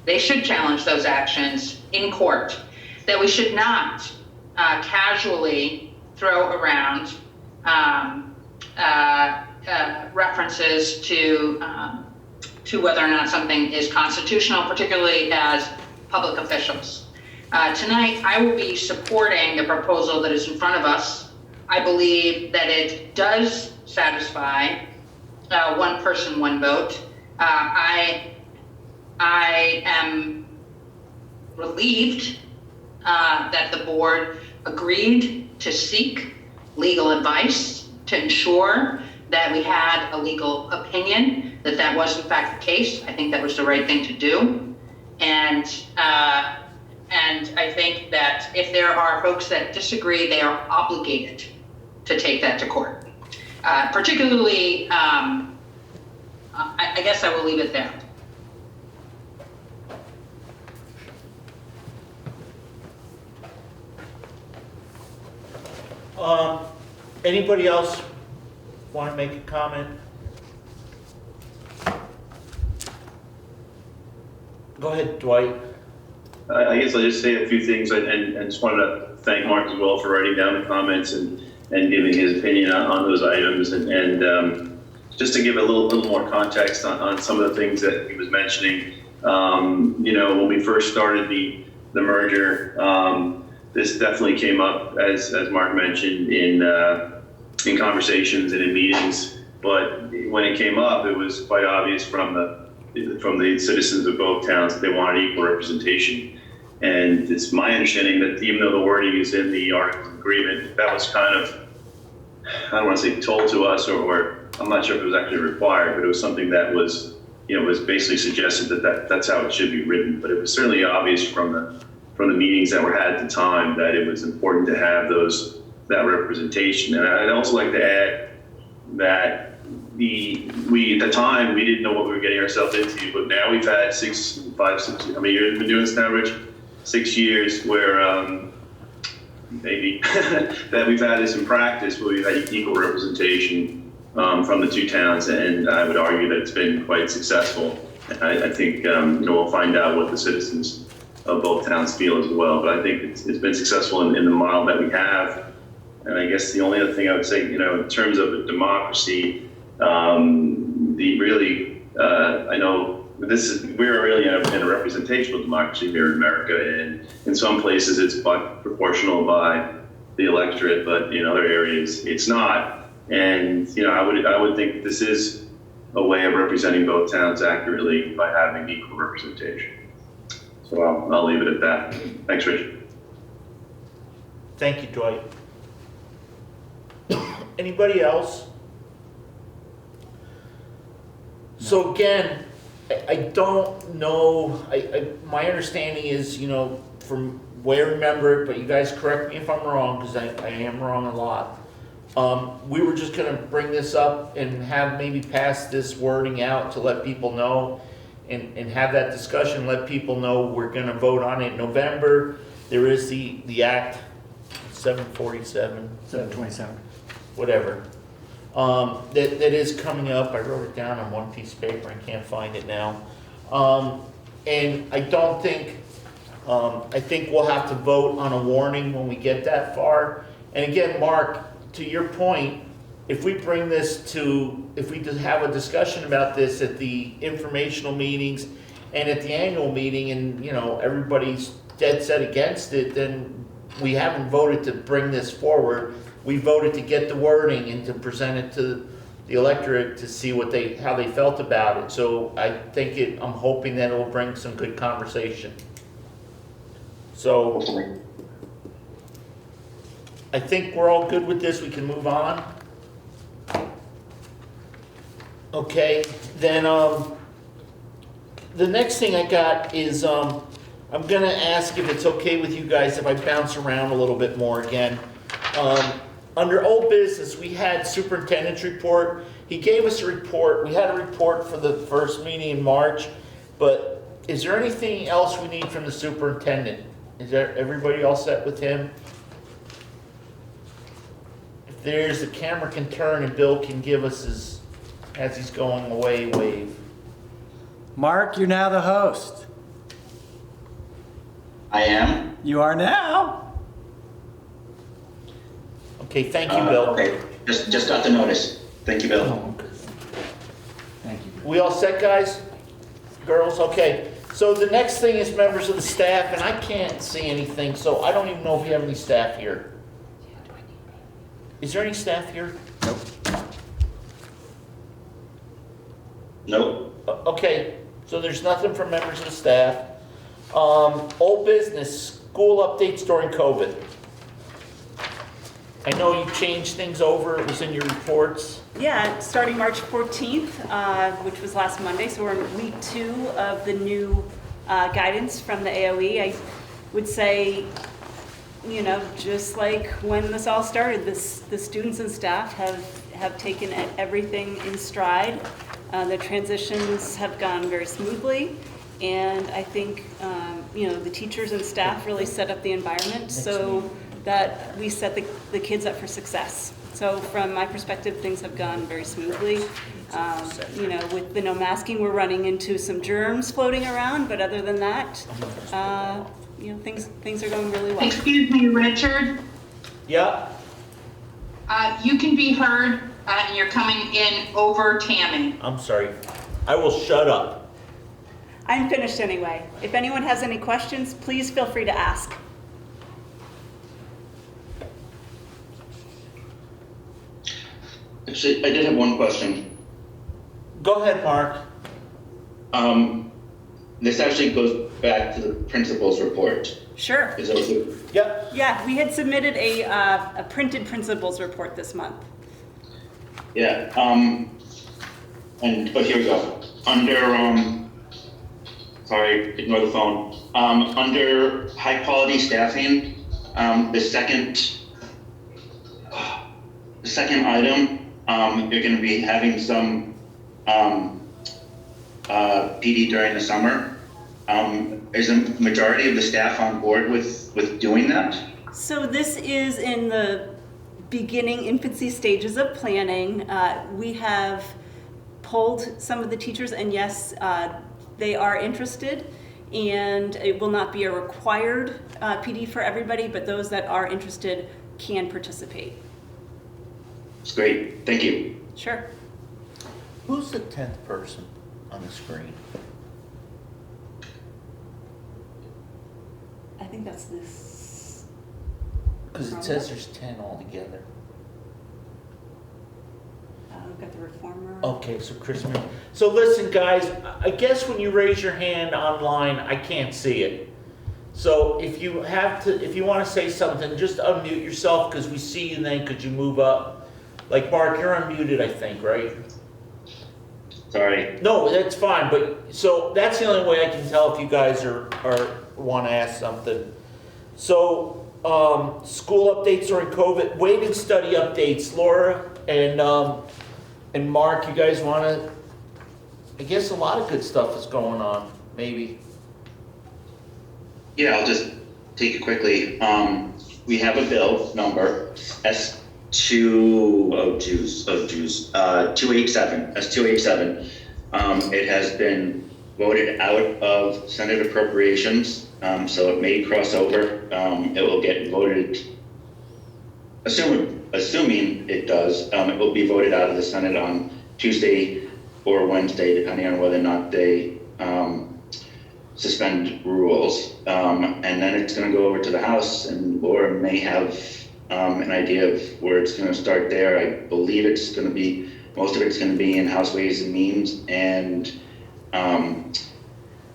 they should challenge those actions in court, that we should not casually throw around references to whether or not something is constitutional, particularly as public officials. Tonight, I will be supporting the proposal that is in front of us. I believe that it does satisfy 1 person, 1 vote. I am relieved that the board agreed to seek legal advice to ensure that we had a legal opinion, that was in fact the case. I think that was the right thing to do. And I think that if there are folks that disagree, they are obligated to take that to court. Particularly, I guess I will leave it there. Anybody else want to make a comment? Go ahead, Dwight. I guess I'll just say a few things and just wanted to thank Mark as well for writing down the comments and giving his opinion on those items. And just to give a little more context on some of the things that he was mentioning, when we first started the merger, this definitely came up, as Mark mentioned, in in conversations and in meetings. But when it came up, it was quite obvious from the citizens of both towns that they wanted equal representation. And it's my understanding that even though the wording is in the Articles of Agreement, that was kind of, I don't want to say told to us, or I'm not sure if it was actually required, but it was something that was, was basically suggested that's how it should be written. But it was certainly obvious from the meetings that were had at the time that it was important to have that representation. And I'd also like to add that we at the time we didn't know what we were getting ourselves into, but now we've had 6 years been doing this now, Rich? 6 years where maybe that we've had this in practice where we've had equal representation from the two towns, and I would argue that it's been quite successful. I think we'll find out what the citizens of both towns feel as well, but I think it's been successful in the model that we have. And I guess the only other thing I would say, in terms of the democracy, I know we're really in a representational democracy here in America, and in some places it's proportional by the electorate, but in other areas it's not. And I would think this is a way of representing both towns accurately by having equal representation. So I'll leave it at that. Thanks, Rich. Thank you, Dwight. Anybody else? So again, I don't know, my understanding is, from where I remember it, but you guys correct me if I'm wrong, because I am wrong a lot. We were just gonna bring this up and have maybe pass this wording out to let people know and have that discussion, let people know we're gonna vote on it in November. There is the Act 747. 727. Whatever. That is coming up. I wrote it down on one piece of paper. I can't find it now. And I don't think, I think we'll have to vote on a warning when we get that far. And again, Mark, to your point, if we bring this if we just have a discussion about this at the informational meetings and at the annual meeting, and everybody's dead set against it, then we haven't voted to bring this forward. We voted to get the wording and to present it to the electorate to see how they felt about it. So I think I'm hoping that it will bring some good conversation. So I think we're all good with this. We can move on. Okay, then the next thing I got is I'm gonna ask if it's okay with you guys if I bounce around a little bit more again. Under old business, we had superintendent's report. He gave us a report. We had a report for the first meeting in March, but is there anything else we need from the superintendent? Is everybody all set with him? If there's, the camera can turn and Bill can give us as he's going away, wave. Mark, you're now the host. I am? You are now. Okay, thank you, Bill. Okay, just got the notice. Thank you, Bill. Thank you. We all set, guys? Girls? Okay. So the next thing is members of the staff, and I can't see anything, so I don't even know if we have any staff here. Is there any staff here? Nope. Nope. Okay, so there's nothing from members of the staff. Old business, school updates during COVID. I know you changed things over, it was in your reports. Yeah, starting March 14th, which was last Monday, so we're in week 2 of the new guidance from the AOE. I would say, just like when this all started, the students and staff have taken everything in stride. The transitions have gone very smoothly, and I think, the teachers and staff really set up the environment so that we set the kids up for success. So from my perspective, things have gone very smoothly. With the no masking, we're running into some germs floating around, but other than that, things are going really well. Excuse me, Richard. Yeah. You can be heard, and you're coming in over Tammy. I'm sorry. I will shut up. I'm finished anyway. If anyone has any questions, please feel free to ask. Actually, I did have one question. Go ahead, Mark. This actually goes back to the principal's report. Sure. Is that okay? Yep. Yeah, we had submitted a printed principals report this month. Yeah, but here we go. Under, sorry, ignore the phone. Under high quality staffing, the second item, you're gonna be having some, PD during the summer. Is a majority of the staff on board with doing that? So this is in the beginning infancy stages of planning. We have polled some of the teachers, and yes, they are interested, and it will not be a required PD for everybody, but those that are interested can participate. It's great, thank you. Sure. Who's the 10th person on the screen? I think that's this. Because it says there's 10 altogether. We've got the reformer. Okay, so Chris. So listen, guys, I guess when you raise your hand online, I can't see it. So if you want to say something, just unmute yourself because we see you then. Could you move up? Like Mark, you're unmuted, I think, right? Sorry. No, that's fine. But so that's the only way I can tell if you guys are want to ask something. So school updates during COVID, weighted study updates, Laura and Mark, you guys want to? I guess a lot of good stuff is going on. Maybe. Yeah, I'll just take it quickly. We have a bill number S287. It has been voted out of Senate Appropriations, so it may cross over. It will get voted, assuming it does, it will be voted out of the Senate on Tuesday or Wednesday, depending on whether or not they suspend rules. And then it's going to go over to the House, and Laura may have an idea of where it's going to start there. I believe it's going to be, most of it's going to be in House Ways and Means, and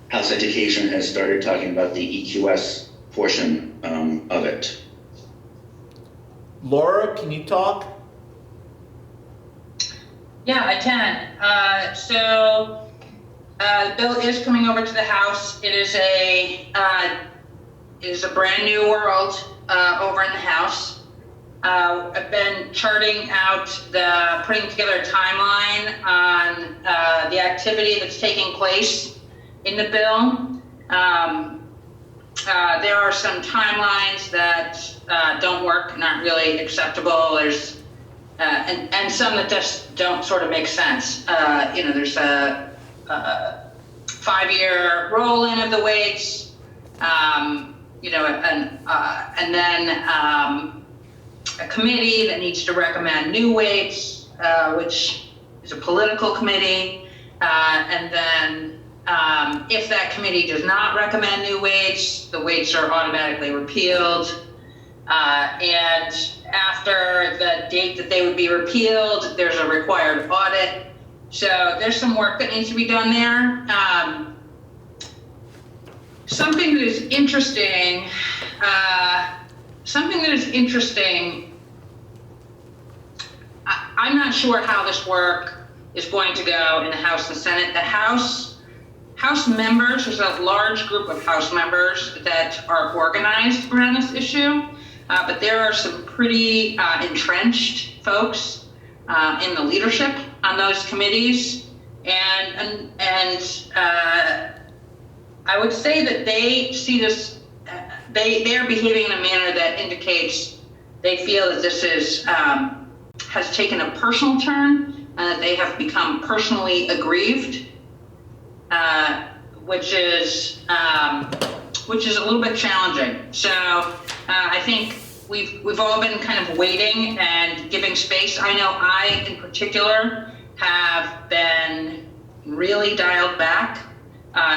House Education has started talking about the EQS portion of it. Laura, can you talk? Yeah, I can. The bill is coming over to the House. It is a brand new world over in the House. I've been charting out putting together a timeline on the activity that's taking place in the bill. There are some timelines that don't work, not really acceptable. There's and some that just don't sort of make sense. There's a 5-year roll-in of the weights, and then a committee that needs to recommend new weights, which is a political committee, and then if that committee does not recommend new weights, the weights are automatically repealed. And after the date that they would be repealed, there's a required audit. So there's some work that needs to be done there. Something that is interesting, I'm not sure how this work is going to go in the House and Senate. The House members, there's a large group of House members that are organized around this issue, but there are some pretty entrenched folks in the leadership on those committees, and I would say that they see this, they are behaving in a manner that indicates they feel that this has taken a personal turn, and that they have become personally aggrieved, which is a little bit challenging. So I think we've all been kind of waiting and giving space. I know I, in particular, have been really dialed back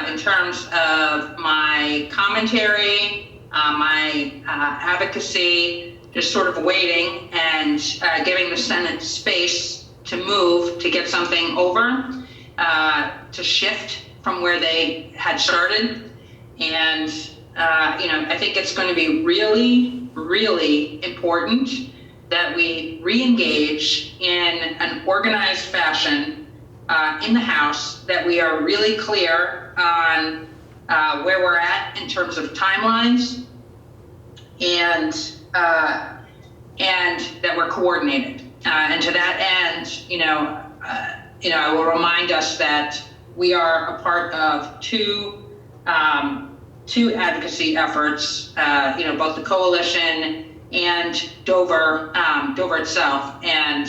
in terms of my commentary, my advocacy, just sort of waiting and giving the Senate space to move to get something over, to shift from where they had started. And, I think it's going to be really, really important that we re-engage in an organized fashion in the House, that we are really clear on where we're at in terms of timelines, and that we're coordinated. And to that end, I will remind us that we are a part of two advocacy efforts, both the coalition and Dover itself. And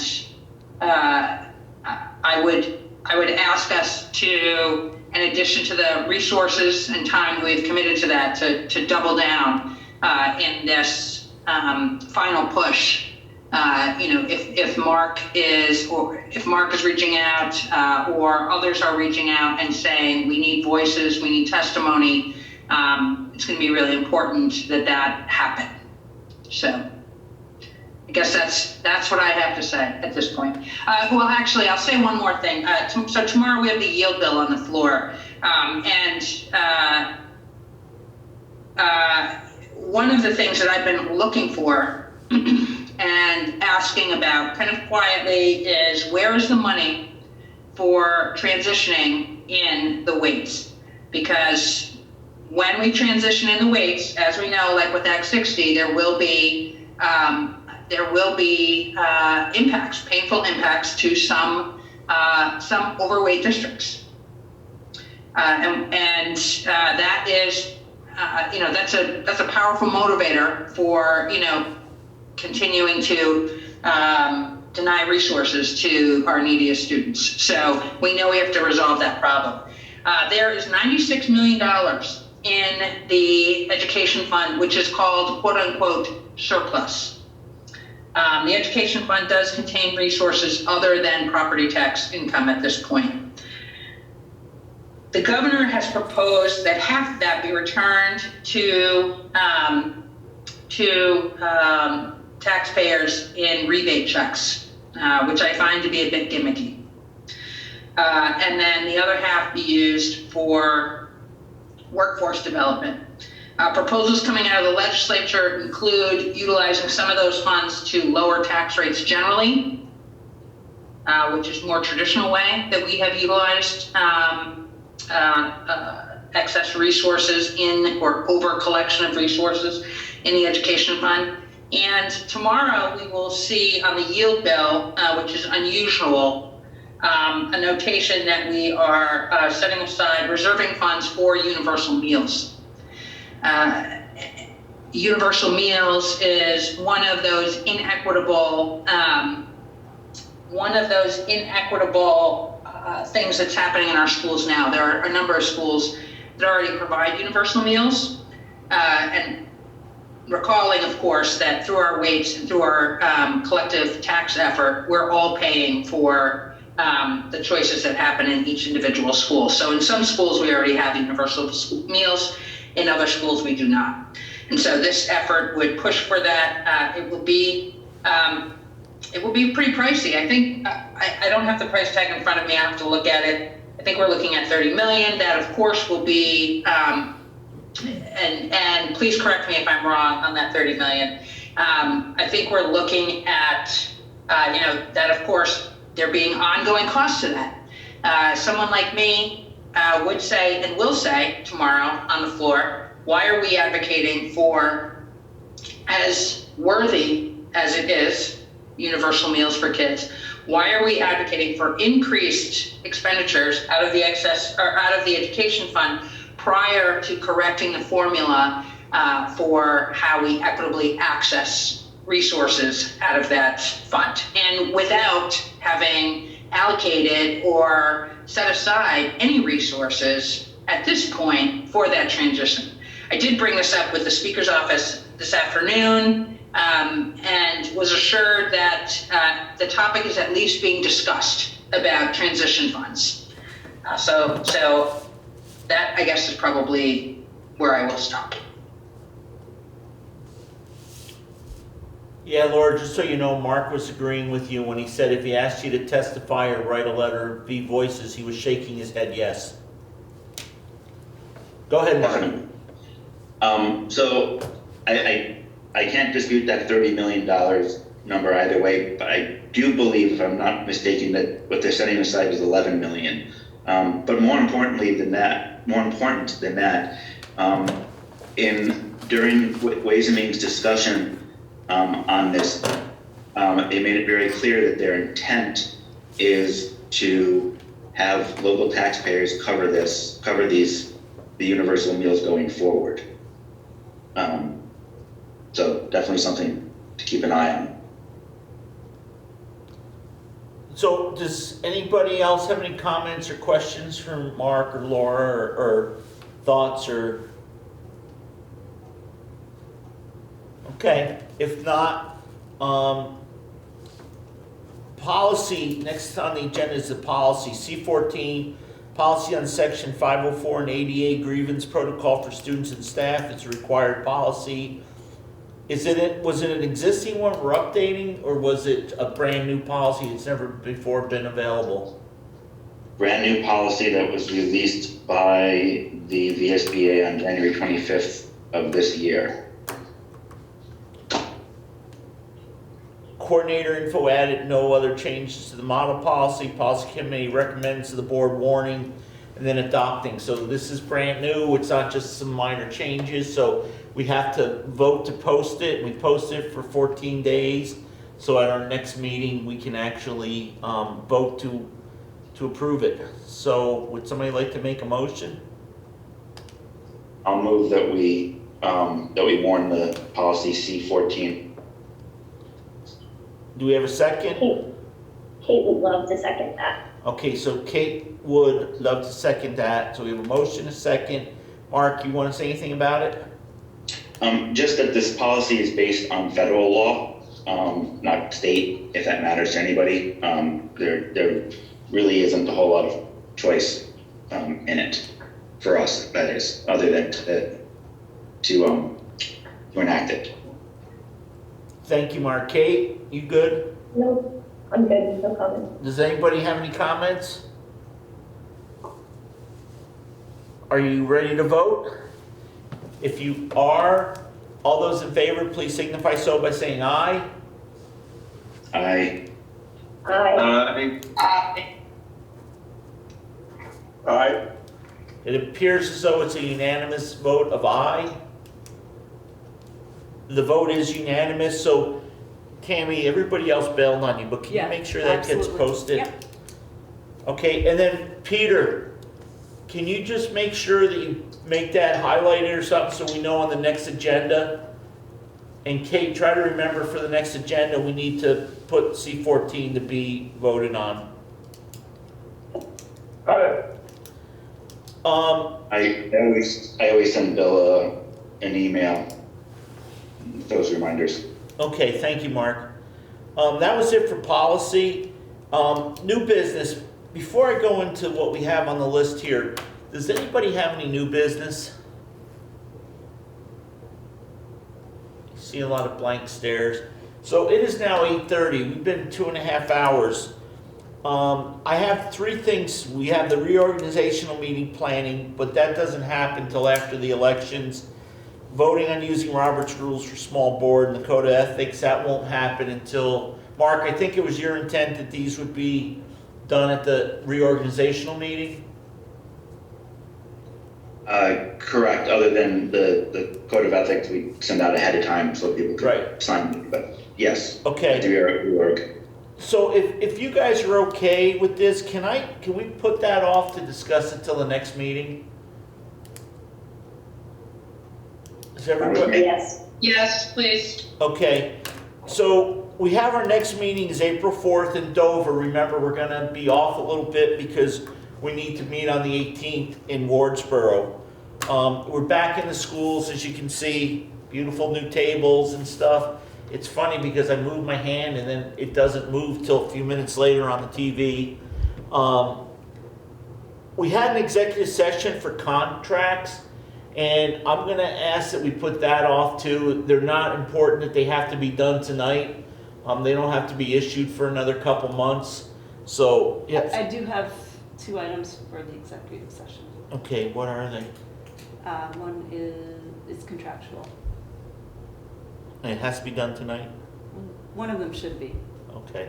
I would ask us to, in addition to the resources and time we've committed to that, to double down in this final push. If Marc is reaching out, or others are reaching out and saying we need voices, we need testimony, it's going to be really important that happen. So I guess that's what I have to say at this point. Well, actually, I'll say one more thing. So tomorrow we have the yield bill on the floor, and one of the things that I've been looking for and asking about kind of quietly is, where is the money for transitioning in the weights? Because when we transition in the weights, as we know, like with Act 60, there will be impacts, painful impacts to some overweight districts, and that is, that's a powerful motivator for continuing to deny resources to our neediest students. So we know we have to resolve that problem. There is $96 million in the education fund, which is called quote unquote surplus. The education fund does contain resources other than property tax income at this point. The governor has proposed that half of that be returned to taxpayers in rebate checks, which I find to be a bit gimmicky. And then the other half be used for workforce development. Proposals coming out of the legislature include utilizing some of those funds to lower tax rates generally, which is a more traditional way that we have utilized excess resources or over collection of resources in the education fund. And tomorrow we will see on the yield bill, which is unusual, a notation that we are setting aside reserving funds for universal meals. Universal meals is one of those inequitable things that's happening in our schools now. There are a number of schools that already provide universal meals, and recalling, of course, that through our weights and through our collective tax effort, we're all paying for the choices that happen in each individual school. So in some schools, we already have universal meals. In other schools, we do not. And so this effort would push for that. It will be pretty pricey. I think, I don't have the price tag in front of me. I have to look at it. I think we're looking at $30 million. That, of course, will be, and please correct me if I'm wrong on that $30 million. I think we're looking at, that, of course, there being ongoing costs to that. Someone like me would say and will say tomorrow on the floor, why are we advocating for, as worthy as it is, universal meals for kids? Why are we advocating for increased expenditures out of the excess or out of the education fund prior to correcting the formula for how we equitably access resources out of that fund, and without having allocated or set aside any resources at this point for that transition? I did bring this up with the Speaker's office this afternoon, and was assured that the topic is at least being discussed about transition funds. So that, I guess, is probably where I will stop. Yeah, Laura, just so you know, Mark was agreeing with you when he said if he asked you to testify or write a letter via voices, he was shaking his head yes. Go ahead, Mark. So I can't dispute that $30 million number either way, but I do believe, if I'm not mistaken, that what they're setting aside is 11 million. But more important than that, during Ways and Means discussion on this, they made it very clear that their intent is to have local taxpayers cover the universal meals going forward. So definitely something to keep an eye on. So does anybody else have any comments or questions from Mark or Laura or thoughts or? Okay, if not, policy, next on the agenda is the policy, C14, policy on section 504 and ADA grievance protocol for students and staff. It's a required policy. Was it an existing one we're updating, or was it a brand new policy that's never before been available? Brand new policy that was released by the VSBA on January 25th of this year. Coordinator info added, no other changes to the model policy. Policy committee recommends to the board warning and then adopting. So this is brand new. It's not just some minor changes. So we have to vote to post it. We post it for 14 days. So at our next meeting, we can actually vote to approve it. So would somebody like to make a motion? I'll move that we warn the policy C14. Do we have a second? Kate would love to second that. Okay, so Kate would love to second that. So we have a motion, a second. Mark, you want to say anything about it? Just that this policy is based on federal law, not state, if that matters to anybody. There really isn't a whole lot of choice in it for us, that is, other than to enact it. Thank you, Mark. Kate, you good? No, I'm good, no comment. Does anybody have any comments? Are you ready to vote? If you are, all those in favor, please signify so by saying aye. Aye. Aye. Aye. It appears as though it's a unanimous vote of aye. The vote is unanimous, so Tammy, everybody else bailed on you, but can you make sure that gets posted? Yep. Okay, and then Peter, can you just make sure that you make that highlighted or something so we know on the next agenda? And Kate, try to remember for the next agenda, we need to put C14 to be voted on. Got it. I always send Bill an email with those reminders. Okay, thank you, Mark. That was it for policy. New business. Before I go into what we have on the list here, does anybody have any new business? I see a lot of blank stares. So it is now 8:30. We've been 2.5 hours. I have 3 things. We have the reorganizational meeting planning, but that doesn't happen until after the elections. Voting on using Robert's rules for small board and the code of ethics, that won't happen until, Mark, I think it was your intent that these would be done at the reorganizational meeting? Correct, other than the code of ethics we send out ahead of time so people can sign, but yes. Okay. The reorg. So if you guys are okay with this, can we put that off to discuss it till the next meeting? Is everybody? Yes. Yes, please. Okay, so we have our next meeting is April 4th in Dover. Remember, we're gonna be off a little bit because we need to meet on the 18th in Wardsboro. We're back in the schools, as you can see, beautiful new tables and stuff. It's funny because I move my hand and then it doesn't move till a few minutes later on the TV. We had an executive session for contracts, And I'm gonna ask that we put that off too. They're not important that they have to be done tonight. They don't have to be issued for another couple months. So, yes. I do have 2 items for the executive session. Okay, what are they? One is contractual. And it has to be done tonight? One of them should be. Okay.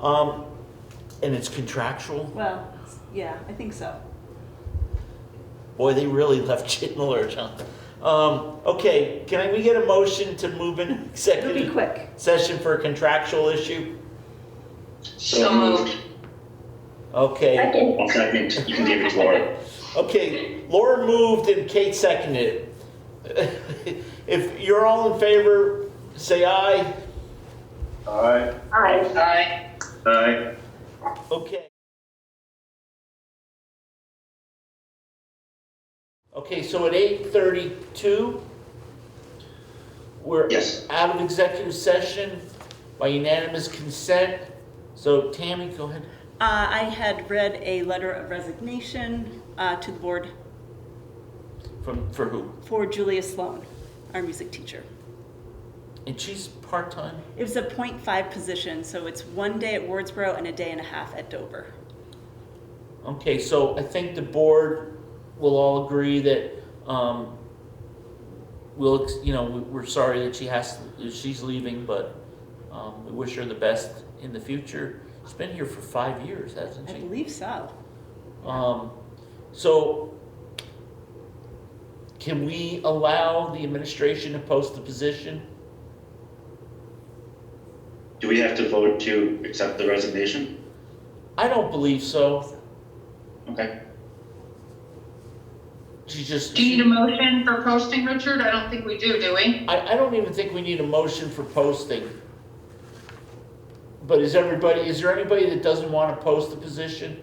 And it's contractual? Well, yeah, I think so. Boy, they really left you in the lurch, huh? Okay, we get a motion to move into It'll be executive quick. session for a contractual issue? So moved. Okay. Second, you can give it to Laura. Okay, Laura moved and Kate seconded it. If you're all in favor, say aye. Aye. Aye. Aye. Okay. Okay, so at 8:32, we're Yes. out of executive session by unanimous consent. So Tammy, go ahead. I had read a letter of resignation to the board For who? for Julia Sloan, our music teacher. And she's part-time? It was a .5 position, so it's 1 day at Wardsboro and a day and a half at Dover. Okay, so I think the board will all agree that we're sorry that she's leaving, but we wish her the best in the future. She's been here for 5 years, hasn't I she? believe so. So can we allow the administration to post the position? Do we have to vote to accept the resignation? I don't believe so. Okay. She just. Do you need a motion for posting, Richard? I don't think we do we? I don't even think we need a motion for posting. But is there anybody that doesn't want to post the position?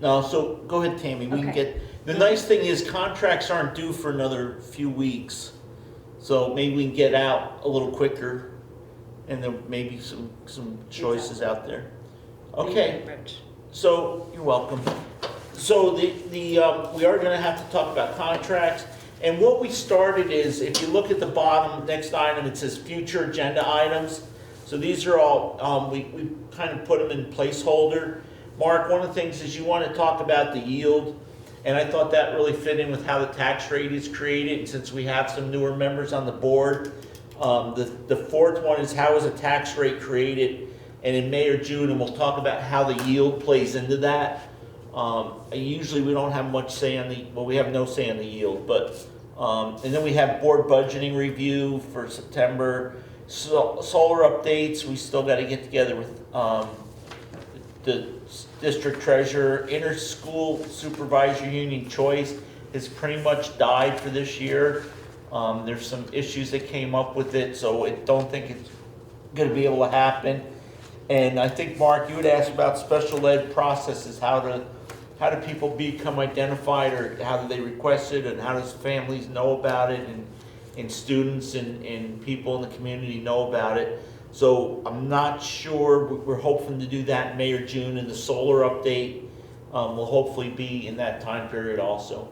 No, so go ahead, Tammy. We can get, the nice thing is contracts aren't due for another few weeks. So maybe we can get out a little quicker and there may be some choices out there. Okay. So you're welcome. So we are going to have to talk about contracts. And what we started is, if you look at the bottom, next item, it says future agenda items. So these are all, we kind of put them in placeholder. Mark, one of the things is you want to talk about the yield. And I thought that really fit in with how the tax rate is created. And since we have some newer members on the board, the fourth one is how is a tax rate created? And in May or June, and we'll talk about how the yield plays into that. Usually we don't have much say on we have no say on the yield, but, and then we have board budgeting review for September. Solar updates, we still got to get together with the district treasurer. Inter-school supervisor union choice has pretty much died for this year. There's some issues that came up with it, so I don't think it's going to be able to happen. And I think, Mark, you would ask about special ed processes, how do people become identified, or how do they request it, and how does families know about it, and students and people in the community know about it. So I'm not sure, we're hoping to do that in May or June, and the solar update will hopefully be in that time period also.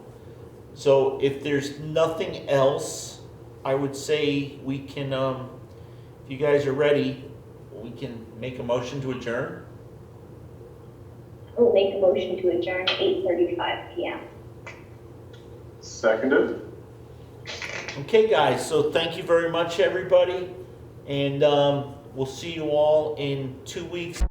So if there's nothing else, I would say we can, if you guys are ready, we can make a motion to adjourn. We'll make a motion to adjourn at 8:35 p.m. Seconded. Okay, guys, so thank you very much, everybody, and we'll see you all in 2 weeks.